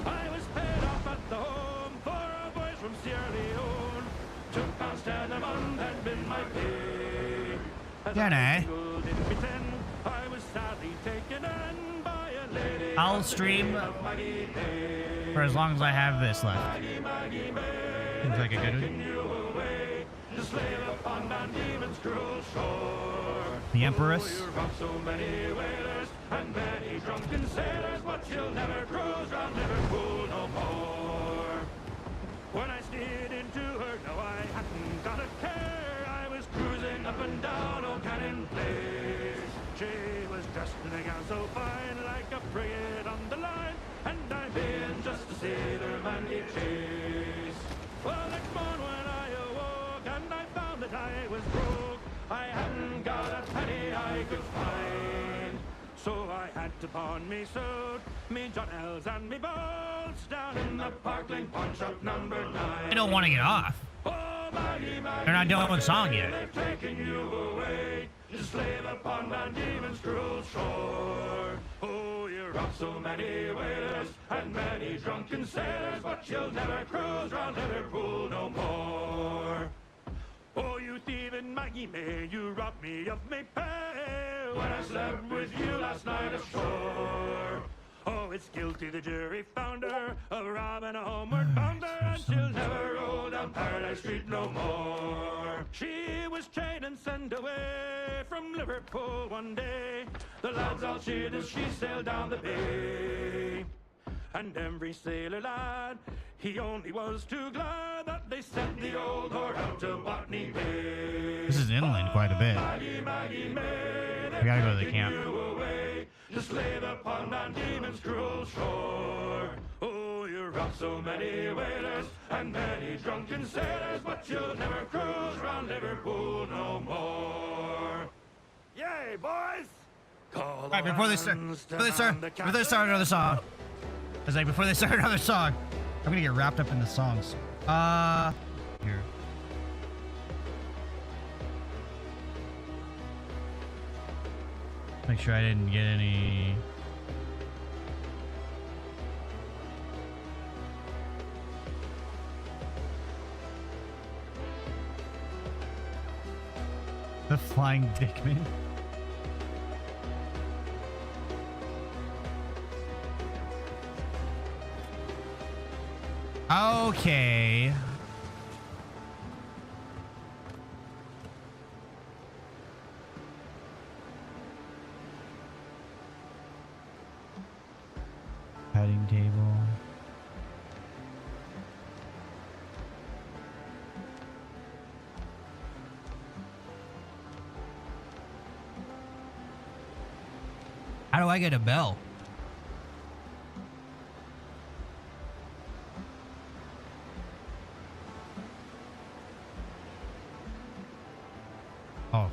I was paid off at the home for a voyage from Sierra Leone. £2 10 a month had been my pay. As Jenny. I mingled in pretend, I was sadly taken in by a lady. I'll stream of Maggie Day. for as long as I have this left. Maggie, Maggie May, Seems like a good taking one. you away to slave upon Van Diemen's cruel shore. The Empress. Oh, you've robbed so many whalers and many drunken sailors, but you'll never cruise round Liverpool no more. When I steered into her, no, I hadn't got a care. I was cruising up and down Old Cannon Place. She was dressed in a gown so fine, like a frigate on the line, and I being just a sailor man gave chase. Well, next morning when I awoke and I found that I was broke, I hadn't got a penny I could find. So I had to pawn me suit, me John L's and me bolts down in the Parkland pawn shop number 9. I don't want to get off. Oh, Maggie, They're not done with the song yet. They've taken you away to slave upon Van Diemen's cruel shore. Oh, you rock so many whalers and many drunken sailors, but you'll never cruise round Liverpool no more. Oh, you thieving Maggie May, you robbed me of me pay when I slept with you last night ashore. Oh, it's guilty the jury found her of robbing a homeward bounder, and she'll never roll down Paradise Street no more. She was chained and sent away from Liverpool one day. The lads all cheered as she sailed down the bay. And every sailor lad, he only was too glad that they sent the old whore out to Botany Bay. This is inland quite a bit. Maggie, Maggie May, We gotta go to the camp. you away to slave upon Van Diemen's cruel shore. Oh, you rock so many whalers and many drunken sailors, but you'll never cruise round Liverpool no more. Yay, boys! Call All right, before they start another song. I was like, before they start another song, I'm gonna get wrapped up in the songs. Here. Make sure I didn't get any. The Flying Dickman. Okay. Heading table. How do I get a bell? Oh.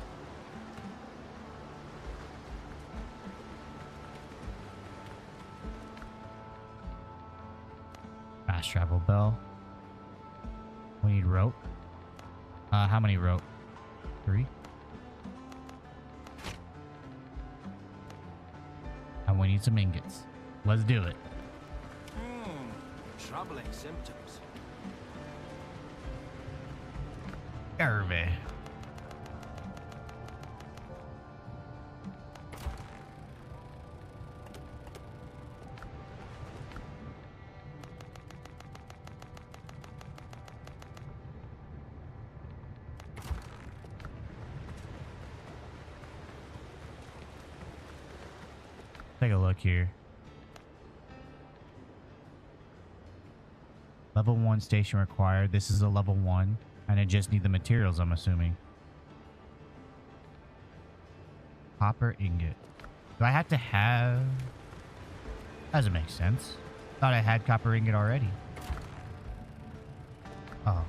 Fast travel bell. We need rope. How many rope? 3. And we need some ingots. Let's do it. Troubling symptoms. Hervé. Take a look here. Level 1 station required. This is a level 1. And I just need the materials, I'm assuming. Copper ingot. Do I have to have... Doesn't make sense. Thought I had copper ingot already. Oh.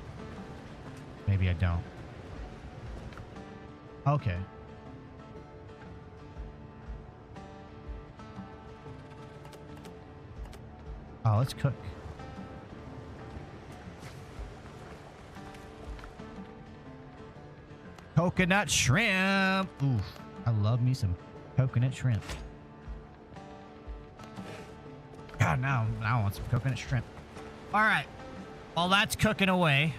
Maybe I don't. Okay. Oh, let's cook. Coconut shrimp. Oof. I love me some coconut shrimp. God, now I want some coconut shrimp. All right. While that's cooking away.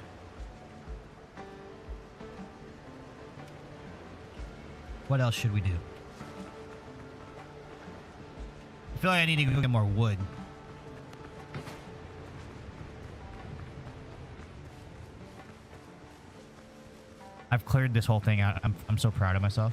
What else should we do? I feel like I need to go get more wood. I've cleared this whole thing out. I'm so proud of myself.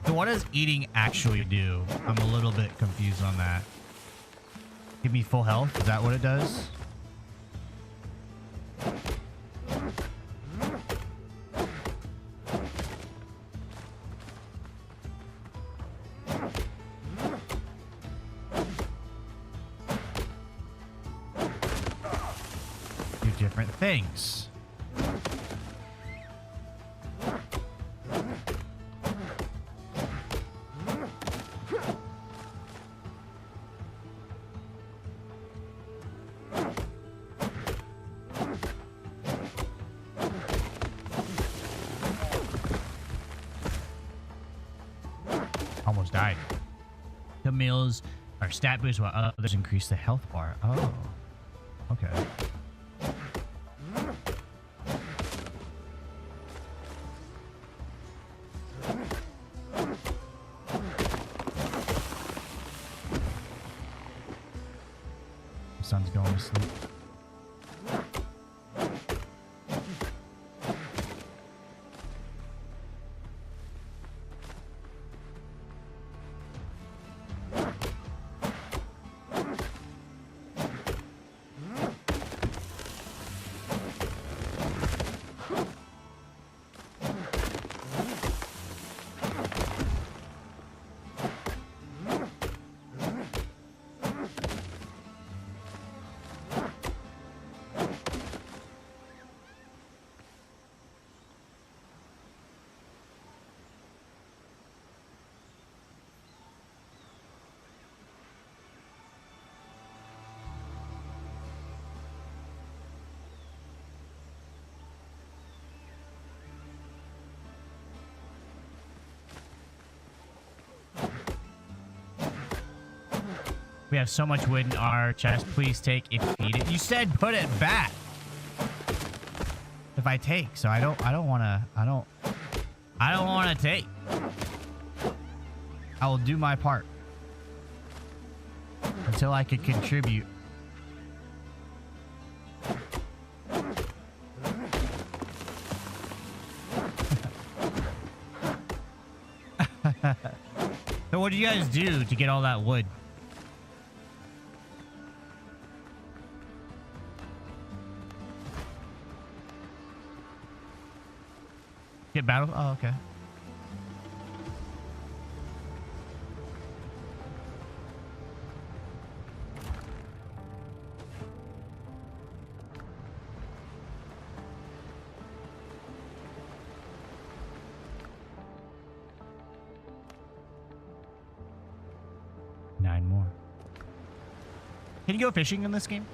So what does eating actually do? I'm a little bit confused on that. Give me full health? Is that what it does? different things. Almost died. The meals are stat boost while others increase the health bar. Oh, okay. The sun's going to sleep. We have so much wood in our chest. Please take it, feed it. You said put it back. If I take, so I don't want to take. I will do my part until I can contribute. So what do you guys do to get all that wood? Get battle? Oh, okay. Nine more. Can you go fishing in this game?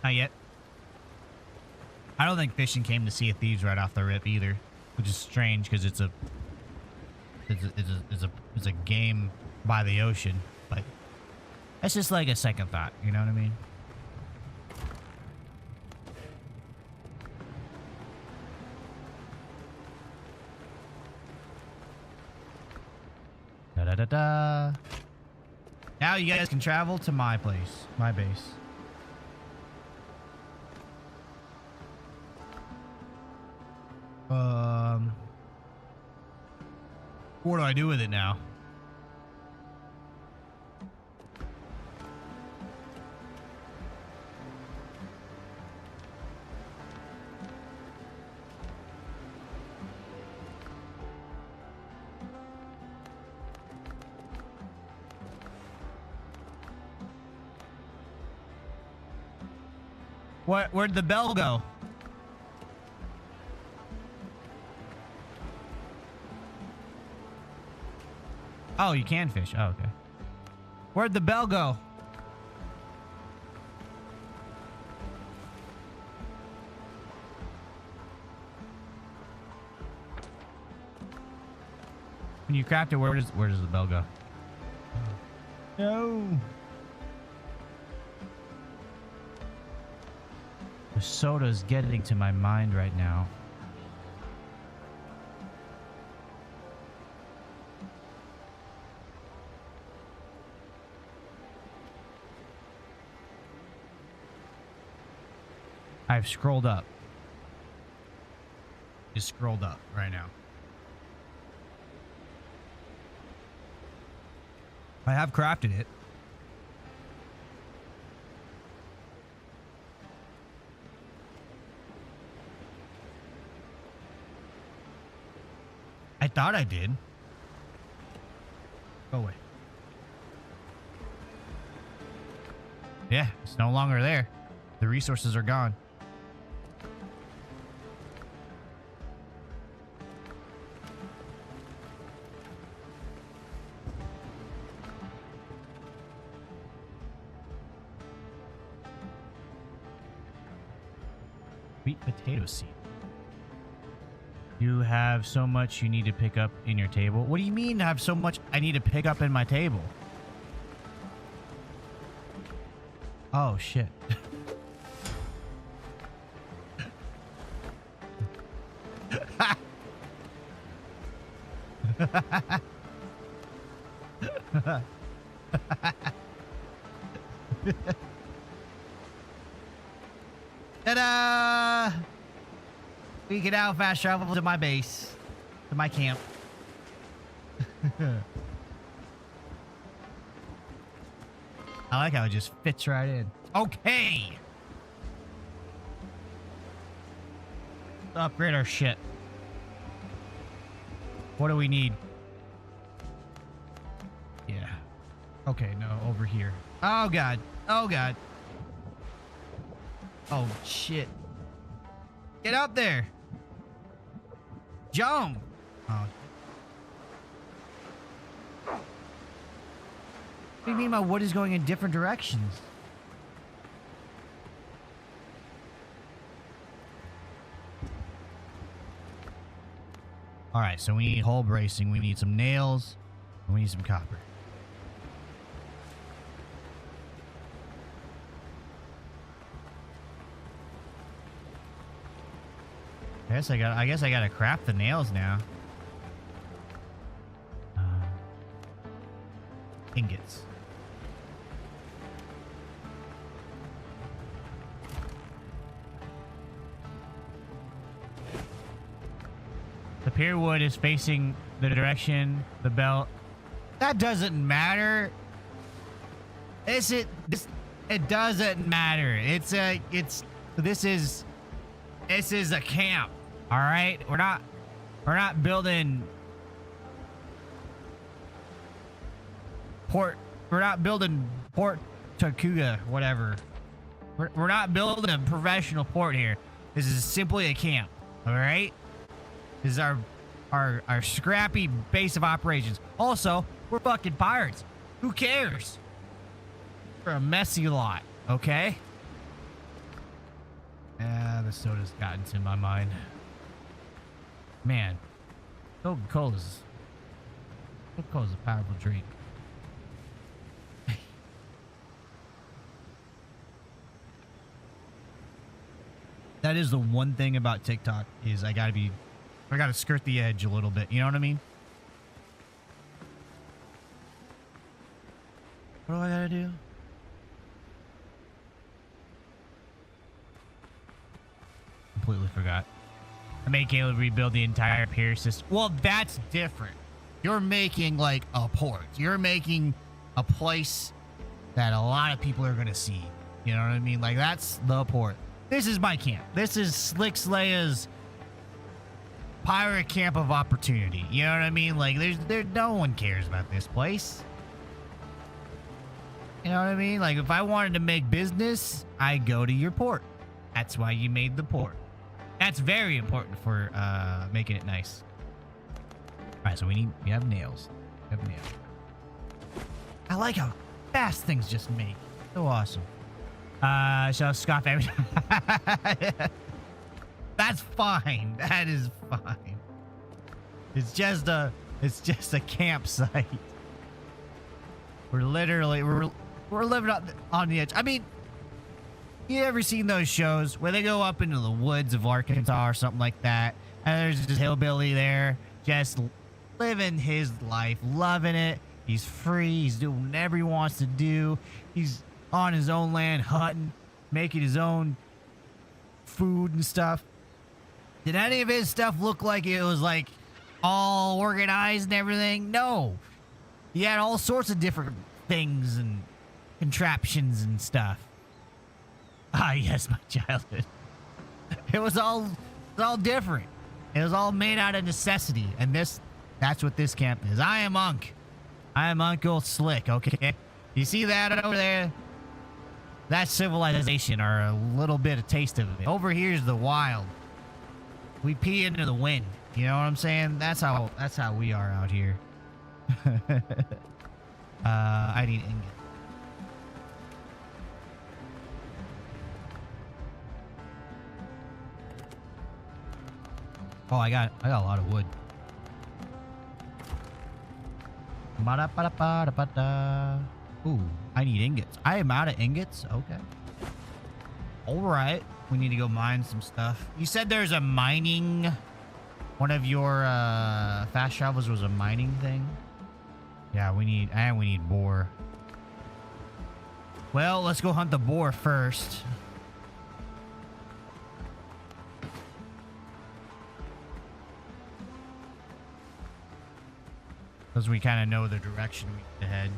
Not yet. I don't think fishing came to Sea of Thieves right off the rip either, which is strange because it's a game by the ocean. But that's just like a second thought. You know what I mean? Da da da da. Now you guys can travel to my place, my base. What do I do with it now? Where'd the bell go? Oh, you can fish. Oh, okay. Where'd the bell go? When you craft it, where does the bell go? No. The soda's getting to my mind right now. I've scrolled up. Just scrolled up right now. I have crafted it. I thought I did. Go away. Yeah, it's no longer there. The resources are gone. Sweet potato seed. You have so much you need to pick up in your table. What do you mean have so much I need to pick up in my table? Oh, shit. Ta-da! We can now fast travel to my base, to my camp. I like how it just fits right in. Okay! Let's upgrade our shit. What do we need? Yeah. Okay, no, over here. Oh, God. Oh, God. Oh, shit. Get up there. Jump. Oh. What do you mean my wood is going in different directions? All right, so we need hull bracing. We need some nails. And we need some copper. I guess I gotta craft the nails now. Ingots. The pier wood is facing the direction, the belt. That doesn't matter. It doesn't matter. This is a camp. All right? We're not building Port Tortuga, whatever. We're not building a professional port here. This is simply a camp. All right? This is our scrappy base of operations. Also, we're fucking pirates. Who cares? We're a messy lot, okay? The soda's gotten to my mind. Man, Coca-Cola's a powerful drink. That is the one thing about TikTok is I gotta skirt the edge a little bit. You know what I mean? What do I gotta do? Completely forgot. I made Caleb rebuild the entire pier system. Well, that's different. You're making like a port. You're making a place that a lot of people are gonna see. You know what I mean? Like that's the port. This is my camp. This is Slick Slaya's pirate camp of opportunity. You know what I mean? Like there's no one cares about this place. You know what I mean? Like if I wanted to make business, I go to your port. That's why you made the port. That's very important for making it nice. All right, so we have nails. We have nails. I like how fast things just make. So awesome. Shall scoff every time. That's fine. That is fine. It's just a campsite. We're literally we're living on the edge. I mean, you ever seen those shows where they go up into the woods of Arkansas or something like that, and there's this hillbilly there just living his life, loving it. He's free. He's doing whatever he wants to do. He's on his own land, hunting, making his own food and stuff. Did any of his stuff look like it was like all organized and everything? No. He had all sorts of different things and contraptions and stuff. Ah, yes, my childhood. It was all different. It was all made out of necessity. And that's what this camp is. I am Monk. I'm Uncle Slick, okay? You see that over there? That's civilization, or a little bit of taste of it. Over here's the wild. We pee into the wind. You know what I'm saying? That's how we are out here. I need ingot. Oh, I got a lot of wood. Ba-da-ba-da-ba-da-ba-da. Ooh, I need ingots. I am out of ingots. Okay. All right. We need to go mine some stuff. You said there's a mining. One of your fast travels was a mining thing. Yeah, we need boar. Well, let's go hunt the boar first. Because we kind of know the direction we need to head.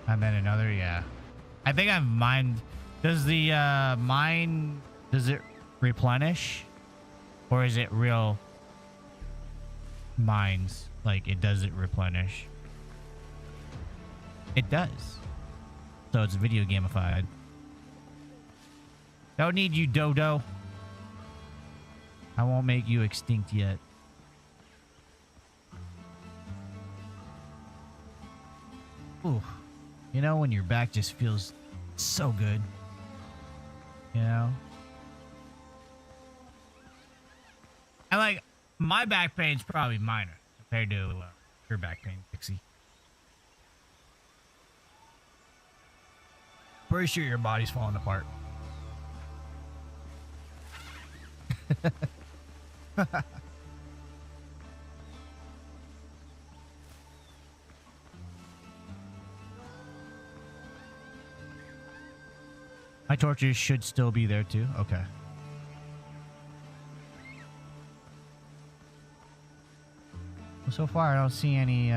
And then another, yeah. I think I've mined. Does the mine, does it replenish? Or is it real mines? Like, it doesn't replenish. It does. So it's video gamified. Don't need you, Dodo. I won't make you extinct yet. Ooh. You know, when your back just feels so good. You know? And like, my back pain's probably minor compared to your back pain, Dixie. Pretty sure your body's falling apart. My torches should still be there too. Okay. Well, so far I don't see any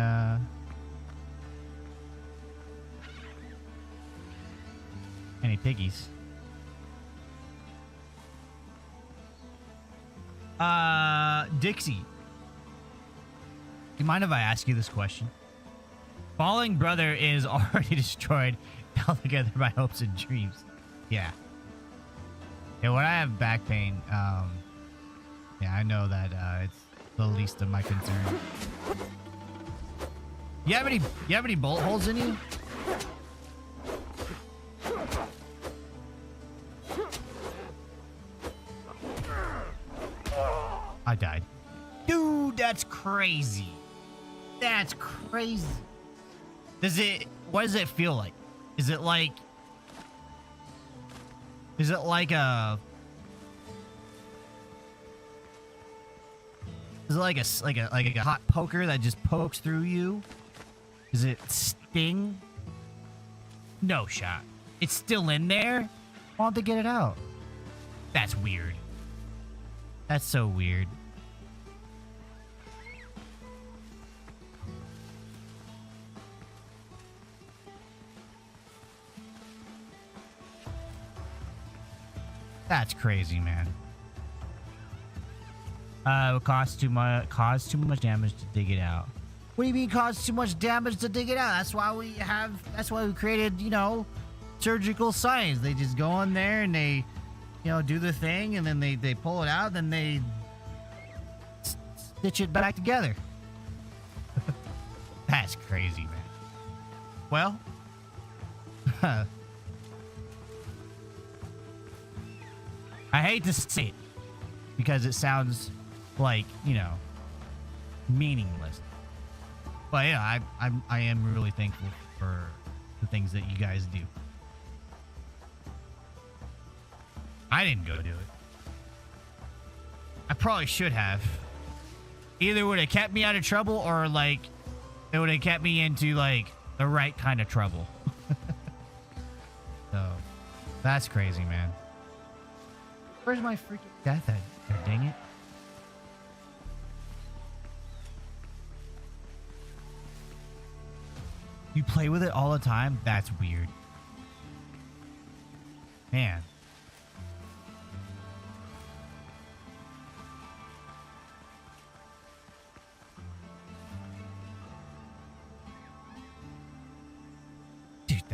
piggies. Dixie, you mind if I ask you this question? Falling brother is already destroyed altogether my hopes and dreams. Yeah. Yeah, when I have back pain, yeah, I know that it's the least of my concern. You have any bullet holes in you? I died. Dude, that's crazy. That's crazy. What does it feel like? Is it like a hot poker that just pokes through you? Does it sting? No shot. It's still in there? Why don't they get it out? That's weird. That's so weird. That's crazy, man. It would cause too much damage to dig it out. What do you mean cause too much damage to dig it out? That's why we created, you know, surgical science. They just go in there and they, you know, do the thing, and then they pull it out, then they stitch it back together. That's crazy, man. Well, I hate to say it because it sounds like, you know, meaningless. But yeah, I am really thankful for the things that you guys do. I didn't go do it. I probably should have. Either would have kept me out of trouble, or like it would have kept me into like the right kind of trouble. So that's crazy, man. Where's my freaking death at? Oh, dang it. You play with it all the time? That's weird. Man.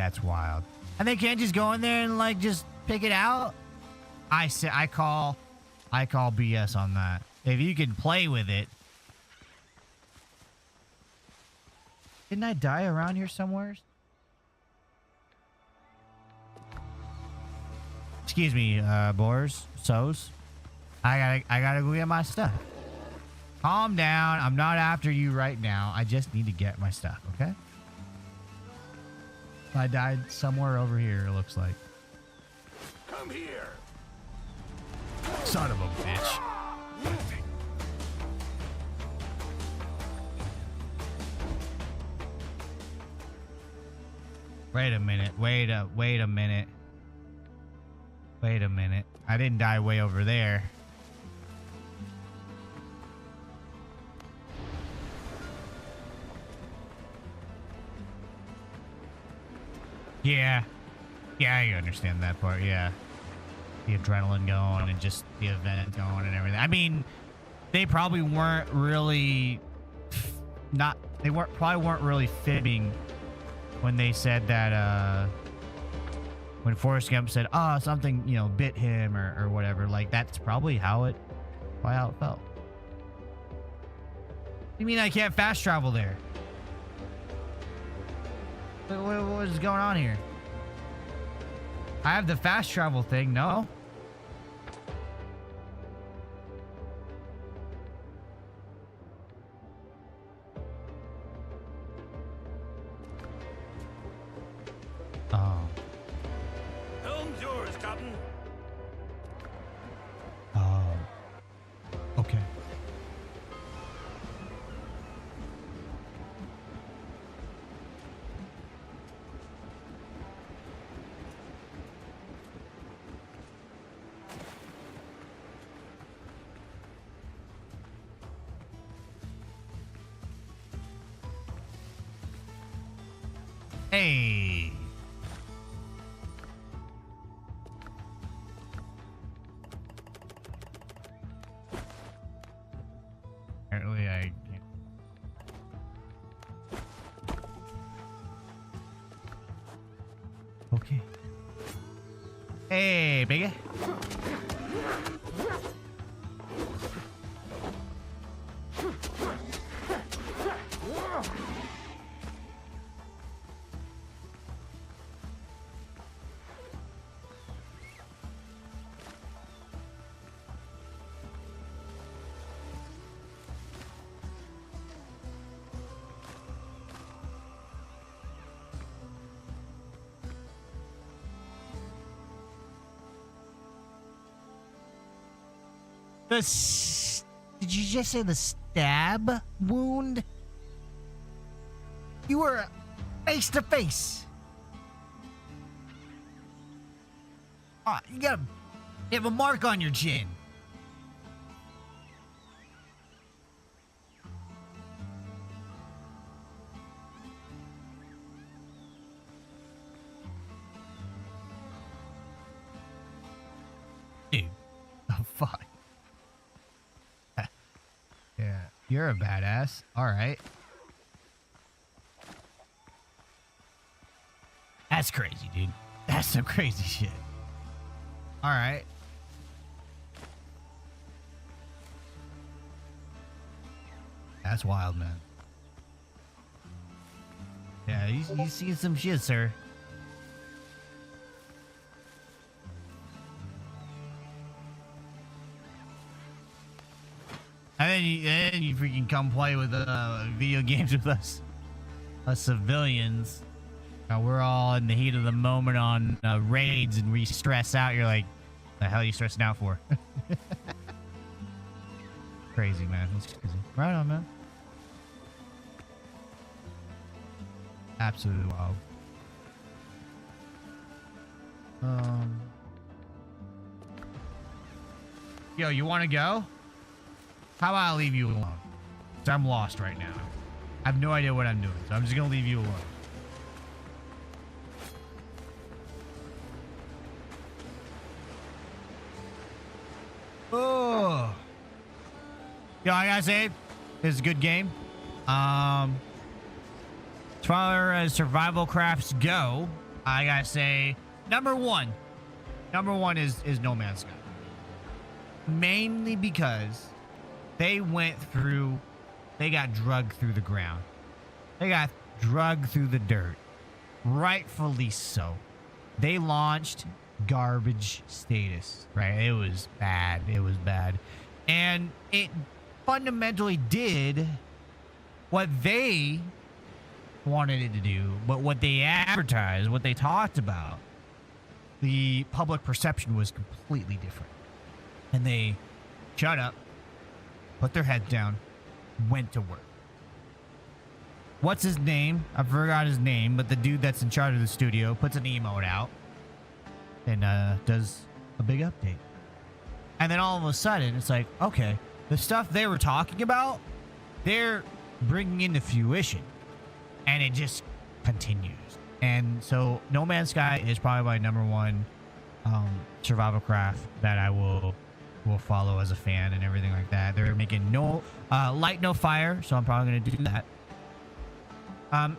That's wild. And they can't just go in there and like just pick it out. I call BS on that. If you can play with it. Didn't I die around here somewhere? Excuse me, boars, I gotta go get my stuff. Calm down. I'm not after you right now. I just need to get my stuff, okay? I died somewhere over here, it looks like. Come here. Son of a bitch. Wait a minute. Wait a minute. Wait a minute. I didn't die way over there. Yeah. Yeah, I understand that part, yeah. The adrenaline going and just the event going and everything. I mean, they probably weren't really probably weren't really fibbing when they said that when Forrest Gump said, oh, something, you know, bit him or whatever. Like, that's probably how it felt. You mean I can't fast travel there? What is going on here? I have the fast travel thing, no? Oh. Helm's yours, Captain. Oh. Okay. Hey. Apparently I can't. Okay. Hey, biggie. Did you just say the stab wound? You were face to face. You have a mark on your chin. Dude, oh fuck. Yeah, you're a badass. All right. That's crazy, dude. That's some crazy shit. All right. That's wild, man. Yeah, you seen some shit, sir. And then you freaking come play with video games with us civilians. We're all in the heat of the moment on raids, and we stress out. You're like, the hell are you stressing out for? Crazy, man. That's crazy. Right on, man. Absolutely wild. Yo, you want to go? How about I leave you alone? 'Cause I'm lost right now. I have no idea what I'm doing, so I'm just gonna leave you alone. Oh. Yo, I gotta say, this is a good game. As far as survival crafts go, I gotta say, number one is No Man's Sky. Mainly because they got drugged through the ground. They got drugged through the dirt. Rightfully so. They launched garbage status, right? It was bad. It was bad. And it fundamentally did what they wanted it to do, but what they advertised, what they talked about, the public perception was completely different. And they shut up, put their heads down, went to work. What's his name? I forgot his name, but the dude that's in charge of the studio puts an emote out and does a big update. And then all of a sudden, it's like, okay, the stuff they were talking about, they're bringing into fruition. And it just continues. And so No Man's Sky is probably my number one survival craft that I will follow as a fan and everything like that. They're making no light, no fire, so I'm probably going to do that. And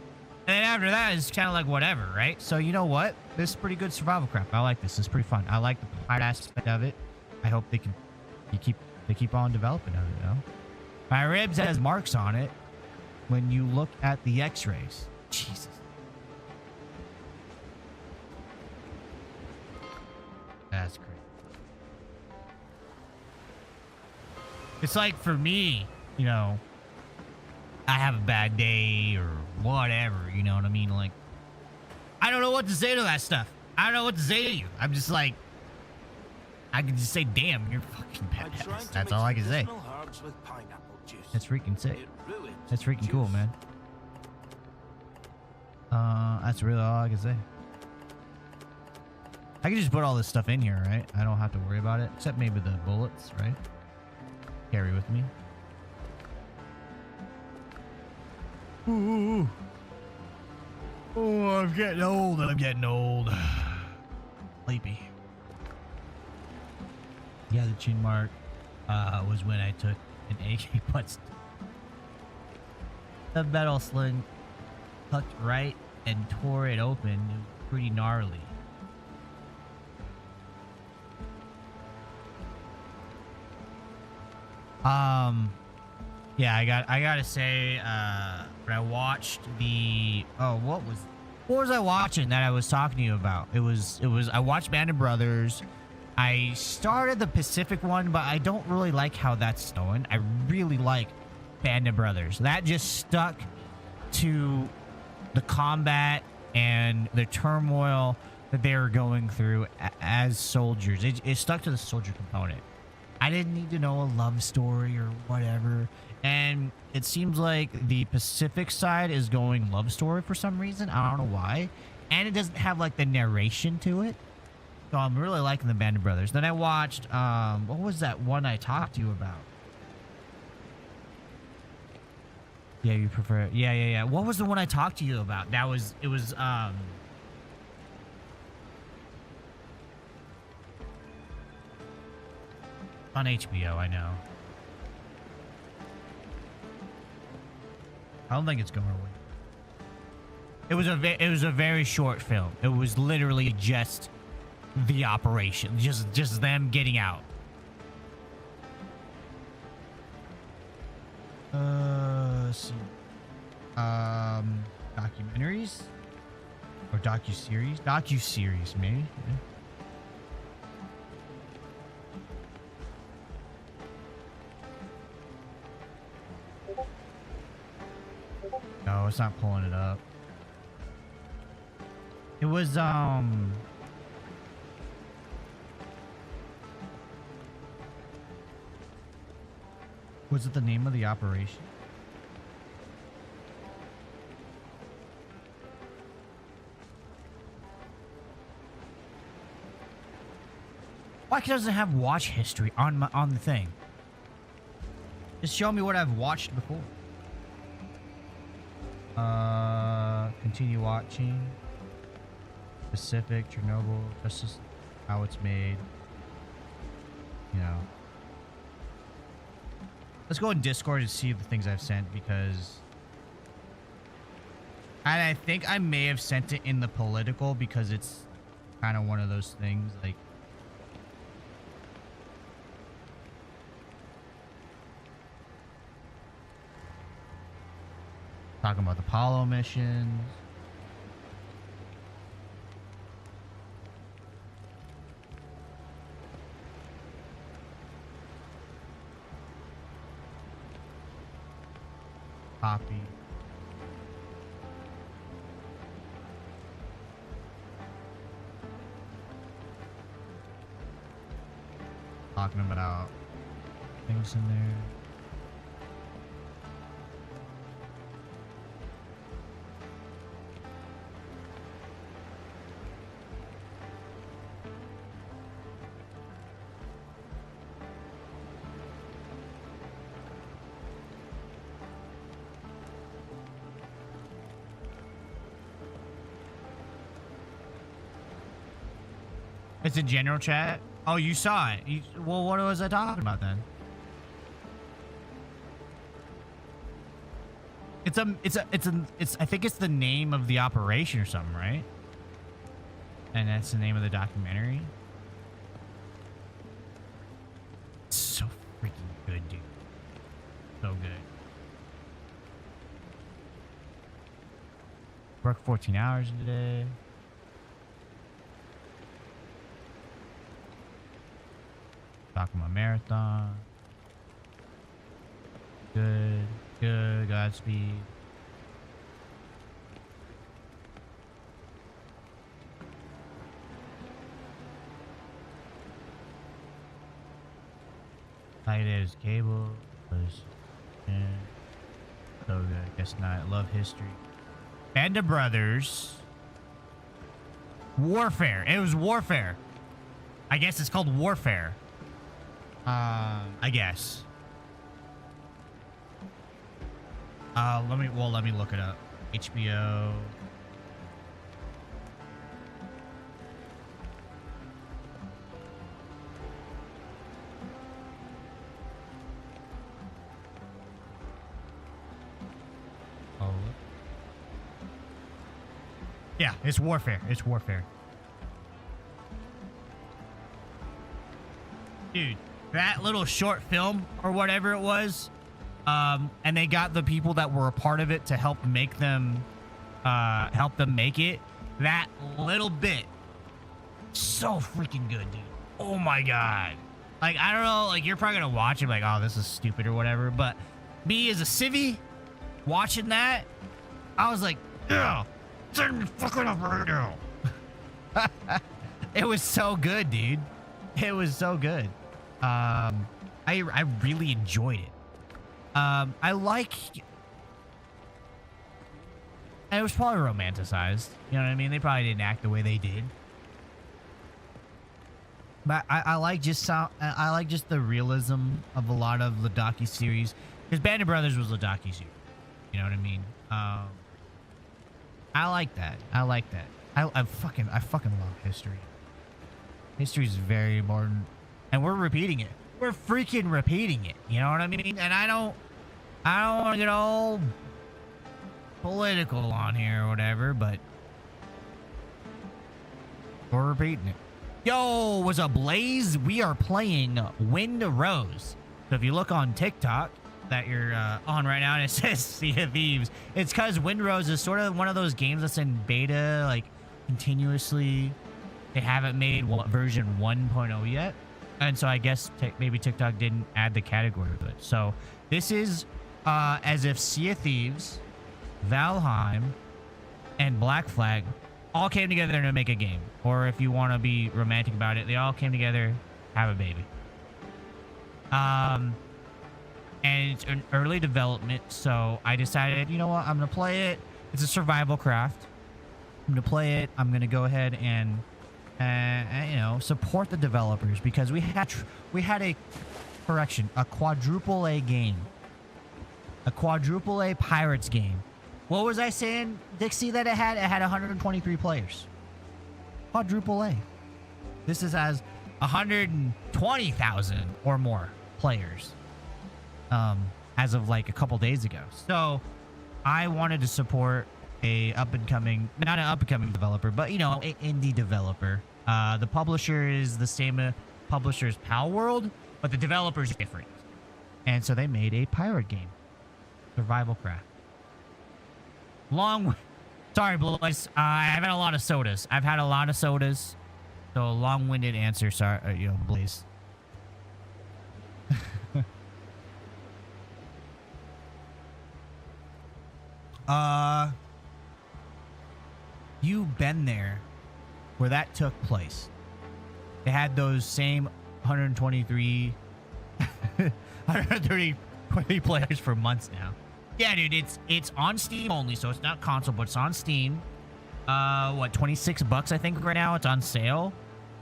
then after that, it's kind of like whatever, right? So you know what? This is pretty good survival craft. I like this. It's pretty fun. I like the pirate aspect of it. I hope they keep on developing of it, you know? My ribs has marks on it when you look at the x-rays. Jesus. That's crazy. It's like for me, you know, I have a bad day or whatever, you know what I mean? Like, I don't know what to say to that stuff. I don't know what to say to you. I'm just like, I can just say, damn, you're fucking badass. That's all I can say. That's freaking sick. That's freaking cool, man. That's really all I can say. I can just put all this stuff in here, right? I don't have to worry about it, except maybe the bullets, right? Carry with me. Ooh. Oh, I'm getting old. I'm getting old. Sleepy. Yeah, the chin mark was when I took an AK butts. The metal sling tucked right and tore it open. It was pretty gnarly. Yeah, I gotta say, when I watched the what was I watching that I was talking to you about? It was I watched Band of Brothers. I started the Pacific one, but I don't really like how that's going. I really like Band of Brothers. That just stuck to the combat and the turmoil that they were going through as soldiers. It stuck to the soldier component. I didn't need to know a love story or whatever. And it seems like the Pacific side is going love story for some reason. I don't know why. And it doesn't have like the narration to it. So I'm really liking the Band of Brothers. Then I watched, what was that one I talked to you about? Yeah, you prefer it. Yeah. What was the one I talked to you about? It was on HBO, I know. I don't think it's going away. It was a very short film. It was literally just the operation, just them getting out. Let's see. Documentaries or docu-series maybe. Yeah. No, it's not pulling it up. It was was it the name of the operation? Why doesn't it have watch history on the thing? Just show me what I've watched before. Continue watching. Pacific, Chernobyl, just how it's made. You know. Let's go in Discord and see the things I've sent because And I think I may have sent it in the political because it's kind of one of those things like. Talking about the Apollo missions. Copy. Talking about things in there. It's a general chat. Oh, you saw it. Well, what was I talking about then? I think it's the name of the operation or something, right? And that's the name of the documentary. It's so freaking good, dude. So good. Work 14 hours a day. Talking about marathon. Good. Good. Godspeed. Tight as cable. Yeah. So good. Guess not. Love history. Band of Brothers. Warfare. It was Warfare. I guess it's called Warfare. I guess. Let me look it up. HBO. Oh. Yeah, it's Warfare. It's Warfare. Dude, that little short film or whatever it was, and they got the people that were a part of it to help make them make it. That little bit, so freaking good, dude. Oh my god. Like, I don't know, like, you're probably gonna watch it like, oh, this is stupid or whatever, but me as a civvy watching that, I was like, yeah, turn me fucking up right now. It was so good, dude. It was so good. I really enjoyed it. And it was probably romanticized. You know what I mean? They probably didn't act the way they did. But I like just the realism of a lot of the docu-series. Because Band of Brothers was a docu-series. You know what I mean? I like that. I like that. I fucking love history. History is very important. And we're repeating it. We're freaking repeating it. You know what I mean? And I don't want to get all political on here or whatever, but we're repeating it. Yo, what's up, Blaze? We are playing Windrose. So if you look on TikTok that you're on right now and it says Sea of Thieves, it's because Windrose is sort of one of those games that's in beta, like, continuously. They haven't made version 1.0 yet. And so I guess maybe TikTok didn't add the category to it. So this is as if Sea of Thieves, Valheim, and Black Flag all came together to make a game. Or if you want to be romantic about it, they all came together, have a baby. And it's an early development, so I decided, you know what, I'm going to play it. It's a survival craft. I'm going to play it. I'm going to go ahead and you know, support the developers because we had a quadruple A game. A quadruple A Pirates game. What was I saying, Dixie, that it had? It had 123 players. Quadruple A. This has 120,000 or more players. As of like a couple days ago. So I wanted to support a up-and-coming, not an up-and-coming developer, but, you know, an indie developer. The publisher is the same publisher as Pal World, but the developer is different. And so they made a pirate game. Survival craft. Sorry, boys. I've had a lot of sodas. So a long-winded answer, sorry, you know, Blaze. You've been there where that took place. They had those same 123 players for months now. Yeah, dude, it's on Steam only, so it's not console, but it's on Steam. What, $26 I think right now? It's on sale.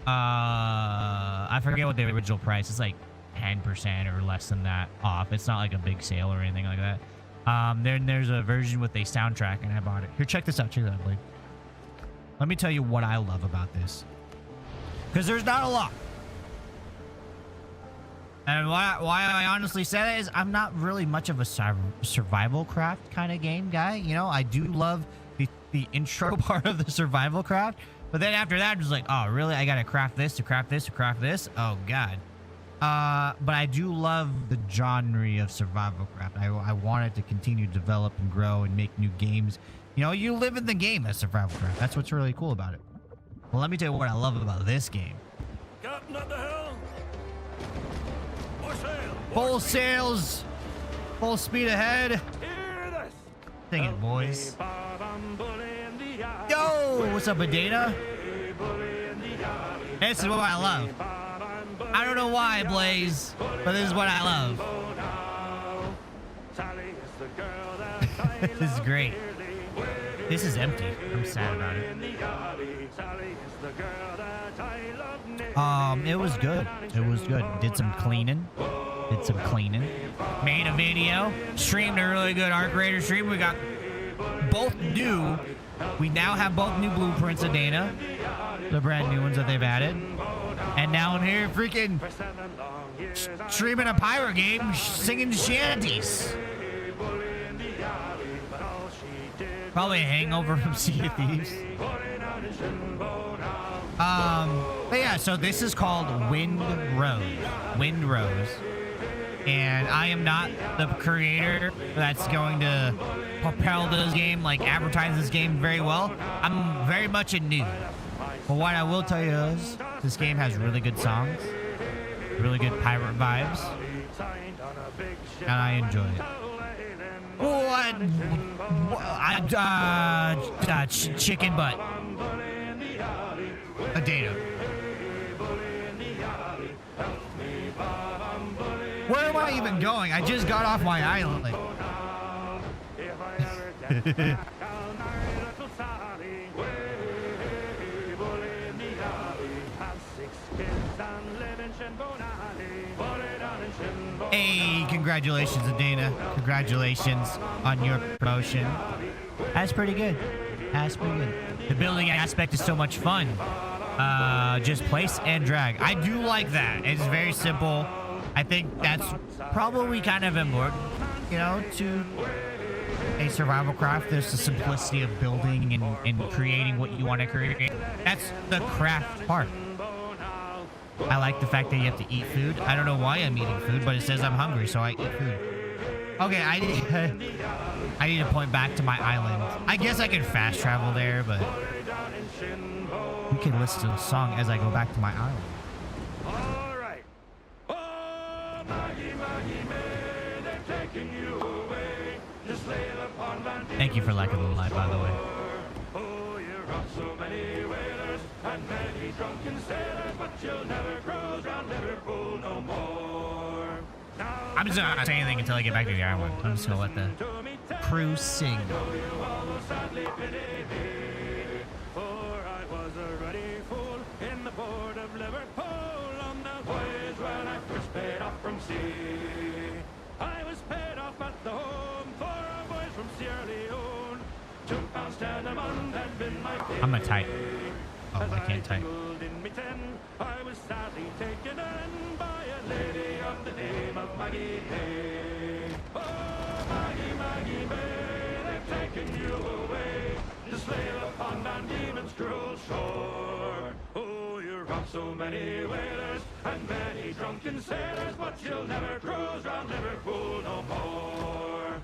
I forget what the original price is, like 10% or less than that off. It's not like a big sale or anything like that. Then there's a version with a soundtrack, and I bought it. Here, check this out. Check that out, Blake. Let me tell you what I love about this. Because there's not a lot. And why I honestly say that is I'm not really much of a survival craft kind of game guy. You know, I do love the intro part of the survival craft. But then after that, I'm just like, oh, really? I got to craft this, to craft this, to craft this? Oh, God. But I do love the genre of survival craft. I want it to continue to develop and grow and make new games. You know, you live in the game as survival craft. That's what's really cool about it. Well, let me tell you what I love about this game. Captain at the helm. More sail. Full sails. Full speed ahead. Hear this. Sing it, boys. Bob, I'm bully in the eye. Yo, what's up, Adana? Hey, bully in the eye. This is what I love. Bob, I'm bully I don't know why, Blaze, but this is what I love. now. Sally is the girl that I This is love great. dearly. This is empty. I'm sad about it. In the alley. Sally is the girl that I love nearly. It was good. It was good. Did some cleaning. Made a video. Streamed a really good Arc Raider stream. We got both new. We now have both new blueprints of Dana. The brand new ones that they've added. And now I'm here freaking streaming a pirate game, singing shanties. Probably a hangover from Sea of Thieves. But yeah, so this is called Windrose. And I am not the creator that's going to propel this game, like advertise this game very well. I'm very much a noob. But what I will tell you is, this game has really good songs, really good pirate vibes, and I enjoy it. Chicken butt. A data. Where am I even going? I just got off my island. Hey, congratulations, Adana. Congratulations on your promotion. That's pretty good. The building aspect is so much fun. Just place and drag. I do like that. It's very simple. I think that's probably kind of important, you know, to a survival craft. There's the simplicity of building and creating what you want to create. That's the craft part. I like the fact that you have to eat food. I don't know why I'm eating food, but it says I'm hungry, so I eat food. Okay, I need to point back to my island. I guess I can fast travel there, but we can listen to the song as I go back to my island. All right. Oh, Maggie, Maggie, May, they're taking you away. Just sail upon land. Thank you for liking the live, by the way. Oh, you're off so many whalers and many drunken sailors, but you'll never cruise round Liverpool no more. Now, I'm just not gonna say anything until I get back to the island. I'm just gonna let the crew sing. you almost sadly pity me, for I was a ruddy fool in the port of Liverpool on the voyage when I first paid off from sea. I was paid off at the home for a voyage from Sierra Leone. £2 10 a month had been my pay. I'm gonna type. Oh, As I can't type. tingled in me tin, I was sadly taken in by a lady of the name of Maggie May. Oh, Maggie, Maggie May, they've taken you away. so many whalers and many drunken sailors, but you'll never cruise round Liverpool no more.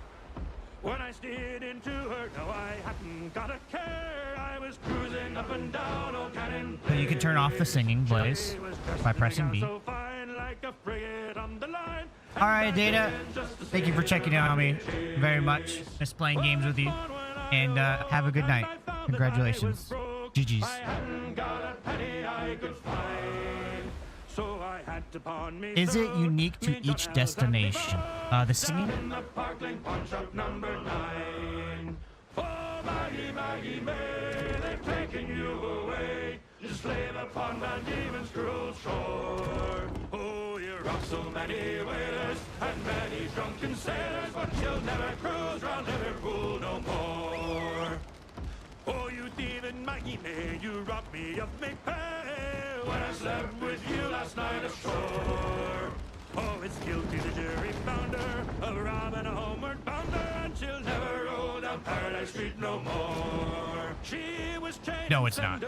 When I steered into her, no, I hadn't got a care. I was cruising up and down Old Cannon Place. You can turn off the singing, Blaze, by pressing B. So fine, like a frigate on the line. All right, Data. Thank you for checking in on me very much. Just playing games with you. And have a good night. Congratulations. GG's. I hadn't got a penny I could find, so I had to pawn me. Is it unique to each destination? The singing? In the Parkland pawn shop number 9. Oh, Maggie, Maggie May, they've taken you away to slave upon Van Diemen's cruel shore. Oh, you're off so many whalers and many drunken sailors, but you'll never cruise round Liverpool no more. Oh, you thieving Maggie May, you robbed me of me pay when I slept with you last night ashore. Oh, it's guilty the jury found her of robbing a homeward bounder, and she'll never roll down Paradise Street no more. She was chained. No, it's not.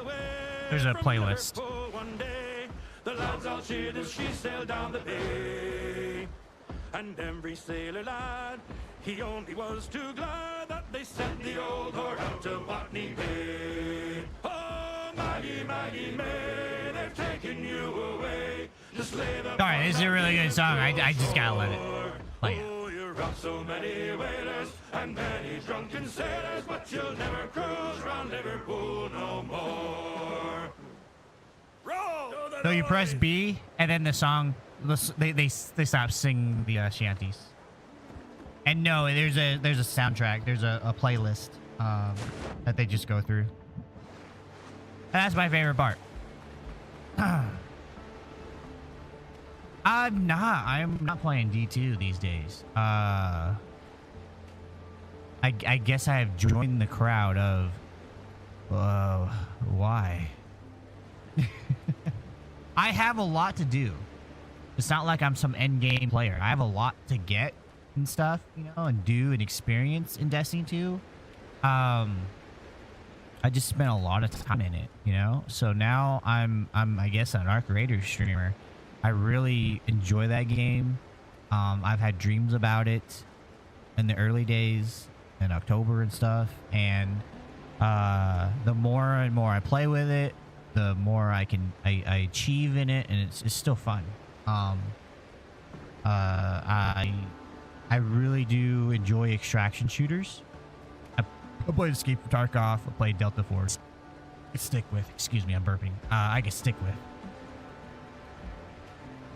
There's a playlist. One day, the lads all cheered as she sailed down the bay. And every sailor lad, he only was too glad that they sent the old whore out to Botany Bay. Oh, Maggie, Maggie May, they've taken you away to slave upon. All right, this is a really good song. I just gotta let it play it. Oh, you're off so many whalers and many drunken sailors, but you'll never cruise round Liverpool no more. Roll! So you press B, and then the song, they stop singing the shanties. And no, there's a soundtrack, there's a playlist that they just go through. And that's my favorite part. I'm not playing D2 these days. I guess I have joined the crowd of why? I have a lot to do. It's not like I'm some end game player. I have a lot to get and stuff, you know, and do and experience in Destiny 2. I just spent a lot of time in it, you know. So now I'm I guess an Arc Raiders streamer. I really enjoy that game. I've had dreams about it in the early days in October and stuff, and the more and more I play with it, the more I achieve in it, and it's still fun. I really do enjoy extraction shooters. I played Escape from Tarkov. I played Delta Force. I can stick with. Excuse me, I'm burping. I can stick with.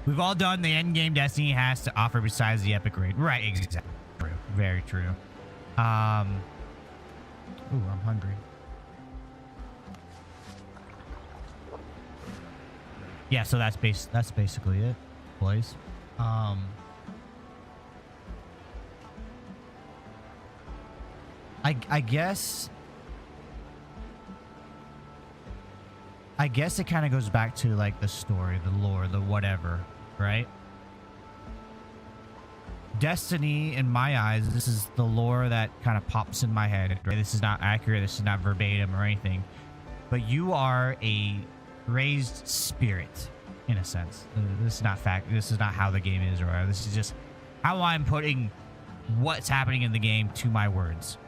We've all done the end game Destiny has to offer besides the epic raid. Right, exactly. True. Very true. Ooh, I'm hungry. Yeah, so that's basically it, boys. I guess it kind of goes back to like the story, the lore, the whatever, right? Destiny, in my eyes, this is the lore that kind of pops in my head. Right? This is not accurate. This is not verbatim or anything. But you are a raised spirit, in a sense. This is not fact. This is not how the game is, or whatever. This is just how I'm putting what's happening in the game to my words.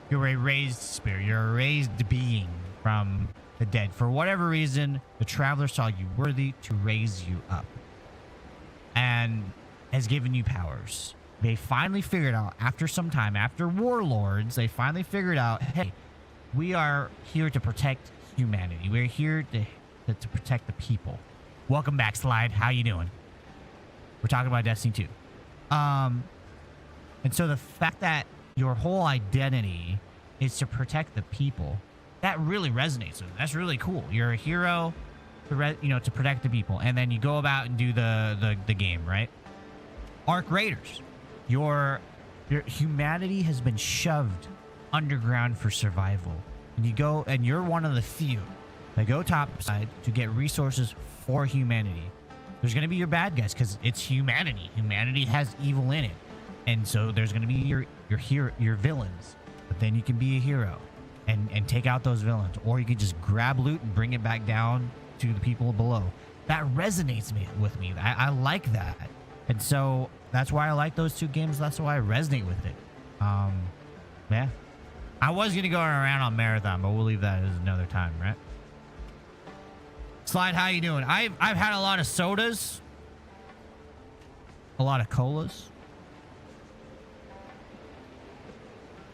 You're a raised spirit. You're a raised being from the dead. For whatever reason, the Traveler saw you worthy to raise you up and has given you powers. They finally figured out, after some time, after warlords, they finally figured out, hey, we are here to protect humanity. We're here to protect the people. Welcome back, Slide. How you doing? We're talking about Destiny 2. And so the fact that your whole identity is to protect the people, that really resonates with me. That's really cool. You're a hero to protect the people, and then you go about and do the game, right? Arc Raiders, your humanity has been shoved underground for survival, and you go and you're one of the few that go topside to get resources for humanity. There's gonna be your bad guys because it's humanity. Humanity has evil in it, and so there's gonna be your villains. But then you can be a hero and take out those villains, or you can just grab loot and bring it back down to the people below. That resonates with me. I like that. And so that's why I like those two games. That's why I resonate with it. Yeah. I was going to go around on Marathon, but we'll leave that as another time, right? Slide, how you doing? I've had a lot of sodas. A lot of colas.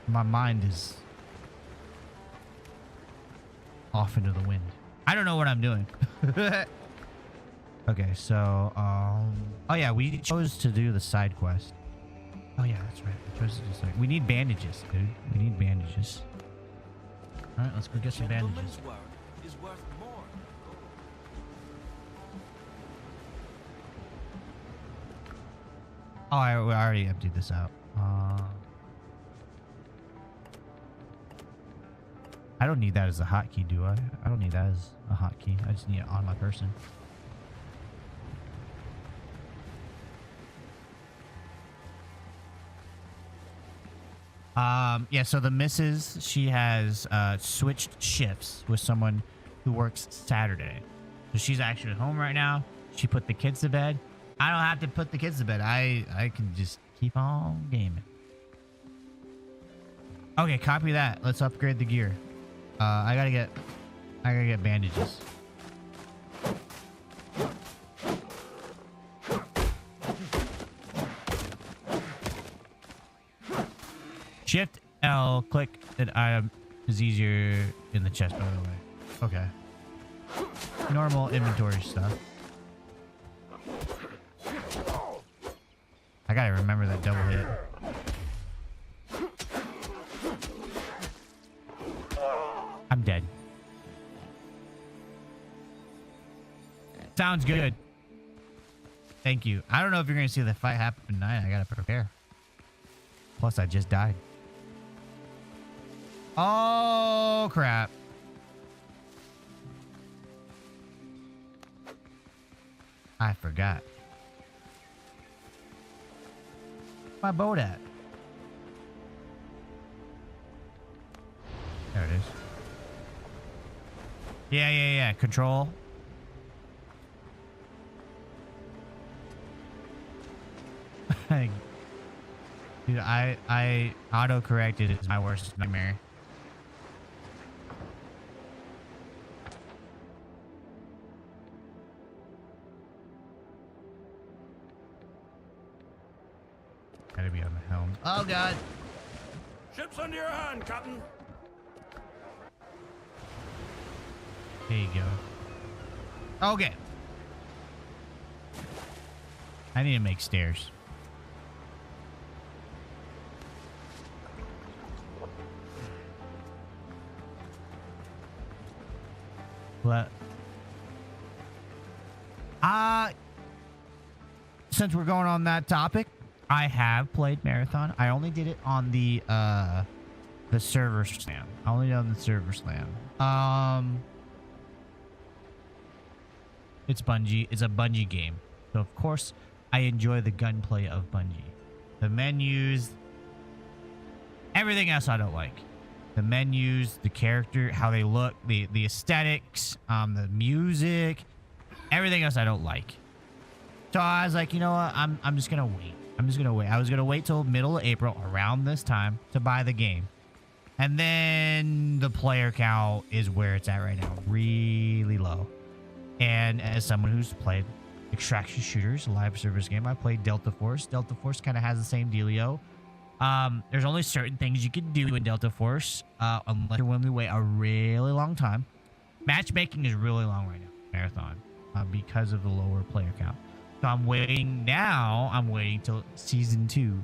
My mind is off into the wind. I don't know what I'm doing. Okay, so, oh yeah, we chose to do the side quest. Oh yeah, that's right. We chose to do side. We need bandages, dude. We need bandages. All right, let's go get some bandages. Gentleman's word is worth more. Oh, I already emptied this out. I don't need that as a hotkey, do I? I don't need that as a hotkey. I just need it on my person. Yeah, so the missus, she has switched shifts with someone who works Saturday. So she's actually at home right now. She put the kids to bed. I don't have to put the kids to bed. I can just keep on gaming. Okay, copy that. Let's upgrade the gear. I gotta get bandages. Shift L, click that item is easier in the chest, by the way. Okay. Normal inventory stuff. I gotta remember that double hit. I'm dead. Sounds good. Thank you. I don't know if you're gonna see the fight happen tonight. I gotta prepare. Plus, I just died. Oh, crap. I forgot. My boat at? There it is. Yeah. Control. Dude, I auto-corrected is my worst nightmare. Gotta be on the helm. Oh, God. Ship's under your hand, Captain. There you go. Okay. I need to make stairs. What? Since we're going on that topic, I have played Marathon. I only did it on the server slam. I only did it on the server slam. It's Bungie. It's a Bungie game. So of course I enjoy the gunplay of Bungie. The menus, everything else I don't like. The menus, the character, how they look, the aesthetics, the music, everything else I don't like. So I was like, you know what? I'm just gonna wait. I'm just gonna wait. I was gonna wait till middle of April, around this time, to buy the game. And then the player count is where it's at right now, really low. And as someone who's played extraction shooters, live service game, I played Delta Force. Delta Force kind of has the same dealio. There's only certain things you can do in Delta Force, unless you're willing to wait a really long time. Matchmaking is really long right now, Marathon, because of the lower player count. So I'm waiting now. I'm waiting till season 2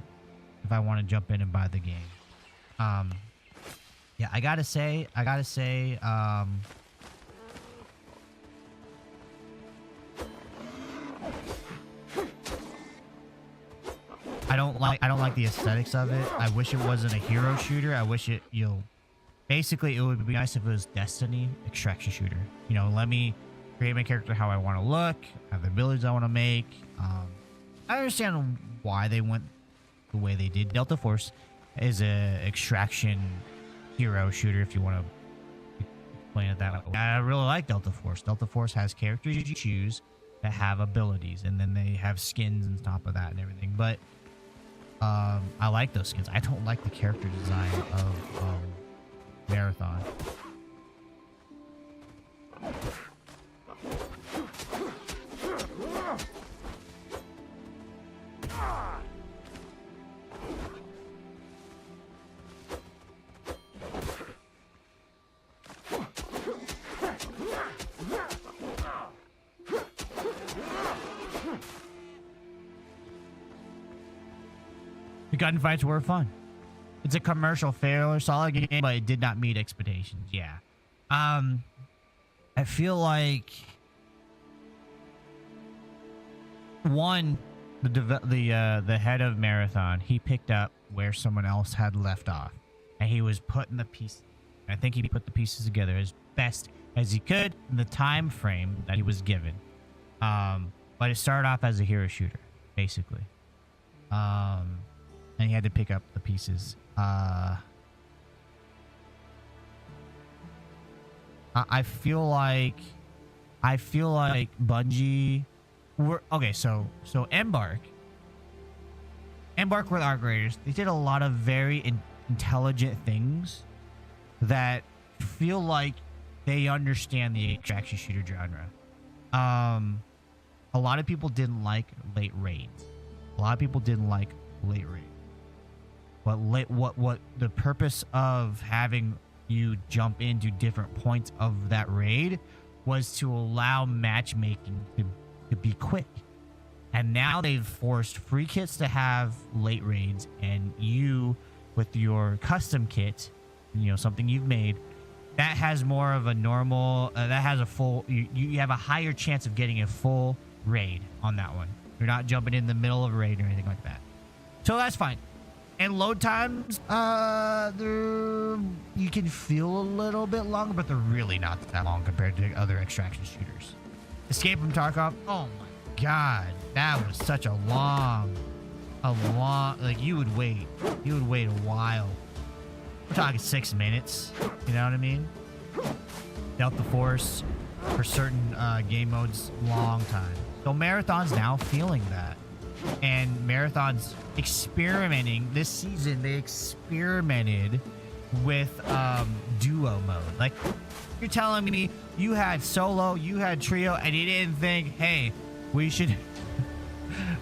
if I want to jump in and buy the game. Yeah, I gotta say, I don't like the aesthetics of it. I wish it wasn't a hero shooter. I wish it, basically it would be nice if it was Destiny extraction shooter. Let me create my character how I want to look, have the abilities I want to make. I understand why they went the way they did. Delta Force is a extraction hero shooter, if you want to explain it that way. I really like Delta Force. Delta Force has characters you choose that have abilities, and then they have skins on top of that and everything. But I like those skins. I don't like the character design of Marathon. The gunfights were fun. It's a commercial failure, solid game, but it did not meet expectations. Yeah. I feel like the head of Marathon, he picked up where someone else had left off, and he was putting the pieces. I think he put the pieces together as best as he could in the time frame that he was given. But it started off as a hero shooter, basically. And he had to pick up the pieces. I feel like Bungie were okay. So Embark with Arc Raiders, they did a lot of very intelligent things that feel like they understand the extraction shooter genre. A lot of people didn't like late raids. But what the purpose of having you jump into different points of that raid was to allow matchmaking to be quick. And now they've forced free kits to have late raids, and you with your custom kit, something you've made, that has more of a normal, that has a full, you have a higher chance of getting a full raid on that one. You're not jumping in the middle of a raid or anything like that. So that's fine. And load times, you can feel a little bit longer, but they're really not that long compared to other extraction shooters. Escape from Tarkov, oh my god, that was such a long, like you would wait a while. We're talking 6 minutes, you know what I mean? Delta Force, for certain game modes, long time. So Marathon's now feeling that. And Marathon's experimenting this season. They experimented with duo mode. Like, you're telling me you had solo, you had trio, and you didn't think, hey, we should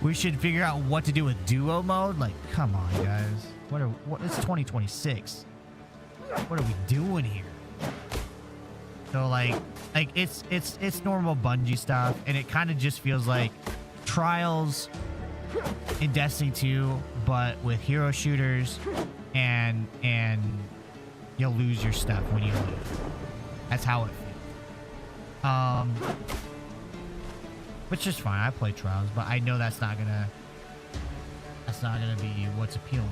figure out what to do with duo mode? Like, come on, guys. It's 2026. What are we doing here? So like it's normal Bungie stuff, and it kind of just feels like Trials in Destiny 2, but with hero shooters, and you'll lose your stuff when you lose. That's how it feels. Which is fine. I play Trials, but I know that's not gonna be what's appealing.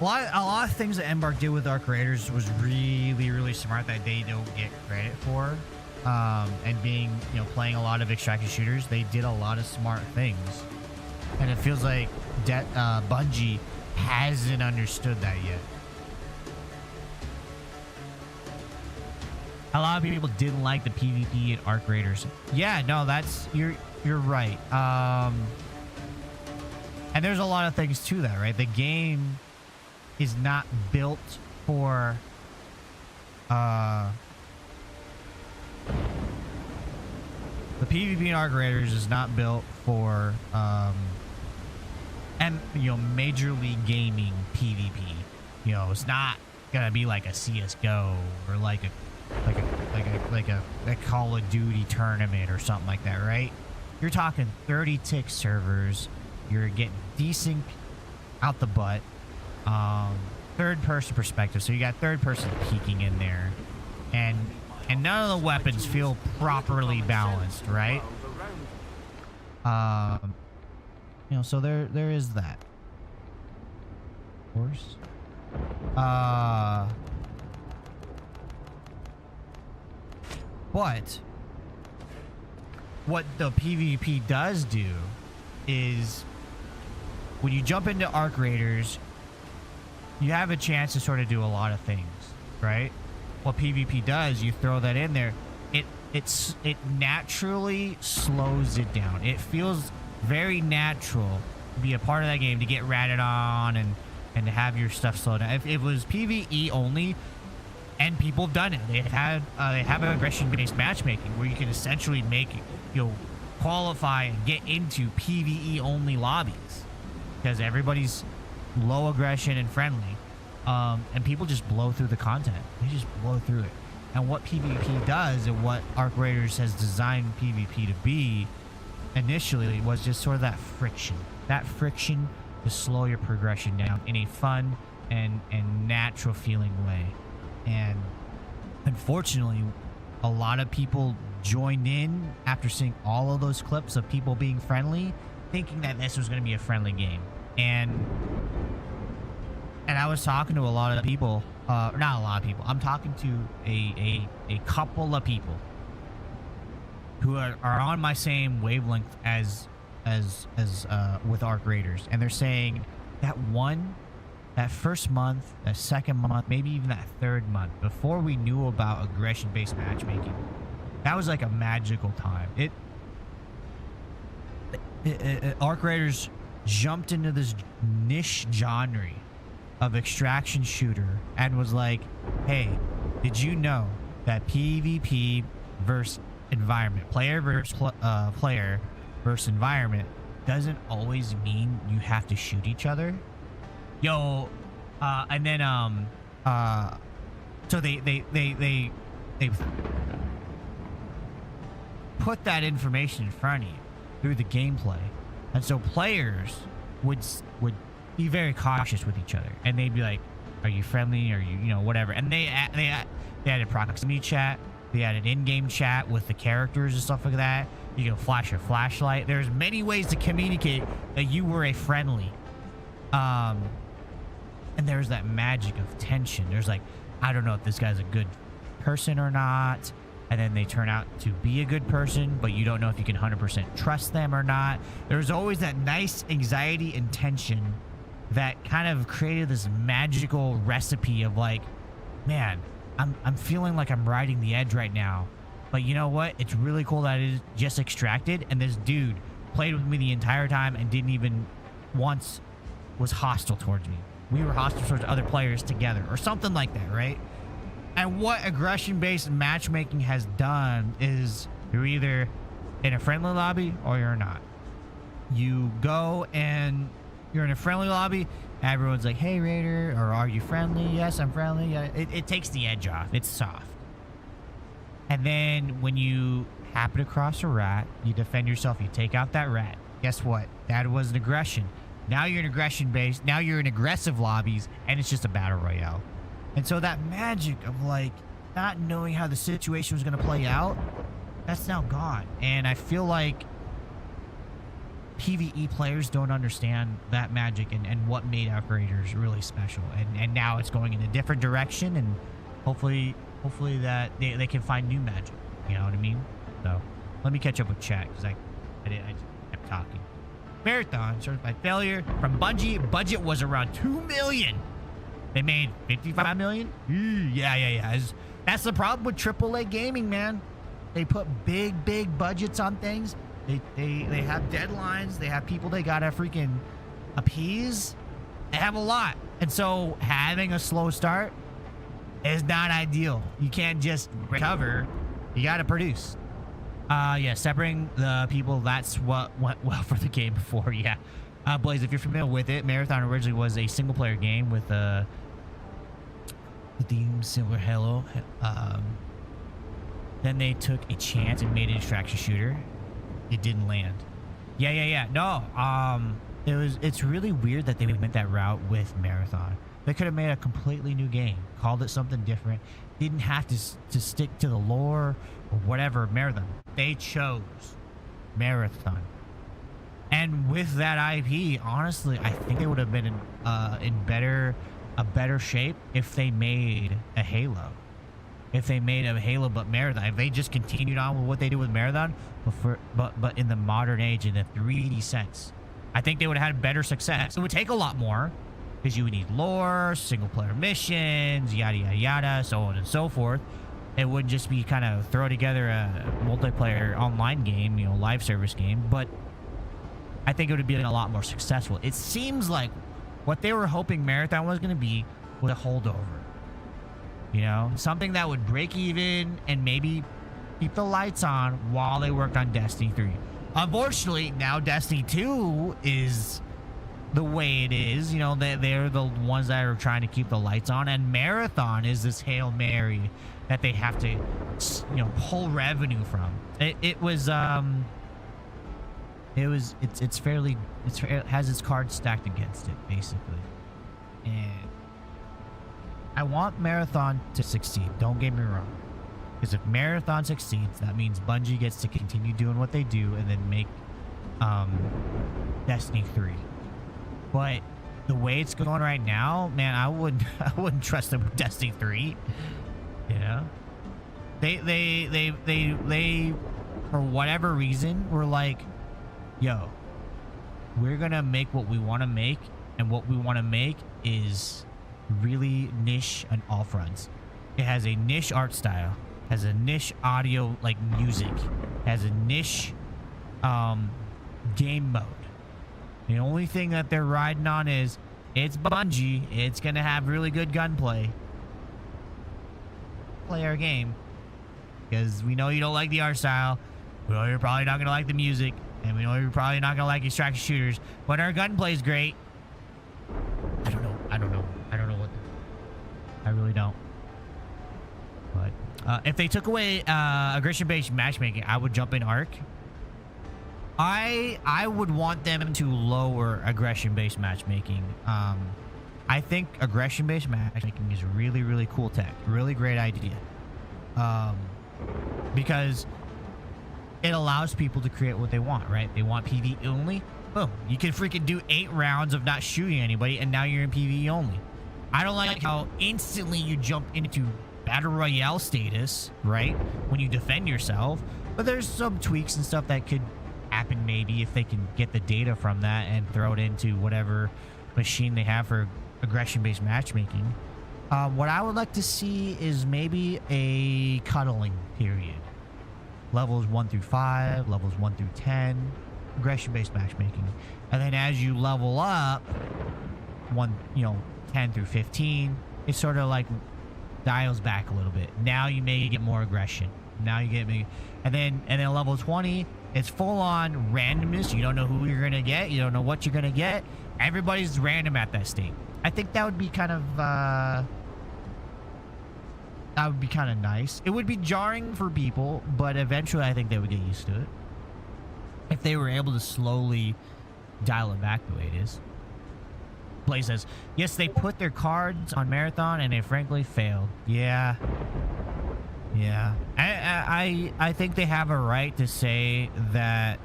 A lot of things that Embark did with Arc Raiders was really, really smart that they don't get credit for. And being, playing a lot of extraction shooters, they did a lot of smart things. And it feels like Bungie hasn't understood that yet. A lot of people didn't like the PvP in Arc Raiders. Yeah, no, you're right. And there's a lot of things to that, right? The game is not built for the PvP in Arc Raiders is not built for Major League Gaming PvP. It's not gonna be like a CS:GO or like a Call of Duty tournament or something like that, right? You're talking 30 tick servers. You're getting decent out the butt. Third person perspective, so you got third person peeking in there, and none of the weapons feel properly balanced, right? So there is that. Of course. But what the PvP does do is when you jump into Arc Raiders, you have a chance to sort of do a lot of things, right? what PvP does, you throw that in there, it naturally slows it down. It feels very natural to be a part of that game, to get ratted on and to have your stuff slow down. If it was PvE only, and people have done it, they have aggression-based matchmaking where you can essentially qualify and get into PvE only lobbies because everybody's low aggression and friendly, and people just blow through the content. They just blow through it. And what PvP does, and what Arc Raiders has designed PvP to be initially, was just sort of that friction to slow your progression down in a fun and natural feeling way. And unfortunately, a lot of people joined in after seeing all of those clips of people being friendly, thinking that this was going to be a friendly game. And I was talking to a lot of people, not a lot of people. I'm talking to a couple of people who are on my same wavelength as with Arc Raiders, and they're saying that first month, that second month, maybe even that third month, before we knew about aggression-based matchmaking, that was like a magical time. Arc Raiders jumped into this niche genre of extraction shooter and was like, hey, did you know that PvP versus environment, player versus player versus environment, doesn't always mean you have to shoot each other? And then so they put that information in front of you through the gameplay, and so players would be very cautious with each other, and they'd be like, are you friendly, are you whatever. And they added proximity chat, they added in-game chat with the characters and stuff like that. You can flash your flashlight. There's many ways to communicate that you were a friendly. And there's that magic of tension. There's like, I don't know if this guy's a good person or not. And then they turn out to be a good person, but you don't know if you can 100% trust them or not. There's always that nice anxiety and tension that kind of created this magical recipe of like, man, I'm feeling like I'm riding the edge right now. But you know what? It's really cool that it is just extracted, and this dude played with me the entire time and didn't even once was hostile towards me. We were hostile towards other players together, or something like that, right? And what aggression-based matchmaking has done is you're either in a friendly lobby or you're not. You go and you're in a friendly lobby, everyone's like, hey, Raider, or are you friendly? Yes, I'm friendly. Yeah. It takes the edge off. It's soft. And then when you happen across a rat, you defend yourself, you take out that rat. Guess what? That was an aggression. Now you're in aggression-based. Now you're in aggressive lobbies, and it's just a battle royale. And so that magic of, like, not knowing how the situation was going to play out, that's now gone. And I feel like PvE players don't understand that magic and what made Arc Raiders really special. And now it's going in a different direction, and hopefully that they can find new magic. You know what I mean? So let me catch up with chat, because I just kept talking. Marathon certified failure from Bungie. Budget was around $2 million. They made $55 million. Yeah. That's the problem with AAA gaming, man. They put big budgets on things. They have deadlines. They have people they gotta freaking appease. They have a lot, and so having a slow start is not ideal. You can't just recover. You gotta produce. Yeah, separating the people, that's what went well for the game before, yeah. Blaze, if you're familiar with it, Marathon originally was a single-player game with the Silver Halo. Then they took a chance and made an extraction shooter. It didn't land. Yeah. No, it's really weird that they went that route with Marathon. They could have made a completely new game, called it something different, didn't have to stick to the lore or whatever. Marathon. They chose Marathon. And with that IP, honestly, I think they would have been in a better shape if they made a Halo. If they made a Halo but Marathon. If they just continued on with what they did with Marathon, but in the modern age, in the 3D sense, I think they would have had better success. It would take a lot more. because you would need lore, single player missions, yada yada yada, so on and so forth. It wouldn't just be kind of throw together a multiplayer online game, you know, live service game, but I think it would have been a lot more successful. It seems like what they were hoping Marathon was going to be was a holdover. You know, something that would break even and maybe keep the lights on while they worked on Destiny 3. Unfortunately, now Destiny 2 is the way it is. You know, they're the ones that are trying to keep the lights on, and Marathon is this Hail Mary that they have to, you know, pull revenue from. It has its cards stacked against it, basically. And I want Marathon to succeed, don't get me wrong. Because if Marathon succeeds, that means Bungie gets to continue doing what they do and then make Destiny 3. But the way it's going right now, man, I wouldn't trust them with Destiny 3. You know? They for whatever reason were like, yo, we're gonna make what we want to make, and what we want to make is really niche on all fronts. It has a niche art style, has a niche audio, like music, has a niche game mode. The only thing that they're riding on is it's Bungie, it's gonna have really good gunplay. Play our game, because we know you don't like the art style, we know you're probably not gonna like the music, and we know you're probably not gonna like extraction shooters, but our gunplay is great. I don't know what I really don't. But if they took away aggression-based matchmaking, I would jump in Arc. I would want them to lower aggression-based matchmaking. I think aggression-based matchmaking is really, really cool tech. Really great idea. Because it allows people to create what they want, right? They want PvE only. Boom. You can freaking do 8 rounds of not shooting anybody, and now you're in PvE only. I don't like how instantly you jump into Battle Royale status, right? When you defend yourself. But there's some tweaks and stuff that could happen maybe if they can get the data from that and throw it into whatever machine they have for aggression-based matchmaking. What I would like to see is maybe a cuddling period. Levels 1 through 5, levels 1 through 10, aggression-based matchmaking. And then as you level up, 10 through 15, it sort of like dials back a little bit. Now you may get more aggression. Now you get me, and then level 20, it's full on randomness. You don't know who you're gonna get. You don't know what you're gonna get. Everybody's random at that state. I think that would be kind of nice. It would be jarring for people, but eventually I think they would get used to it if they were able to slowly dial it back the way it is. Play says, yes, they put their cards on Marathon and they frankly failed. Yeah. I think they have a right to say that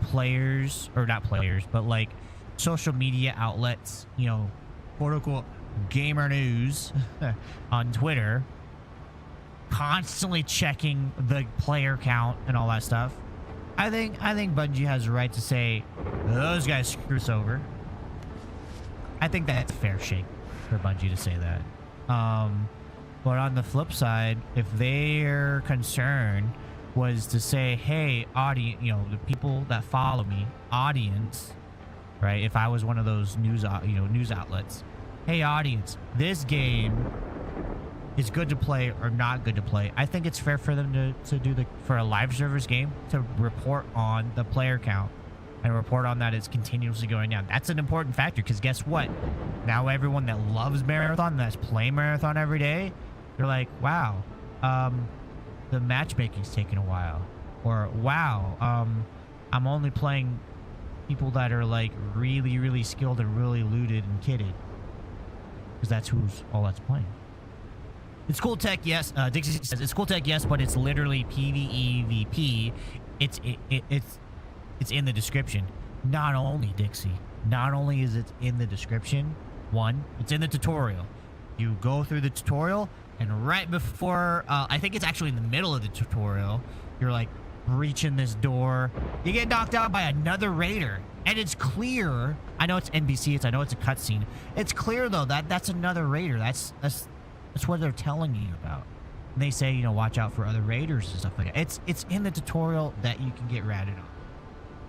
players, or not players, but like social media outlets, you know, quote unquote gamer news on Twitter, constantly checking the player count and all that stuff. I think Bungie has a right to say those guys screw us over. I think that's a fair shake for Bungie to say that. But on the flip side, if their concern was to say, hey, audience, you know, the people that follow me, audience, right? If I was one of those news outlets, hey, audience, this game is good to play or not good to play. I think it's fair for them to do for a live service game to report on the player count and report on that it's continuously going down. That's an important factor, because guess what? Now everyone that loves Marathon, that's playing Marathon every day, they're like, wow, the matchmaking's taking a while. Or, wow, I'm only playing people that are like really, really skilled and really looted and kitted. Because that's who's all that's playing. It's cool tech, yes. Dixie says it's cool tech, yes, but it's literally PvEVP. It's in the description. Not only, Dixie, not only is it in the description, one, it's in the tutorial. You go through the tutorial, and right before, I think it's actually in the middle of the tutorial, you're like, breaching this door. You get knocked out by another raider. And it's clear. I know it's NBC. I know it's a cutscene. It's clear, though, that that's another raider. That's what they're telling you about. And they say, you know, watch out for other raiders and stuff like that. It's in the tutorial that you can get ratted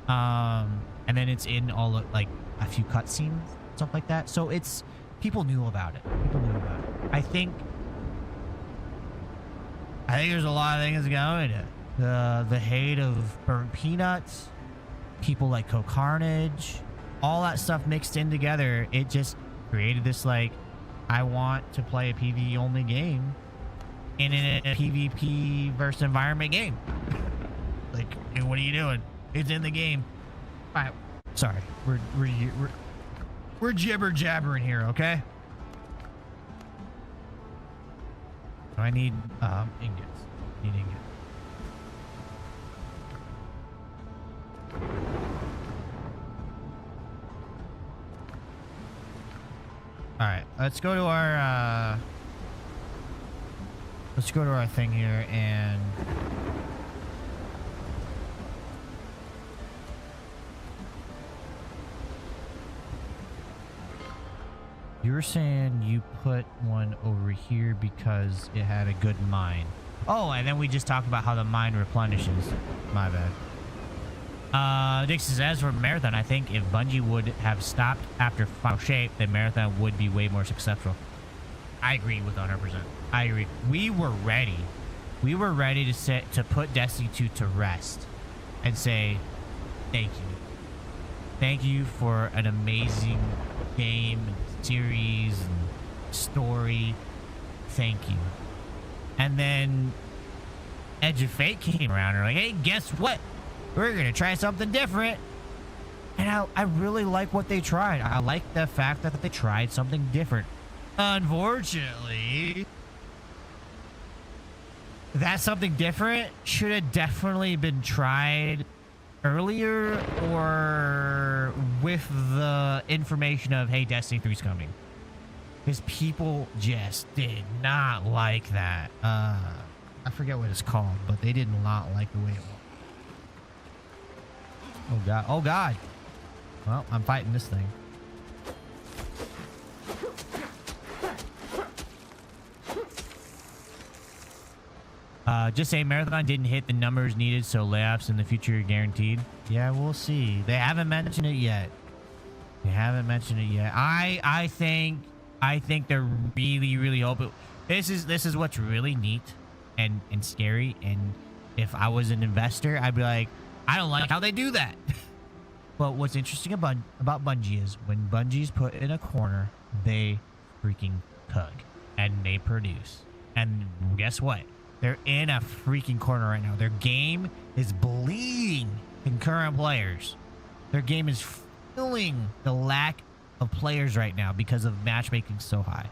on. And then it's in all of, like, a few cutscenes, stuff like that. So it's, people knew about it. People knew about it. I think there's a lot of things going to the hate of burnt peanuts, people like Co Carnage, all that stuff mixed in together. It just created this, like, I want to play a PvE only game in a PvP versus environment game. Like, hey, what are you doing? It's in the game. All right, sorry, we're jibber jabbering here, okay? I need ingots. Need ingots. All right, let's go to our thing here, and you were saying you put one over here because it had a good mine. Oh, and then we just talked about how the mine replenishes. My bad. Dixie says for Marathon, I think if Bungie would have stopped after Final Shape, then Marathon would be way more successful. I agree with 100%. I agree. We were ready. We were ready to put Destiny 2 to rest and say, thank you. Thank you for an amazing game, and series, and story. Thank you. And then Edge of Fate came around and like, hey, guess what? We're going to try something different. And I really like what they tried. I like the fact that they tried something different. Unfortunately, that something different should have definitely been tried earlier or with the information of, hey, Destiny 3's coming. Because people just did not like that. I forget what it's called, but they did not like the way it was. Oh, God. Oh, God. Well, I'm fighting this thing. Just say Marathon didn't hit the numbers needed, so layoffs in the future are guaranteed. Yeah, we'll see. They haven't mentioned it yet. They haven't mentioned it yet. I think they're really hoping. This is what's really neat and scary. And if I was an investor, I'd be like, I don't like how they do that. But what's interesting about Bungie is when Bungie's put in a corner, they freaking cook and they produce. And guess what? They're in a freaking corner right now. Their game is bleeding concurrent players. Their game is feeling the lack of players right now because of matchmaking so high.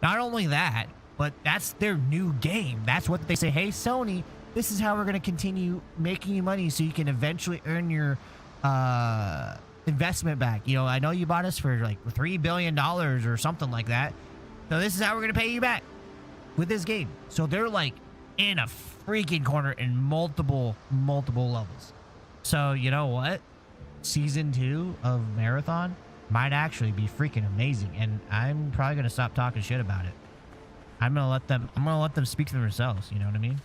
Not only that, but that's their new game. That's what they say, hey, Sony, this is how we're going to continue making you money so you can eventually earn your investment back. You know, I know you bought us for like $3 billion or something like that. So this is how we're going to pay you back with this game. So they're like in a freaking corner in multiple levels. So you know what? Season 2 of Marathon might actually be freaking amazing. And I'm probably going to stop talking shit about it. I'm going to let them speak for themselves. You know what I mean?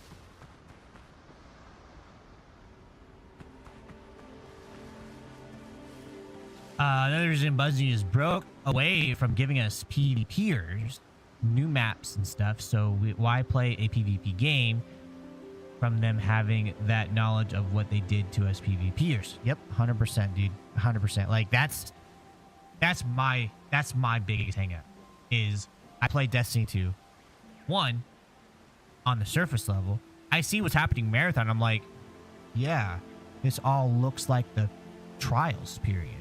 Another reason Bungie is broke away from giving us PvPers, new maps and stuff. So why play a PvP game from them having that knowledge of what they did to us PvPers? Yep, 100%, dude, 100%. Like that's my biggest hangup is I play Destiny 2. One, on the surface level, I see what's happening in Marathon. I'm like, yeah, this all looks like the trials period.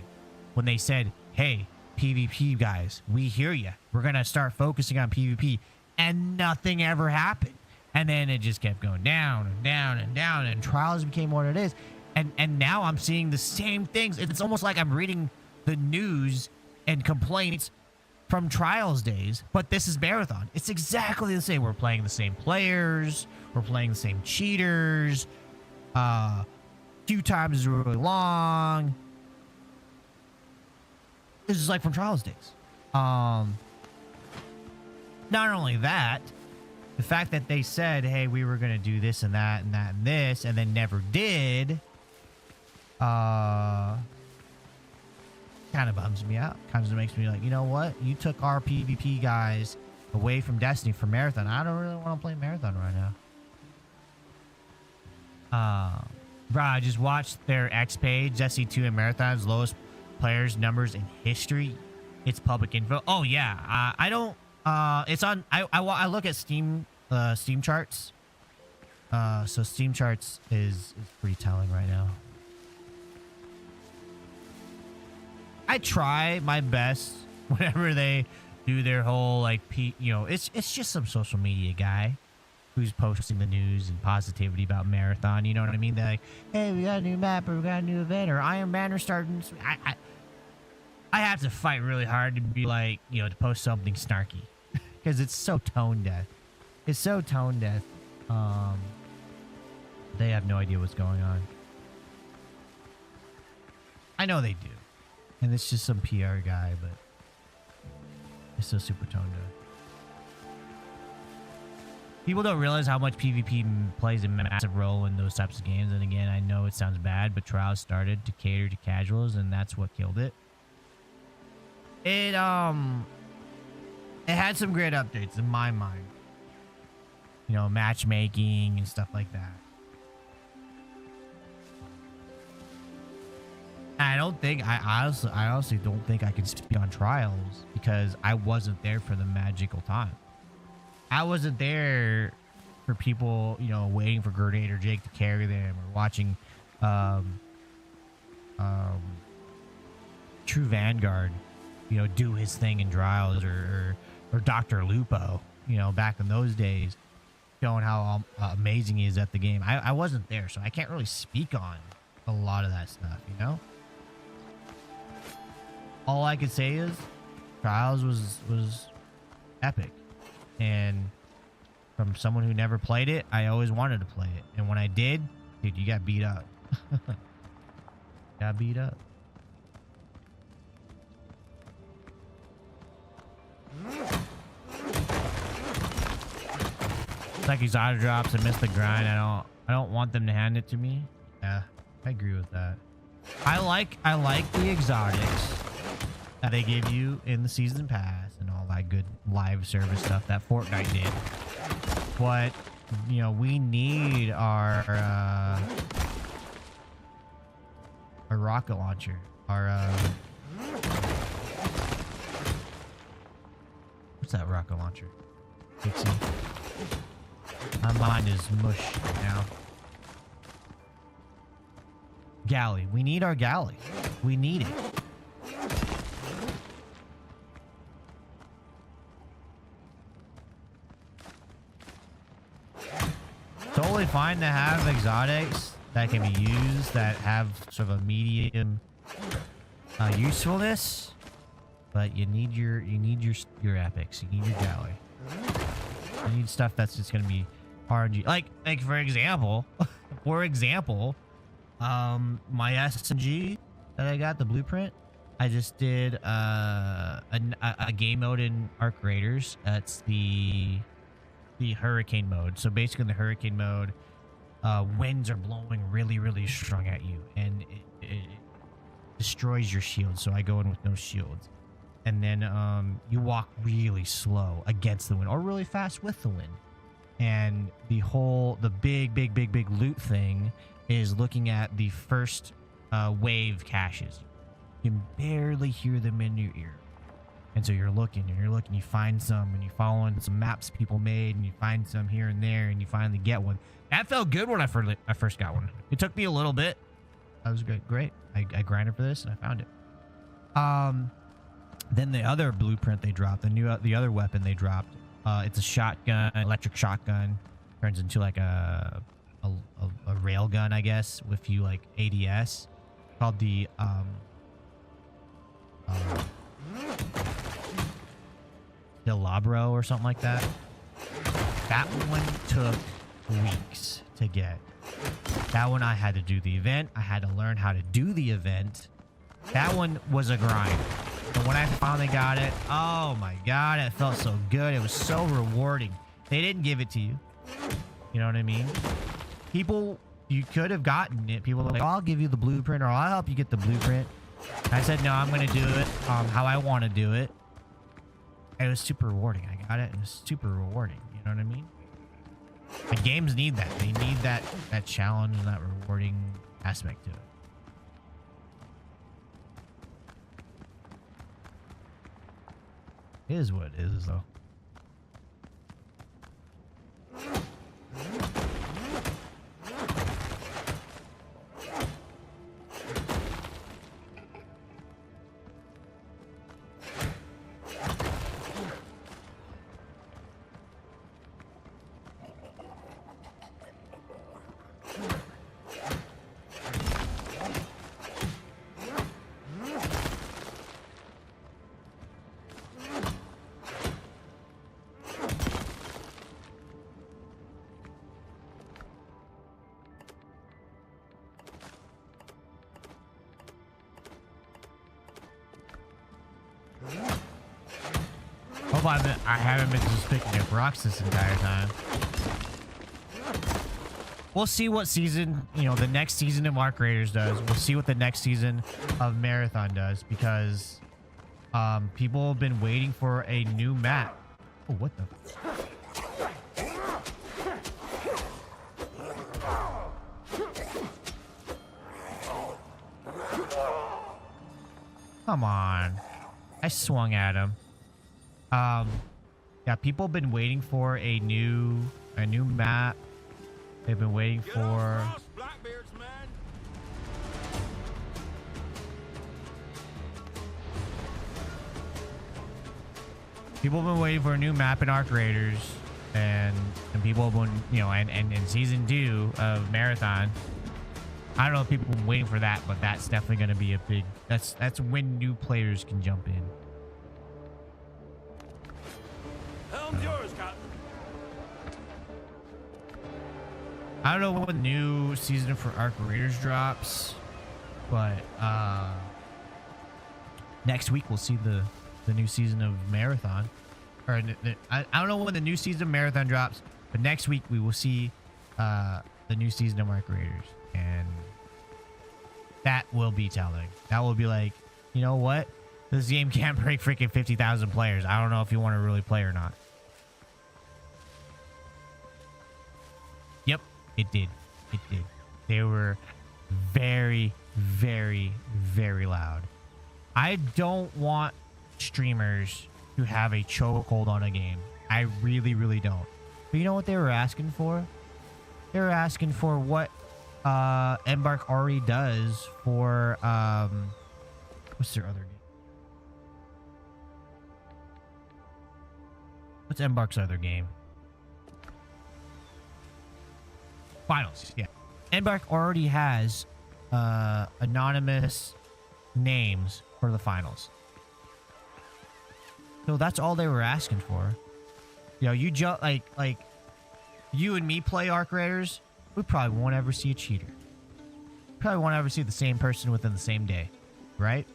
When they said, hey, PvP guys, we hear you. We're going to start focusing on PvP. And nothing ever happened. And then it just kept going down and down and down. And trials became what it is. And now I'm seeing the same things. It's almost like I'm reading the news and complaints from trials days. But this is Marathon. It's exactly the same. We're playing the same players. We're playing the same cheaters. Queue times is really long. This is like from Trials days. Not only that, the fact that they said, hey, we were going to do this and that and that and this, and then never did, kind of bums me out. Kind of makes me like, you know what? You took our PvP guys away from Destiny for Marathon. I don't really want to play Marathon right now. Bro, I just watched their X page. Destiny 2 and Marathon's lowest players numbers in history. It's public info. Oh yeah, I don't. It's on. I look at Steam charts. So Steam charts is pretty telling right now. I try my best whenever they do their whole like it's just some social media guy who's posting the news and positivity about Marathon. You know what I mean? They're like, hey, we got a new map or we got a new event or Iron Banner starting. I have to fight really hard to be like, to post something snarky because it's so tone deaf. It's so tone deaf. They have no idea what's going on. I know they do. And it's just some PR guy, but it's so super tone deaf. People don't realize how much PvP plays a massive role in those types of games. And again, I know it sounds bad, but Trials started to cater to casuals, and that's what killed it. It had some great updates in my mind. Matchmaking and stuff like that. I honestly don't think I can speak on Trials because I wasn't there for the magical time. I wasn't there for people, waiting for Grenade or Jake to carry them or watching True Vanguard, do his thing in Trials or Dr. Lupo, back in those days, showing how amazing he is at the game. I wasn't there, so I can't really speak on a lot of that stuff, All I could say is Trials was epic. And from someone who never played it, I always wanted to play it. And when I did, dude, you got beat up. Got beat up. It's like these auto drops and miss the grind. I don't want them to hand it to me. Yeah, I agree with that. I like the exotics that they give you in the season pass and all that good live service stuff that Fortnite did. But we need our rocket launcher. What's that rocket launcher? Dixie. My mind is mush right now. Galley. We need our galley. We need it. Totally fine to have exotics that can be used that have sort of a medium usefulness, but you need your epics. You need your galley. You need stuff that's just gonna be RNG. Like for example, my SMG that I got, the blueprint. I just did a game mode in Arc Raiders. That's the hurricane mode. So basically in the hurricane mode, winds are blowing really, really strong at you, and it destroys your shield. So I go in with no shields, and then you walk really slow against the wind or really fast with the wind. And the big loot thing is looking at the first wave caches. You can barely hear them in your ear. And so you're looking, you find some, and you're following some maps people made, and you find some here and there, and you finally get one. That felt good when I first got one. It took me a little bit. That was great. I grinded for this, and I found it. Then the other blueprint they dropped, the other weapon they dropped, it's a shotgun, electric shotgun. Turns into like a rail gun, I guess, with you like ADS, called the Delabro or something like that. That one took weeks to get. That one I had to do the event. I had to learn how to do the event. That one was a grind. But when I finally got it, oh my god, it felt so good. It was so rewarding. They didn't give it to you. You know what I mean? People, you could have gotten it. People were like, oh, I'll give you the blueprint, or I'll help you get the blueprint. I said, no, I'm going to do it how I want to do it. And it was super rewarding. I got it. It was super rewarding. You know what I mean? The games need that. They need that challenge and that rewarding aspect to it. It is what it is, though. Hope I haven't been just picking up rocks this entire time. We'll see what season, you know, the next season of Arc Raiders does. We'll see what the next season of Marathon does, because people have been waiting for a new map. Oh, what the? Come on. I swung at him. Yeah, people have been waiting for a new map. They've been waiting for people have been waiting for a new map in Arc Raiders, and people have been, you know, and in season 2 of Marathon. I don't know if people have been waiting for that, but that's definitely going to be a big. That's when new players can jump in. Helm's yours, Captain. I don't know what the new season for Arc Raiders drops, but next week we'll see the new season of Marathon. Or I don't know when the new season of Marathon drops, but next week we will see the new season of Arc Raiders, and that will be telling. That will be like, you know what? This game can't break freaking 50,000 players. I don't know if you want to really play or not. Yep, it did. It did. They were very, very, very loud. I don't want streamers to have a chokehold on a game. I really, really don't. But you know what they were asking for? They were asking for what Embark already does for what's their other game? What's Embark's other game? Finals. Yeah. Embark already has anonymous names for the finals. So that's all they were asking for. You know, you jump like you and me play Arc Raiders, we probably won't ever see a cheater. Probably won't ever see the same person within the same day, right?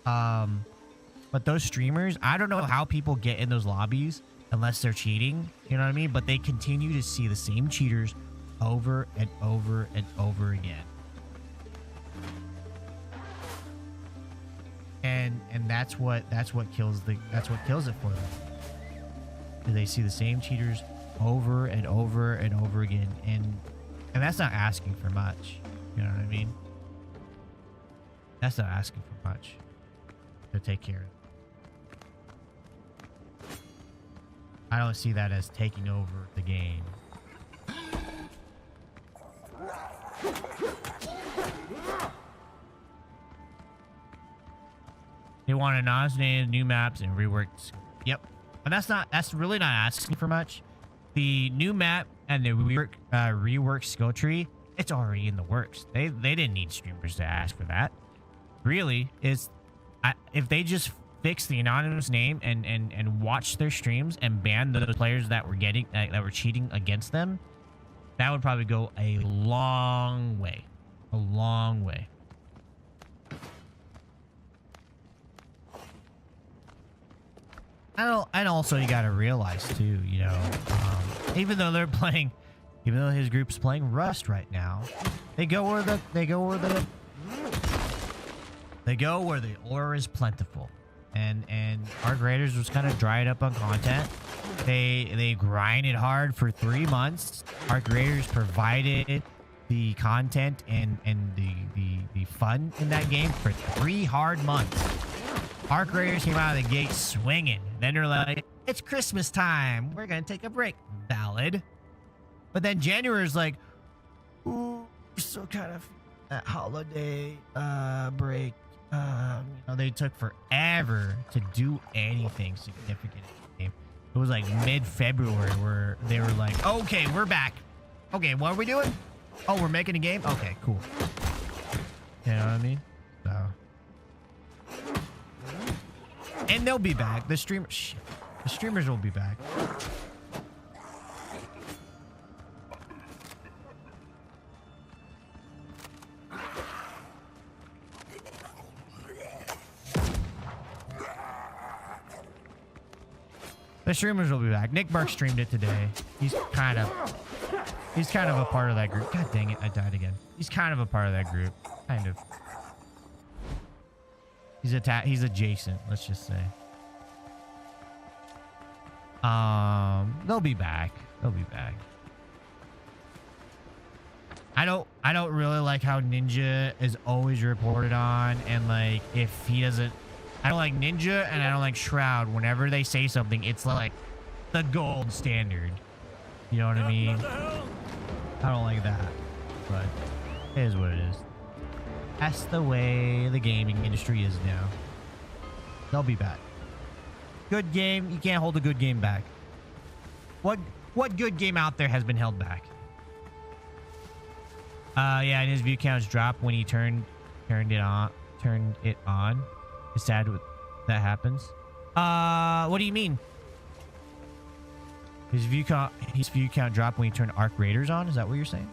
But those streamers, I don't know how people get in those lobbies unless they're cheating, you know what I mean? But they continue to see the same cheaters over and over and over again. And that's what kills it for them. They see the same cheaters over and over and over again, and that's not asking for much. You know what I mean? That's not asking for much to take care of it. I don't see that as taking over the game. They want anonymous new maps and reworked. Yep. And that's really not asking for much. The new map and the rework skill tree, it's already in the works. They didn't need streamers to ask for that. Really, if they just fix the anonymous name and watch their streams and ban those players that were cheating against them, That would probably go a long way. A long way. And also you got to realize too, you know, even though his group's playing Rust right now, they go where the ore is plentiful, and Arc Raiders was kind of dried up on content. They grinded hard for 3 months. Arc Raiders provided the content and the fun in that game for 3 hard months. Arc Raiders came out of the gate swinging. Then they're like, it's Christmas time. We're going to take a break. Valid. But then January is like, ooh, we're still kind of that holiday break. You know, they took forever to do anything significant in the game. It was like mid-February where they were like, okay, we're back. Okay, what are we doing? Oh, we're making a game? Okay, cool. You know what I mean? So... And they'll be back. The streamers will be back. The streamers will be back. Nick Burke streamed it today. He's kind of a part of that group. God dang it, I died again. He's kind of a part of that group. Kind of. He's adjacent, let's just say. They'll be back. They'll be back. I don't really like how Ninja is always reported on, and like if he doesn't, I don't like Ninja and I don't like Shroud. Whenever they say something, it's like the gold standard. You know what I mean? I don't like that, but it is what it is. That's the way the gaming industry is now. They'll be back. Good game. You can't hold a good game back. What good game out there has been held back? Yeah, and his view counts dropped when he turned it on. It's sad that happens. What do you mean? His view count dropped when he turned Arc Raiders on? Is that what you're saying?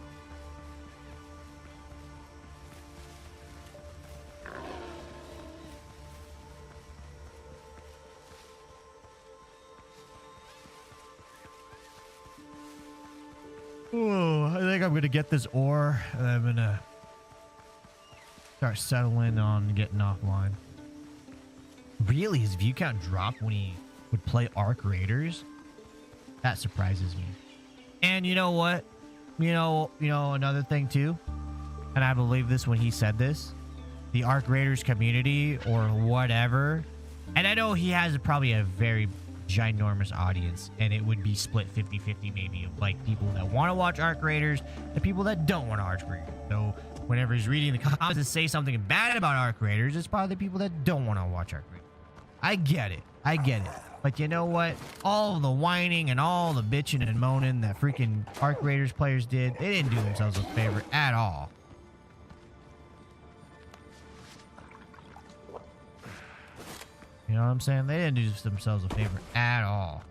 Oh, I think I'm gonna get this ore, and I'm gonna start settling on getting offline. Really, his view count dropped when he would play Arc Raiders? That surprises me. And you know what? You know another thing too, and I believe this when he said this, the Arc Raiders community or whatever, and I know he has probably a very ginormous audience, and it would be split 50-50 maybe of like people that want to watch Arc Raiders and people that don't want to Arc Raiders. So whenever he's reading the comments and say something bad about Arc Raiders, it's probably the people that don't want to watch Arc Raiders. I get it. But you know what? All the whining and all the bitching and moaning that freaking Arc Raiders players did, they didn't do themselves a favor at all. You know what I'm saying? They didn't do themselves a favor at all.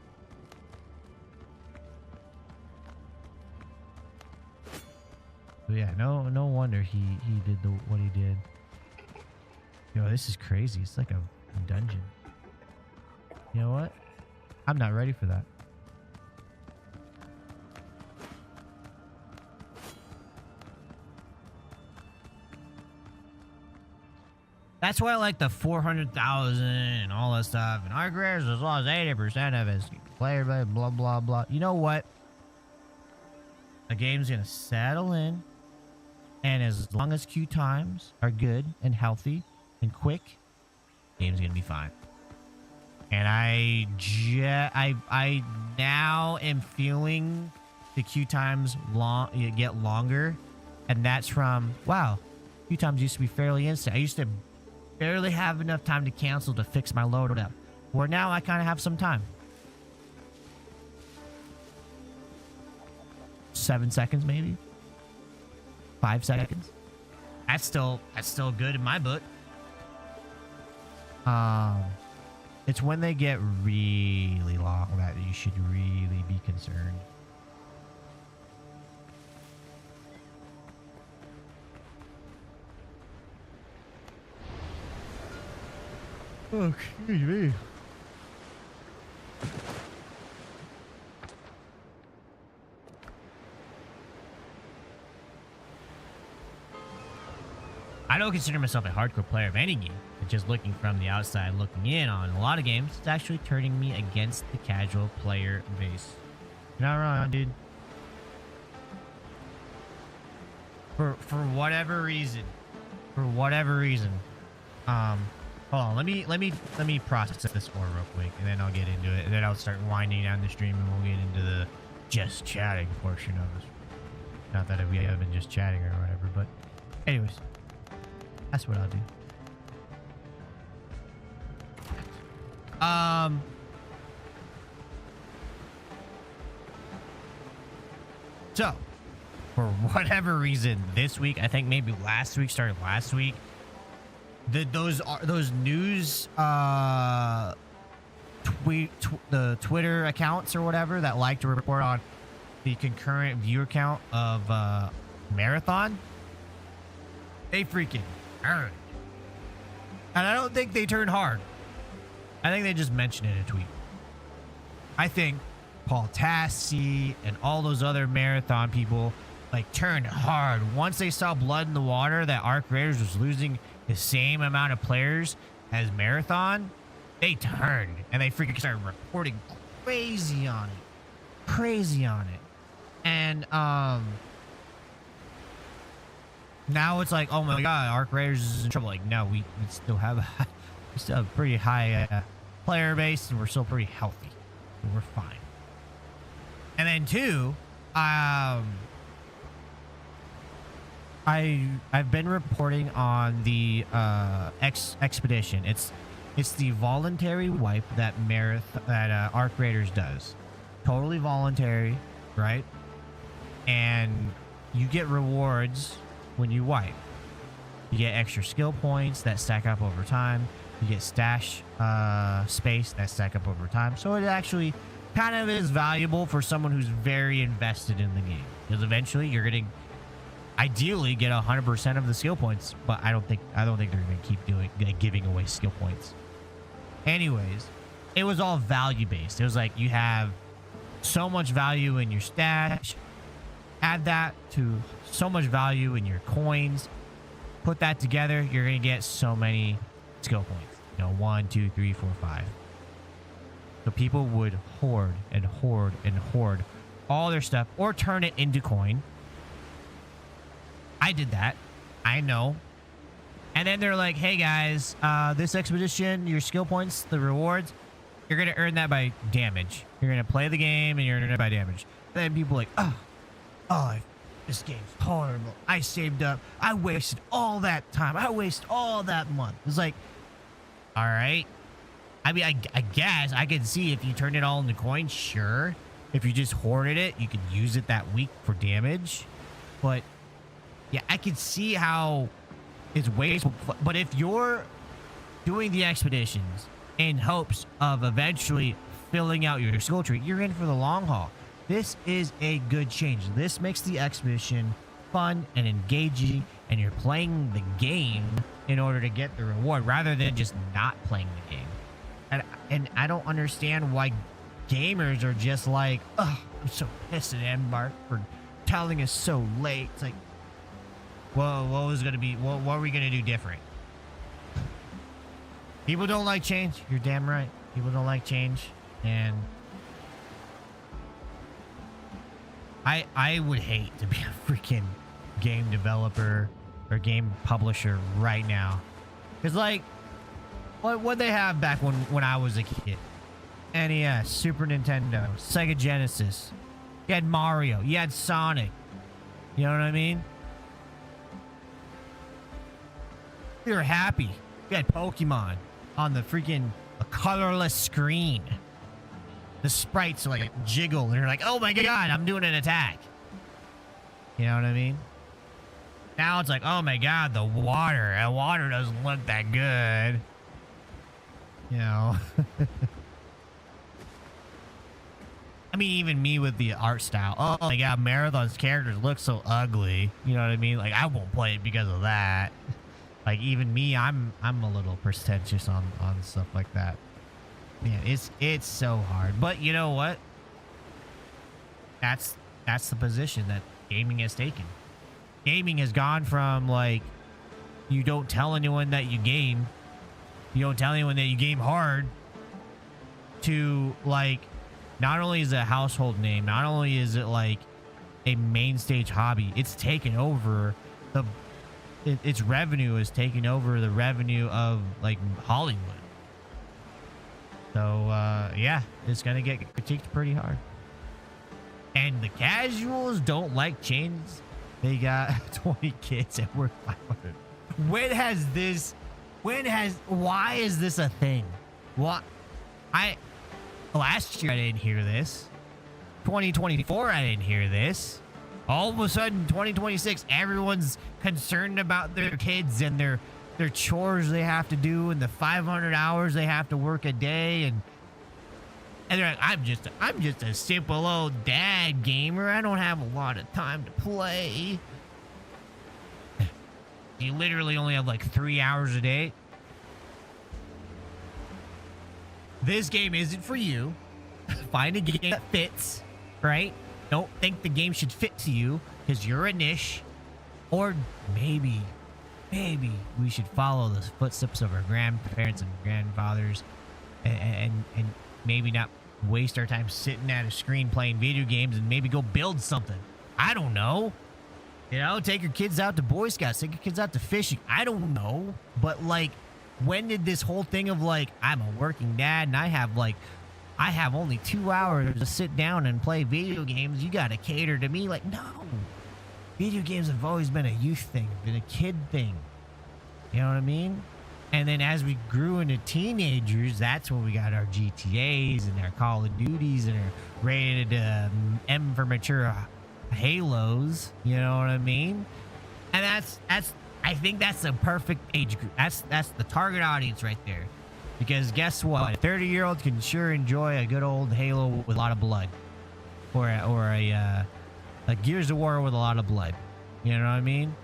So yeah, no wonder he did what he did. Yo, this is crazy. It's like a dungeon. You know what? I'm not ready for that. That's why I like the 400,000 and all that stuff. And Arc Raiders as well as 80% of his player base, blah, blah, blah. You know what? The game's going to settle in. And as long as queue times are good and healthy and quick, the game's going to be fine. And I now am feeling the queue times get longer. And that's from, wow, queue times used to be fairly instant. I used to barely have enough time to cancel to fix my loadout. Where now I kind of have some time. 7 seconds maybe. 5 seconds. That's still good in my book. It's when they get really long that you should really be concerned. Oh, excuse me. I don't consider myself a hardcore player of any game, but just looking from the outside, looking in on a lot of games, it's actually turning me against the casual player base. You're not wrong, dude. For whatever reason, hold on, let me process this ore real quick, and then I'll get into it, and then I'll start winding down the stream, and we'll get into the just chatting portion of this. Not that we haven't been just chatting or whatever, but anyways. That's what I'll do. So, for whatever reason, this week, I think maybe last week, started last week, those news the Twitter accounts or whatever that like to report on the concurrent viewer count of Marathon, they freaking turned. And I don't think they turned hard. I think they just mentioned it in a tweet. I think Paul Tassi and all those other Marathon people like turned hard once they saw blood in the water that Arc Raiders was losing the same amount of players as Marathon. They turned and they freaking started reporting crazy on it. And now it's like, oh my god, Arc Raiders is in trouble. Like, no, we still have a pretty high player base, and we're still pretty healthy. So we're fine. And then two, I've been reporting on the expedition. It's the voluntary wipe that Arc Raiders does. Totally voluntary, right? And you get rewards when you wipe. You get extra skill points that stack up over time. You get stash space that stack up over time. So it actually kind of is valuable for someone who's very invested in the game, because eventually you're gonna ideally get 100% of the skill points. But I don't think they're gonna keep giving away skill points. Anyways, it was all value based. It was like you have so much value in your stash. Add that to so much value in your coins. Put that together, you're going to get so many skill points. You know, 1, 2, 3, 4, 5. So people would hoard and hoard and hoard all their stuff or turn it into coin. I did that. I know. And then they're like, hey guys, this expedition, your skill points, the rewards, you're going to earn that by damage. You're going to play the game and you're going to earn it by damage. And then people are like, oh, this game's horrible. I saved up. I wasted all that time. I wasted all that month. It's like, all right. I mean, I guess I can see if you turn it all into coins, sure. If you just hoarded it, you could use it that week for damage. But, yeah, I can see how it's wasteful. But if you're doing the expeditions in hopes of eventually filling out your skill tree, you're in for the long haul. This is a good change. This makes the expedition fun and engaging, and you're playing the game in order to get the reward rather than just not playing the game. And I don't understand why gamers are just like, oh, I'm so pissed at Embark for telling us so late. It's like, well, what are we gonna do different? People don't like change. You're damn right. People don't like change, and I would hate to be a freaking game developer or game publisher right now. Because, like, what they have back when I was a kid? NES, Super Nintendo, Sega Genesis. You had Mario. You had Sonic. You know what I mean? You were happy. You had Pokemon on the freaking colorless screen. The sprites like jiggle, and you're like, oh my god, I'm doing an attack. You know what I mean? Now it's like, oh my god, the water doesn't look that good. You know? I mean, even me with the art style. Oh my god, Marathon's characters look so ugly. You know what I mean? Like, I won't play it because of that. Like even me, I'm a little pretentious on stuff like that. Man, it's so hard. But you know what? That's the position that gaming has taken. Gaming has gone from like you don't tell anyone that you game, you don't tell anyone that you game hard, to like not only is it a household name, not only is it like a main stage hobby, it's taken over its revenue is taking over the revenue of like Hollywood. So yeah, it's gonna get critiqued pretty hard. And the casuals don't like chains. They got 20 kids and we're 500. Why is this a thing? Last year I didn't hear this. 2024 I didn't hear this. All of a sudden 2026 everyone's concerned about their kids and their chores they have to do and the 500 hours they have to work a day, and they're like, I'm just a simple old dad gamer. I don't have a lot of time to play. You literally only have like 3 hours a day. This game isn't for you. Find a game that fits, right? Don't think the game should fit to you because you're a niche. Or maybe we should follow the footsteps of our grandparents and grandfathers and maybe not waste our time sitting at a screen playing video games and maybe go build something. I don't know. You know, take your kids out to Boy Scouts, take your kids out to fishing. I don't know. But like, when did this whole thing of like, I'm a working dad and I have only 2 hours to sit down and play video games, you gotta cater to me? Like, no. Video games have always been a youth thing, been a kid thing. You know what I mean? And then as we grew into teenagers, that's when we got our GTAs and our Call of Duties and our rated M for mature Halos. You know what I mean? And I think that's the perfect age group. That's the target audience right there. Because guess what? A 30-year-old can sure enjoy a good old Halo with a lot of blood, or a Gears of War with a lot of blood. You know what I mean?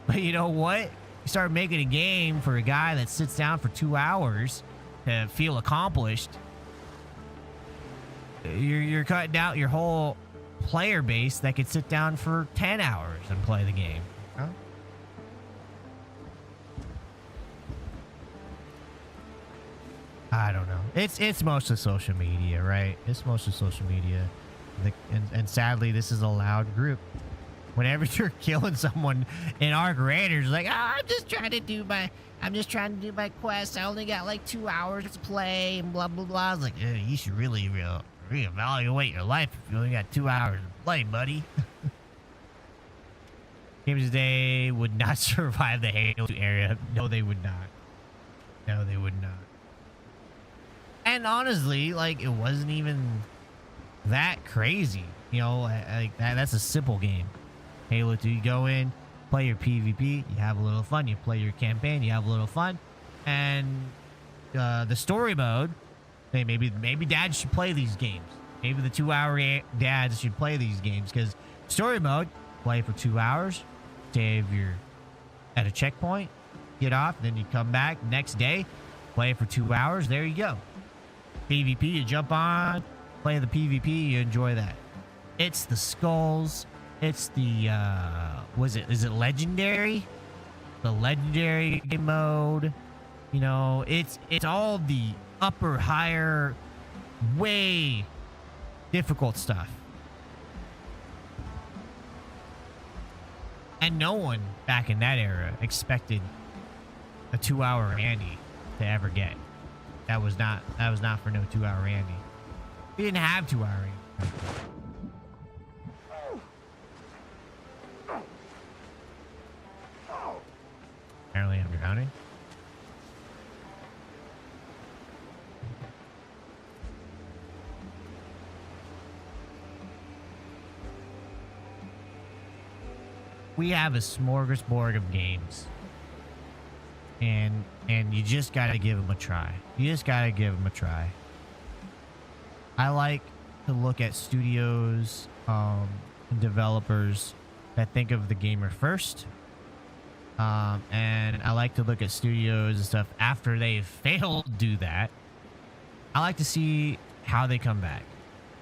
But you know what? You start making a game for a guy that sits down for 2 hours to feel accomplished. You're cutting out your whole player base that could sit down for 10 hours and play the game. Huh? I don't know. It's mostly social media, right? It's mostly social media. And sadly, this is a loud group. Whenever you're killing someone in Arc Raiders, like, I'm just trying to do my quest. I only got like 2 hours to play and blah blah blah. I was like, you should really reevaluate your life if you only got 2 hours to play, buddy. Games today would not survive the Halo 2 era. No, they would not. No, they would not. And honestly, like, it wasn't even that crazy. You know, like that's a simple game. Halo 2, you go in, play your PvP, you have a little fun. You play your campaign, you have a little fun. And the story mode, maybe dads should play these games. Maybe the 2 hour dads should play these games, because story mode, play for 2 hours, say if you're at a checkpoint, get off, then you come back next day, play for 2 hours, there you go. PvP, you jump on, play the PvP, you enjoy that. It's the skulls. It's the is it legendary? The legendary mode. You know, it's all the upper, higher, way difficult stuff. And no one back in that era expected a 2 hour Andy to ever get. That was not for no 2 hour Andy. We didn't have 2 hour Andy. Apparently I'm drowning. We have a smorgasbord of games. And you just gotta give them a try. You just gotta give them a try. I like to look at studios and developers that think of the gamer first And I like to look at studios and stuff after they've failed to do that. I like to see how they come back.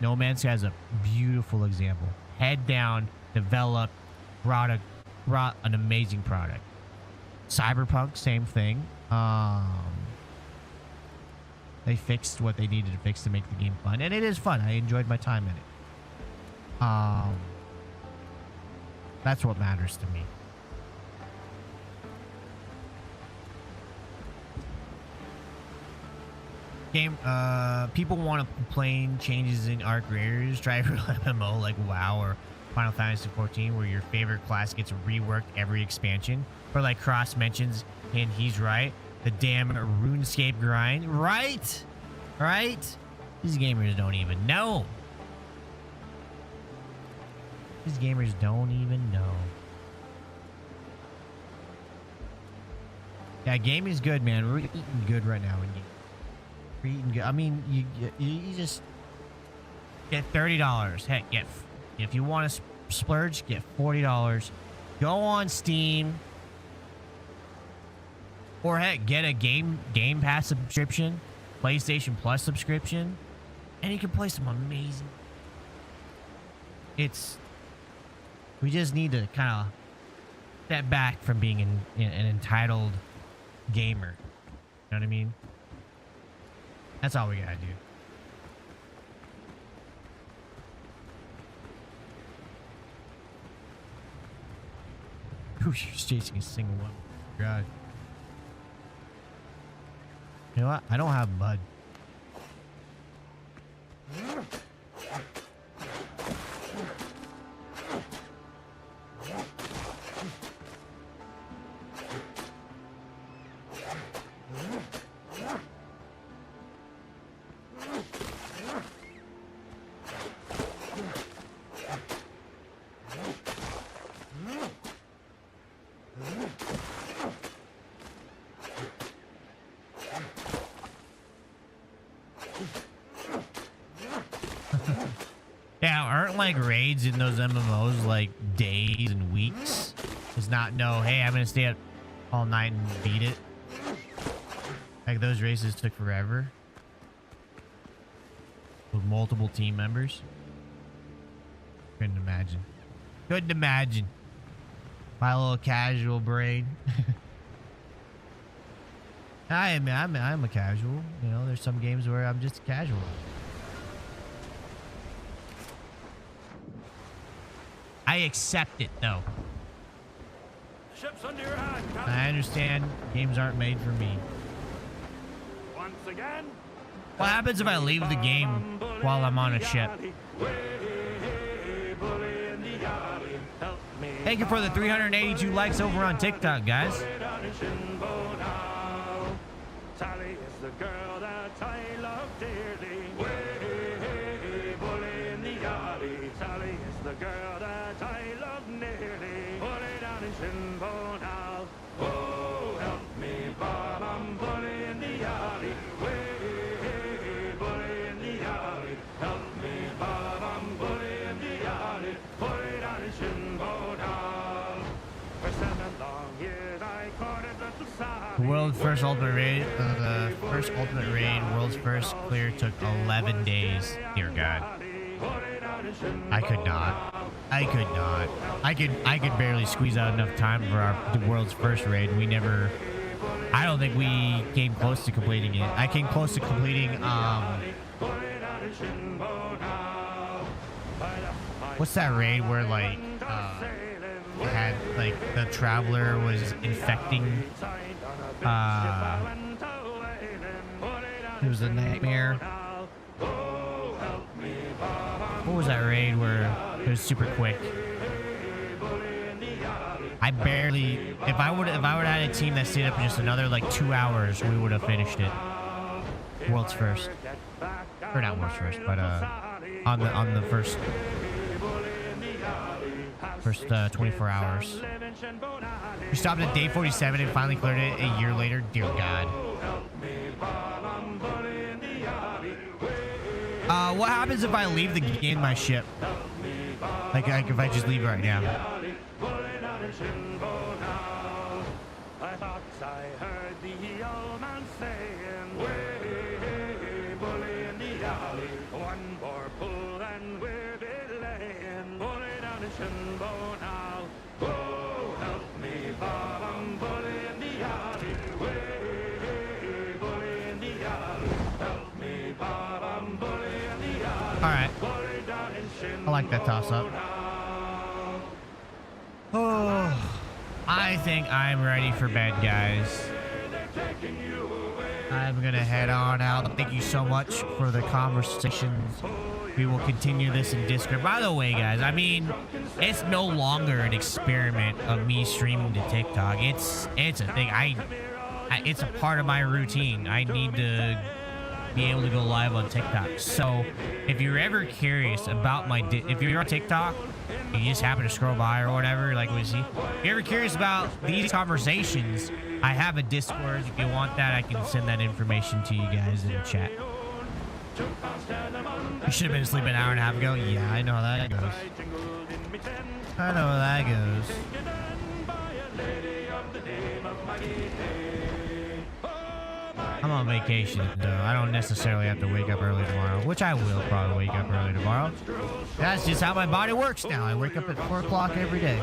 No Man's Sky is a beautiful example. Head down, develop, brought an amazing product. Cyberpunk, same thing. They fixed what they needed to fix to make the game fun, and it is fun. I enjoyed my time in it. That's what matters to me. Game, people want to complain changes in ARC Raiders, Driver MMO like WoW or Final Fantasy 14, where your favorite class gets reworked every expansion. Or like Cross mentions, and he's right, the damn RuneScape grind. Right? Right? These gamers don't even know. These gamers don't even know. Yeah, gaming's good, man. We're eating good right now in game. We're eating good. I mean, you just get $30. Heck, if you want to splurge, get $40. Go on Steam. Or heck, get a Game Pass subscription, PlayStation Plus subscription, and you can play some amazing. We just need to kind of step back from being an entitled gamer. You know what I mean? That's all we gotta do. Ooh, she's chasing a single one. God. You know what? I don't have mud. Yeah, aren't like raids in those MMOs like days and weeks? It's not, no, hey, I'm gonna stay up all night and beat it. Like those races took forever. With multiple team members. Couldn't imagine. Couldn't imagine. My little casual brain. I'm a casual. You know, there's some games where I'm just casual. I accept it, though. Ship's under your hand, Captain. I understand games aren't made for me. Once again. What happens if I leave the game while I'm on a ship? Thank you for the 382 likes over on TikTok, guys. Sally is the girl that I love dearly. Bully in the alley. Sally is the girl that I love nearly. Bully down in Shinbone Hall. Oh, help me, Bob, I'm bully in the alley. Bully in the alley. Help me, Bob, I'm bully in the alley. Bully down in Shinbone Hall. For 7 long years I courted little Sally. World's first ultimate raid, the first ultimate raid, world's first clear took 11 days. Dear God. I could not. I could not. I could barely squeeze out enough time for the world's first raid. We never, I don't think we came close to completing it. I came close to completing, what's that raid where like, it had like the traveler was infecting, it was a nightmare. What was that raid where it was super quick? I barely, if I would have had a team that stayed up just another like 2 hours, we would have finished it. World's first, or not world's first, but on the first 24 hours. We stopped at day 47 and finally cleared it a year later. Dear God. What happens if I leave the game my ship? Like if I just leave right now? saying, way, bully in the alley. One more pull and we'll be laying. Bully down in Shinbo now. Oh, help me, Bob, I'm bully in the alley. Way, bully in the alley. Help me, Bob, I'm bully in the alley. All right. Bully down in Shinbo I like that toss-up. now. Oh, I think I'm ready for bed, guys. I'm gonna head on out. Thank you so much for the conversations. We will continue this in Discord. By the way, guys, I mean, it's no longer an experiment of me streaming to TikTok. It's a thing. It's a part of my routine. I need to be able to go live on TikTok. So if you're ever curious about if you're on TikTok, you just happen to scroll by or whatever, like we see, if you're ever curious about these conversations, I have a Discord. If you want that, I can send that information to you guys in the chat. You should have been asleep an hour and a half ago. Yeah, I know how that goes. I know how that goes. I'm on vacation, though. I don't necessarily have to wake up early tomorrow, which I will probably wake up early tomorrow. That's just how my body works now. I wake up at 4 o'clock every day.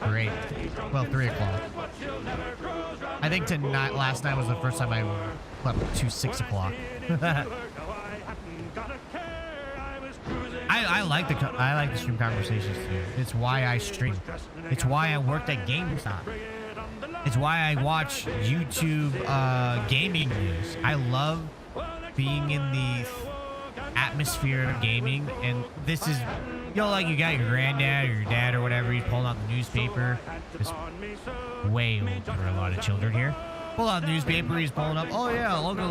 Or 8. Well, 3 o'clock. I think last night was the first time I slept to 6 o'clock. I like the stream conversations too. It's why I stream. It's why I worked at GameStop. It's why I watch YouTube gaming news. I love being in the atmosphere of gaming, and this is, you know, like you got your granddad or your dad or whatever, he's pulling out the newspaper. It's way old for a lot of children here. Pull out the newspaper, he's pulling up, oh yeah, look at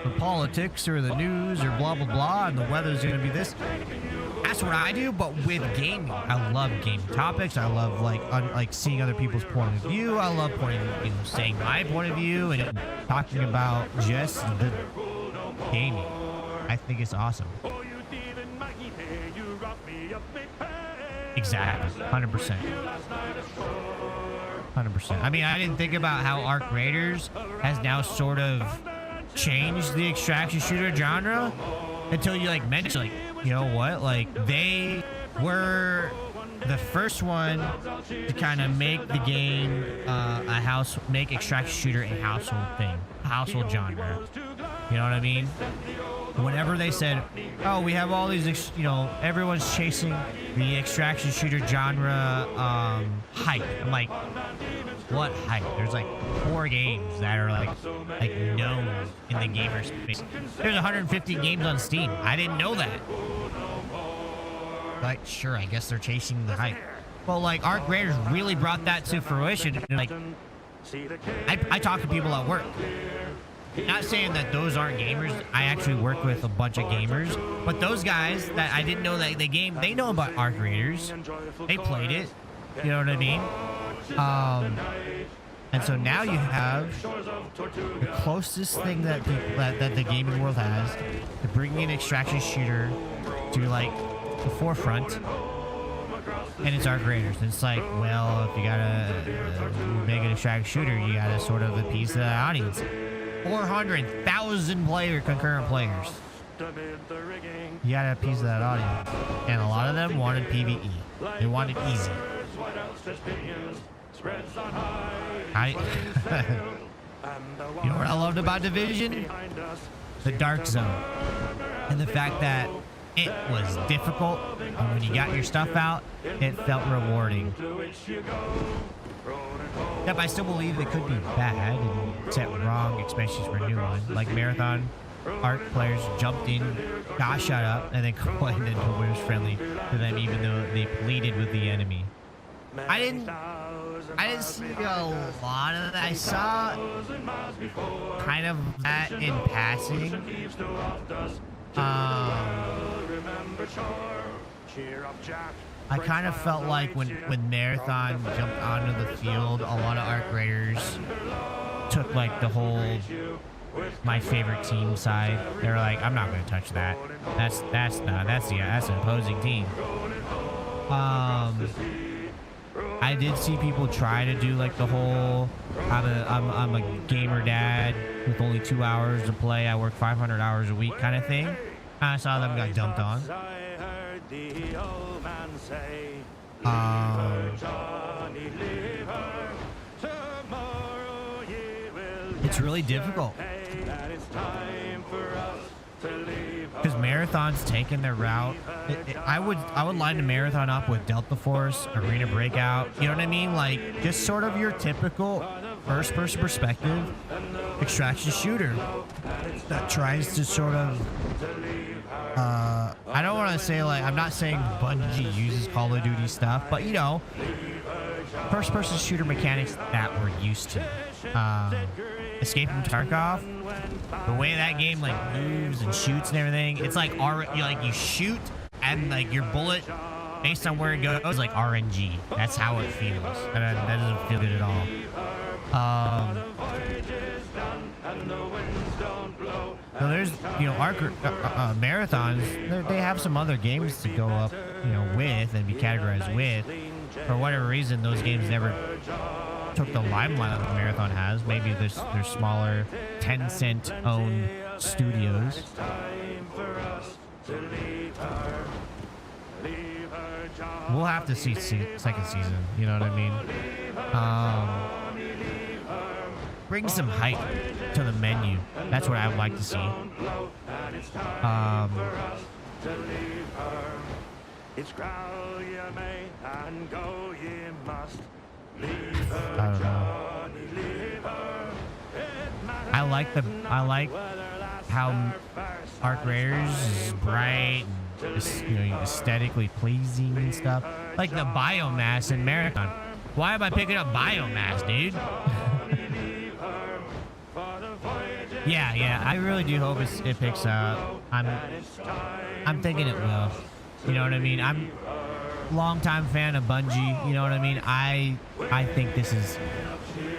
the politics or the news or blah blah blah, and the weather's gonna be this. That's what I do, but with gaming. I love gaming topics. I love like seeing other people's point of view. I love saying my point of view and talking about just the gaming. I think it's awesome. Exactly, 100%. 100%. I mean, I didn't think about how Arc Raiders has now sort of changed the extraction shooter genre until you mention you know what, they were the first one to kind of make the game make extraction shooter a household genre. You know what I mean? Whenever they said, oh, we have all these, everyone's chasing the extraction shooter genre hype. I'm like, what hype? There's 4 games that are known in the gamer space. There's 150 games on Steam. I didn't know that. Sure, I guess they're chasing the hype. Well, Arc Raiders really brought that to fruition. I talk to people at work. Not saying that those aren't gamers. I actually work with a bunch of gamers, but those guys that I didn't know that they know about Arc Raiders. They played it. You know what I mean? And so now you have the closest thing that the gaming world has to bringing an extraction shooter to the forefront, and it's Arc Raiders. It's well, if you gotta make an extraction shooter, you gotta sort of appease the audience. 400,000 concurrent players. You gotta appease that audience, and a lot of them wanted PvE. They wanted easy. You know what I loved about Division? The Dark Zone, and the fact that it was difficult, and when you got your stuff out, it felt rewarding. Yep, I still believe it could be bad and set wrong, especially for a new one. Marathon Arc players jumped in, got shut up, and then complained that it was friendly to them, even though they pleaded with the enemy. I didn't see a lot of that. I saw kind of that in passing. I kind of felt like when Marathon jumped onto the field, a lot of Arc Raiders took the whole my favorite team side. They were like, I'm not going to touch that. That's an opposing team. I did see people try to do like the whole I'm a gamer dad with only 2 hours to play. I work 500 hours a week kind of thing. I saw them got dumped on. It's really difficult because Marathon's taken their route. I would line the Marathon up with Delta Force, Arena Breakout. You know what I mean? Like just sort of your typical first-person perspective extraction shooter that tries to sort of. I don't want to say like I'm not saying Bungie uses Call of Duty stuff, but you know, first-person shooter mechanics that we're used to. Escape from Tarkov, the way that game like moves and shoots and everything, it's like you shoot and like your bullet based on where it goes like RNG. That's how it feels, and that doesn't feel good at all. So there's marathons. They have some other games to go up, with and be categorized with. For whatever reason, those games never took the limelight that the Marathon has. Maybe there's smaller Tencent owned studios. We'll have to see second season, you know what I mean? Bring some hype to the menu. That's what I would like to see. It's growl ye may and go ye must. I don't know. I like how Arc Raiders is bright and aesthetically pleasing and stuff. Like the biomass in Marathon. Why am I picking up biomass, dude? Yeah. I really do hope it picks up. I'm thinking it will. You know what I mean? I'm longtime fan of Bungie. You know what I mean? I think this is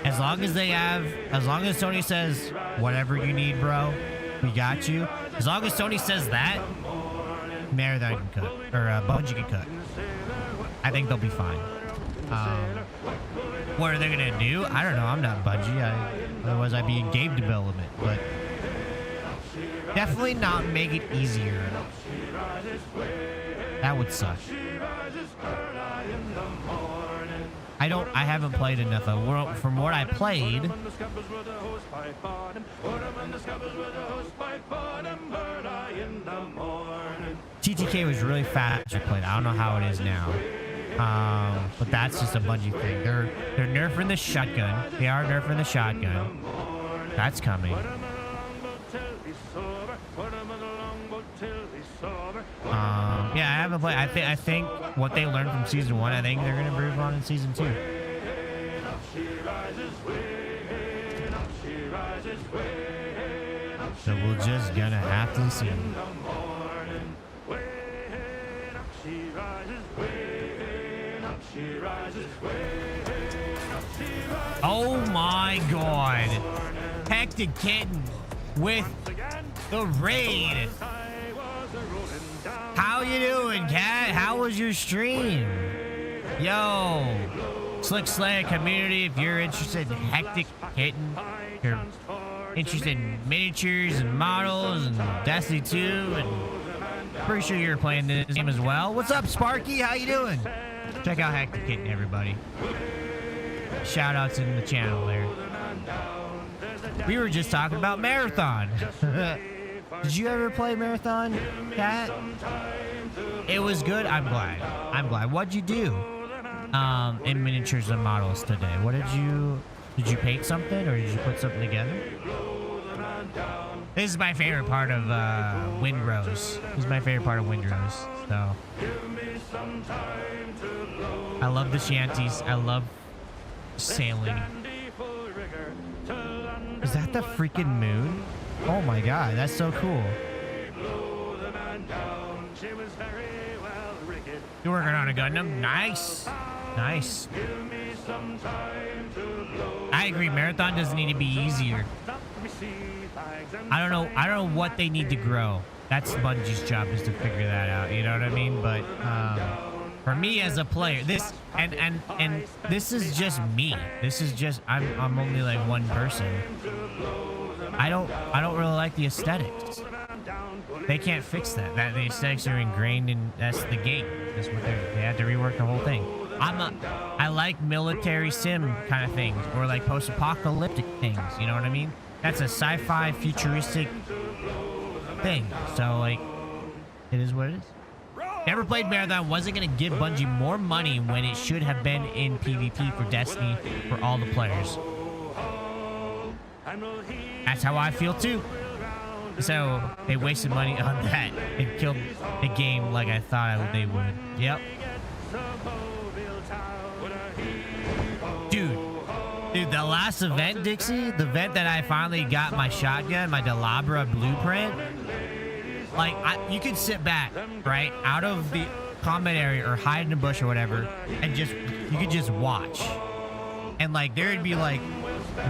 as long as Sony says whatever you need, bro, we got you. As long as Sony says that, Marathon can cut or Bungie can cut. I think they'll be fine. What are they gonna do? I don't know. I'm not Bungie. Otherwise I'd be in game development, but definitely not make it easier. That would suck. I haven't played enough of it. From what I played, TTK was really fast to play. I don't know how it is now. But that's just a Bungie thing. They're nerfing the shotgun. They are nerfing the shotgun. That's coming. Yeah, I haven't played. I think what they learned from season 1, I think they're gonna improve on in season 2. So we're just gonna have to see. Oh my God! Hectic Kitten with the raid. How you doing, cat? How was your stream? Yo, Slick Slayer community, if you're interested in Hectic Kitten, you're interested in miniatures and models and Destiny 2, and pretty sure you're playing this game as well. What's up, Sparky? How you doing? Check out Hectic Kitten, everybody. Shout outs in the channel there. We were just talking about Marathon. Did you ever play Marathon, Cat? It was good. I'm glad. What'd you do in miniatures and models today? What did you paint something or did you put something together? This is my favorite part of Windrose. This is my favorite part of Windrose. So I love the shanties. I love sailing. Is that the freaking moon? Oh my God, that's so cool. You're working on a Gundam? Nice. Nice. I agree, Marathon doesn't need to be easier. I don't know what they need to grow. That's Bungie's job, is to figure that out, you know what I mean? But for me as a player, this and this is just me. This is just I'm only like one person. I don't really like the aesthetics. They can't fix that. The aesthetics are ingrained in, that's the game. That's what they had to rework the whole thing. I like military sim kind of things, or like post-apocalyptic things. You know what I mean? That's a sci-fi futuristic thing. So like, it is what it is. Never played Marathon. Wasn't gonna give Bungie more money when it should have been in PvP for Destiny for all the players. That's how I feel too. So they wasted money on that and killed the game like I thought they would. Yep. Dude, the last event, Dixie, the event that I finally got my shotgun, my Delabra blueprint, like, you could sit back, right, out of the combat area or hide in a bush or whatever, and you could just watch. And, like, there'd be, like,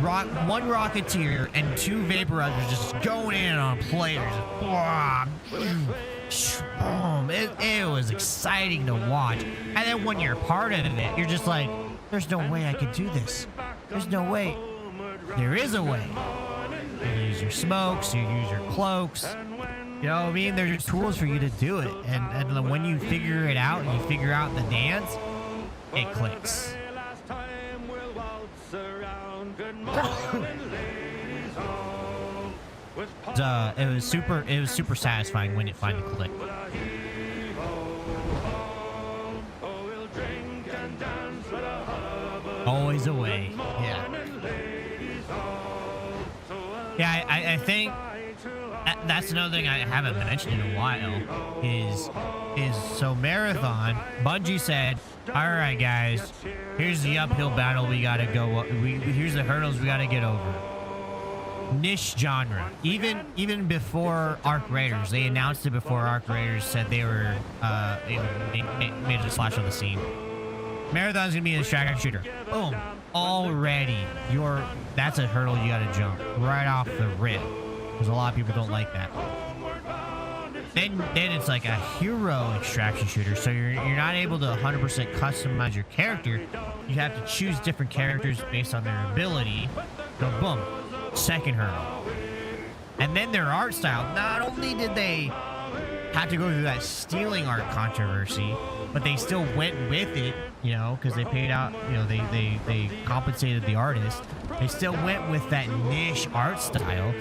one Rocketeer and 2 Vaporizers just going in on players. It was exciting to watch. And then when you're part of it, you're just like, there's no way I could do this. There's no way. There is a way. You use your smokes, you use your cloaks. You know what I mean? There's tools for you to do it. And when you figure it out and you figure out the dance, it clicks. It was super satisfying when it finally clicked. Always a way. Yeah, I think that's another thing I haven't mentioned in a while is so Marathon, Bungie said, all right guys, here's the uphill battle we gotta go, here's the hurdles we gotta get over. Niche genre. Even before Arc Raiders, they announced it before Arc Raiders said they were made a splash on the scene. Marathon's gonna be an extraction shooter. Boom. Already, that's a hurdle you gotta jump right off the rip, because a lot of people don't like that. Then it's like a hero extraction shooter, so you're not able to 100% customize your character. You have to choose different characters based on their ability. So boom, second hurdle. And then their art style. Not only did they have to go through that stealing art controversy, but they still went with it, you know, because they paid out, you know, they compensated the artist. They still went with that niche art style.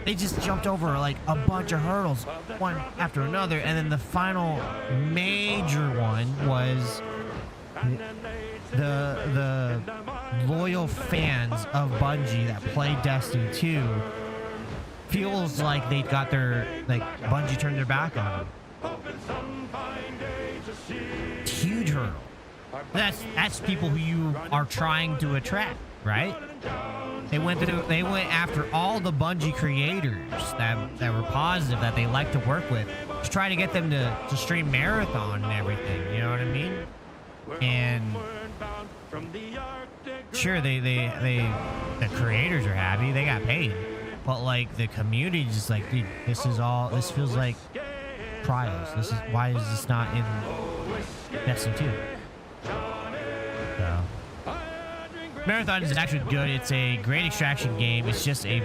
They just jumped over like a bunch of hurdles, one after another, and then the final major one was the loyal fans of Bungie that play Destiny 2 feels like they got their, like, Bungie turned their back on them. Huge hurdle. That's people who you are trying to attract, right? They went after all the Bungie creators that were positive, that they like to work with, to try to get them to stream Marathon and everything. You know what I mean? And sure, the creators are happy, they got paid, but like the community just like, dude, this feels like Trials. Why is this not in Destiny 2? So Marathon is actually good. It's a great extraction game. It's just the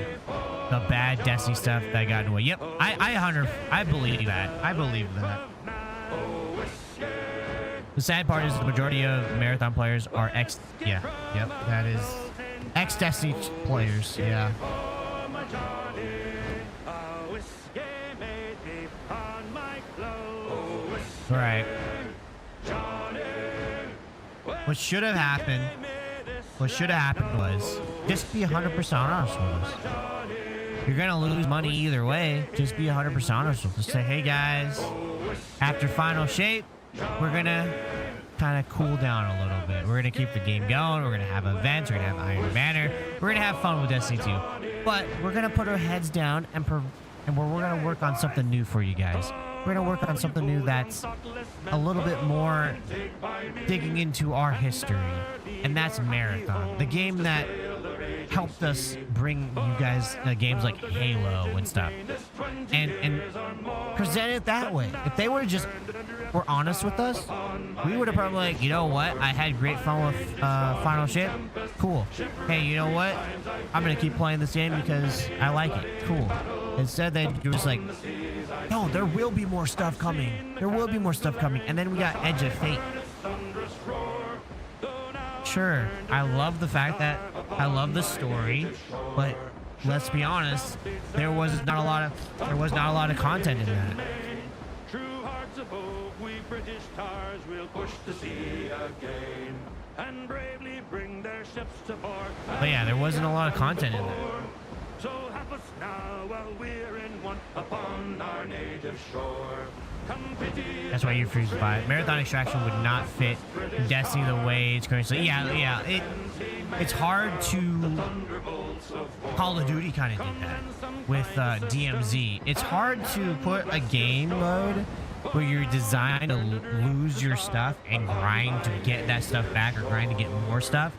bad Destiny stuff that got in the way. Yep, I believe that. I believe that. The sad part is the majority of Marathon players are that is ex-Destiny players. Yeah. All right. What should have happened was just be 100% honest with us. You're gonna lose money either way. Just be 100% honest with us. Say, hey guys, after final shape, we're gonna kind of cool down a little bit. We're gonna keep the game going. We're gonna have events. We're gonna have Iron Banner. We're gonna have fun with Destiny 2. But we're gonna put our heads down and we're gonna work on something new for you guys. We're gonna work on something new that's a little bit more digging into our history, and that's Marathon, the game that helped us bring you guys games like Halo and stuff, and present it that way. If they would have just were honest with us, we would have probably like, you know what, I had great fun with Final Ship. Cool. Hey, you know what? I'm gonna keep playing this game because I like it. Cool. Instead, they were just like, no, there will be more stuff coming. There will be more stuff coming. And then we got Edge of Fate. Sure, I love the fact that I love the story, but let's be honest, there was not a lot of content in that. True hearts of oak, we British tars will push the sea again and bravely bring their ships to port. But yeah, there wasn't a lot of content in that. So help us now while we're in want upon our native shore. Come pity. That's why you're free to buy it. Marathon Extraction would not fit Destiny the way it's currently. Yeah. It's hard to. Call of Duty kind of did that with DMZ. It's hard to put a game mode where you're designed to lose your stuff and grind to get that stuff back or grind to get more stuff.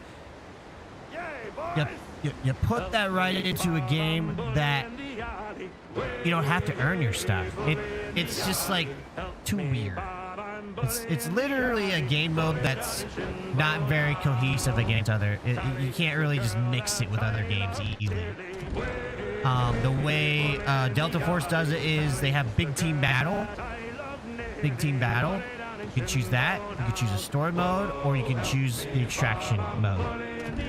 You put that right into a game that you don't have to earn your stuff. It's just like too weird. It's literally a game mode that's not very cohesive against other. You can't really just mix it with other games easily. The way Delta Force does it is they have big team battle. Big team battle. You can choose that. You can choose a story mode, or you can choose the extraction mode.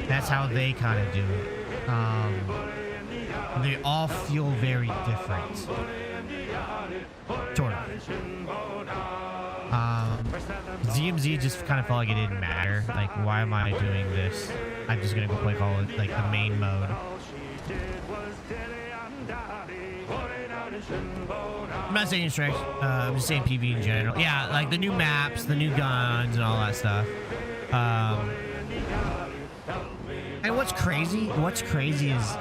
That's how they kind of do it. They all feel very different. Sort of. DMZ just kind of felt like it didn't matter. Like, why am I doing this? I'm just gonna go play Call of like the main mode. I'm not saying strength. I'm just saying PvE in general. Yeah, like the new maps, the new guns, and all that stuff. And what's crazy is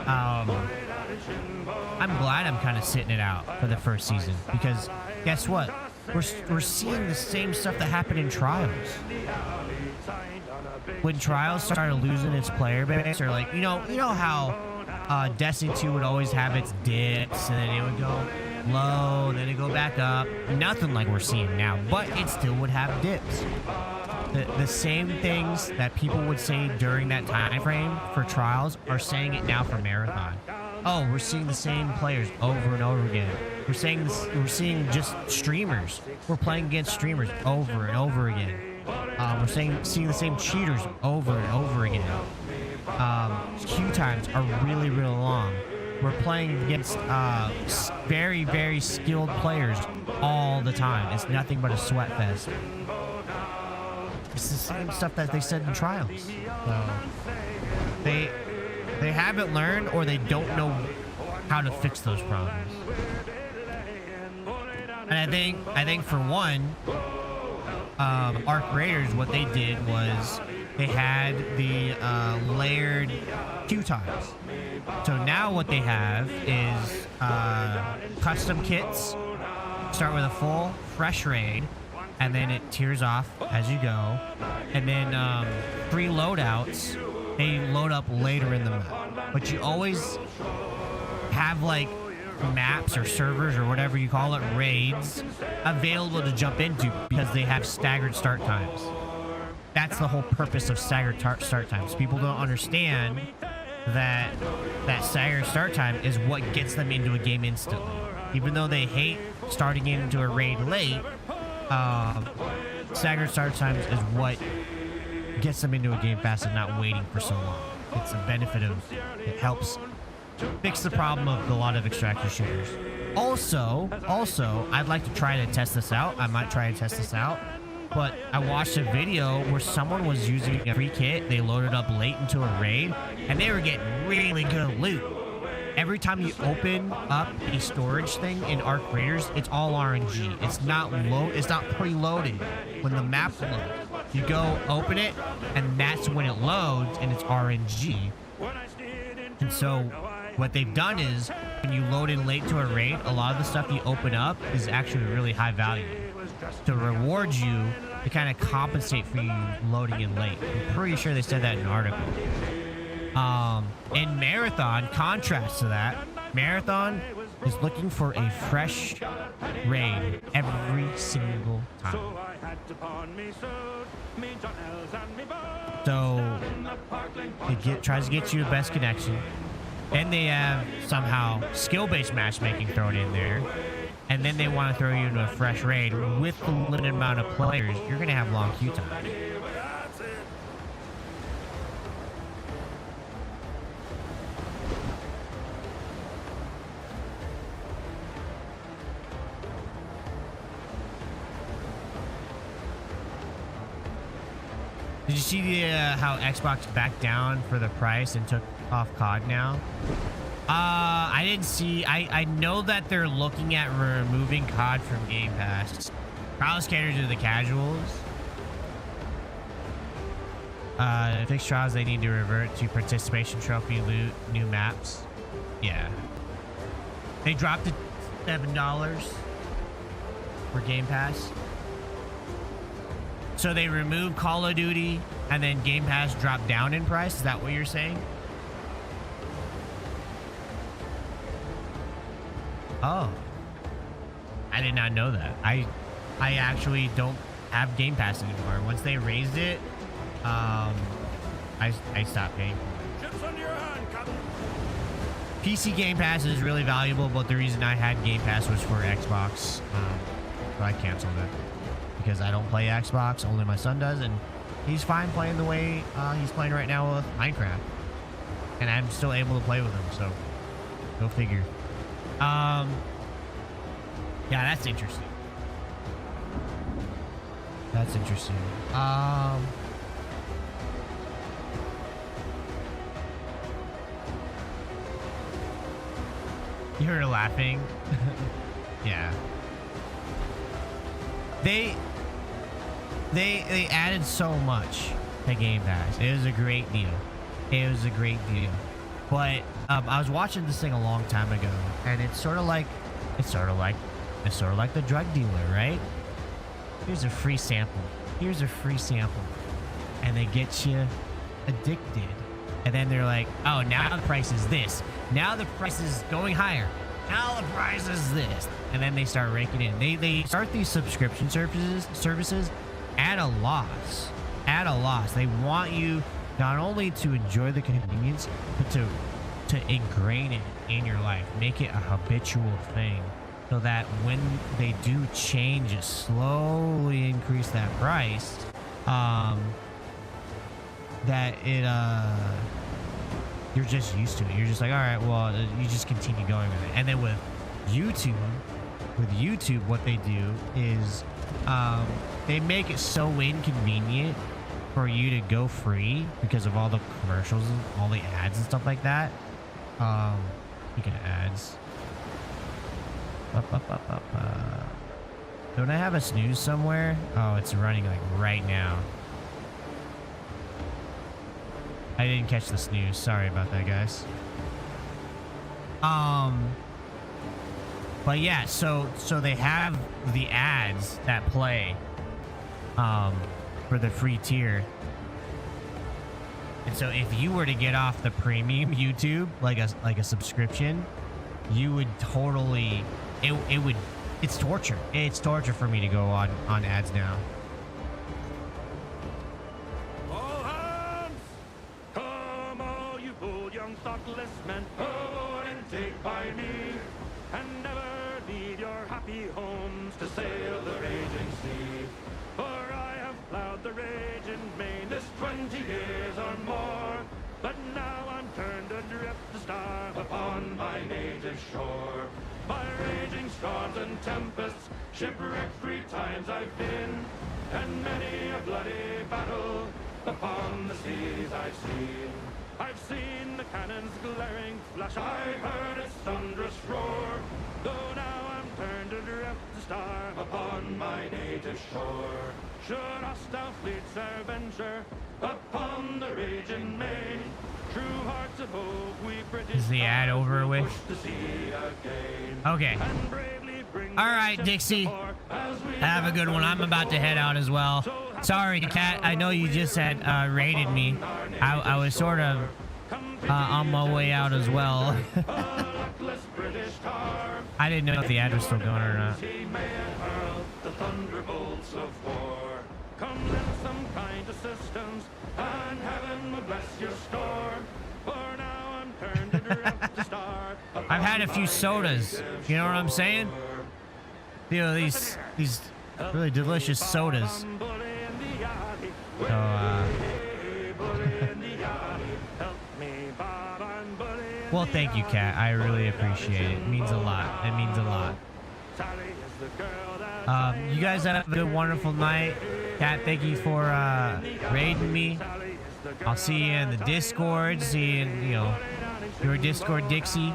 I'm glad I'm kind of sitting it out for the first season, because guess what? We're seeing the same stuff that happened in Trials. When Trials started losing its player base, or like you know how Destiny 2 would always have its dips, and then it would go low, then it go back up. Nothing like we're seeing now, but it still would have dips. The same things that people would say during that time frame for Trials are saying it now for Marathon. Oh, we're seeing the same players over and over again. We're seeing just streamers. We're playing against streamers over and over again. We're seeing the same cheaters over and over again. Queue times are really long. We're playing against very, very skilled players all the time. It's nothing but a sweat fest. It's the same stuff that they said in Trials. So they haven't learned, or they don't know how to fix those problems. And I think for one, Arc Raiders, what they did was they had the layered queue times. So now what they have is custom kits. Start with a full fresh raid, and then it tiers off as you go. And then free loadouts, they load up later in the map. But you always have like maps or servers or whatever you call it, raids, available to jump into because they have staggered start times. That's the whole purpose of staggered start times. People don't understand that staggered start time is what gets them into a game instantly. Even though they hate starting into a raid late, staggered start times is what gets them into a game fast and not waiting for so long. It's a benefit of, it helps fix the problem of a lot of extraction shooters. Also, I'd like to try to test this out. I might try to test this out. But I watched a video where someone was using a free kit. They loaded up late into a raid, and they were getting really good loot. Every time you open up a storage thing in Arc Raiders, it's all RNG. It's not preloaded when the map loads. You go open it, and that's when it loads, and it's RNG. And so what they've done is, when you load in late to a raid, a lot of the stuff you open up is actually really high value. To reward you, to kind of compensate for you loading in late. I'm pretty sure they said that in an article. In Marathon, contrast to that, Marathon is looking for a fresh raid every single time. So it tries to get you the best connection. And they have somehow skill-based matchmaking thrown in there. And then they want to throw you into a fresh raid with the limited amount of players. You're going to have long queue time. Did you see how Xbox backed down for the price and took off COD now? I didn't see. I know that they're looking at removing COD from Game Pass. Probably catered to the casuals. Fixed trials, they need to revert to participation trophy loot, new maps. Yeah. They dropped it $7 for Game Pass. So they removed Call of Duty and then Game Pass dropped down in price? Is that what you're saying? Oh. I did not know that. I actually don't have Game Pass anymore. Once they raised it, I stopped paying for it. Chips under your hand, Captain. PC Game Pass is really valuable, but the reason I had Game Pass was for Xbox. So I canceled it. Because I don't play Xbox, only my son does, and he's fine playing the way he's playing right now with Minecraft. And I'm still able to play with him, so go figure. Yeah, that's interesting. That's interesting. You heard her laughing? Yeah. They added so much to Game Pass. It was a great deal. It was a great deal. But I was watching this thing a long time ago, and it's sort of like the drug dealer, right? Here's a free sample. Here's a free sample, and they get you addicted. And then they're like, oh, now the price is this. Now the price is going higher. Now the price is this. And then they start raking in. They start these subscription services at a loss. At a loss. They want you not only to enjoy the convenience, but to ingrain it in your life. Make it a habitual thing. So that when they do change it, slowly increase that price, that it you're just used to it. You're just like, all right, well, you just continue going with it. And then with YouTube, what they do is they make it so inconvenient for you to go free because of all the commercials and all the ads and stuff like that. Speaking of ads, don't I have a snooze somewhere? Oh, it's running like right now. I didn't catch the snooze. Sorry about that, guys. But yeah, so they have the ads that play for the free tier. And so if you were to get off the premium YouTube, like a subscription, you would totally it's torture. It's torture for me to go on ads now. All hands! Come all you bold young thoughtless men, aboard and take by me, and never leave your happy homes to sail the raging sea. For I have plowed the raging main this 20 years or more, but now I'm turned adrift to starve upon my native shore. By raging storms and tempests, shipwrecked 3 times I've been, and many a bloody battle upon the seas I've seen. I've seen the cannon's glaring flash, I've heard its thunderous roar, though now I'm turned adrift to starve upon my native shore. Should hostile fleets e'er venture upon the raging main, true hearts of oak, we British Is the ad over with? push the sea again. Okay. And bravely bring All right, the Dixie. ships to port as we Have a good one. I'm about to head out as well. Sorry, Kat. I know you just had raided me. I was sort of on my way out as well. I didn't know if the ad was still going or not. The thunderbolts of war. Come lend some kind assistance, and heaven will bless your store. For now I'm turned into a star. I've had a few sodas. You know what I'm saying? You know, these really delicious sodas. So, well, thank you, Kat. I really appreciate it. It means a lot. It means a lot. You guys have a good, wonderful night. Kat, thank you for raiding me. I'll see you in the Discord. See you in, you know, your Discord, Dixie.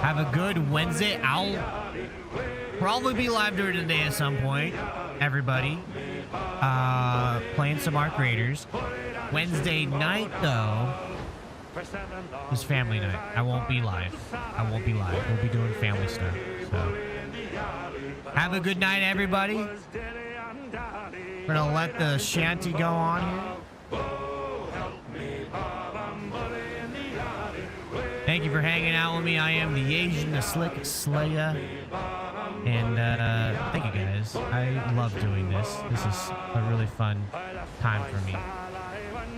Have a good Wednesday. I'll probably be live during the day at some point. Everybody. Playing some Arc Raiders. Wednesday night, though, is family night. I won't be live. I won't be live. We'll be doing family stuff. So, have a good night, everybody. We're gonna let the shanty go on here. Thank you for hanging out with me. I am the Asian, the Slick Slayer. And thank you guys. I love doing this. This is a really fun time for me.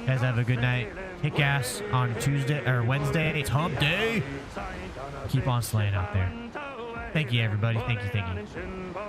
You guys have a good night. Kick ass on Tuesday or Wednesday. It's hump day. Keep on slaying out there. Thank you, everybody. Thank you.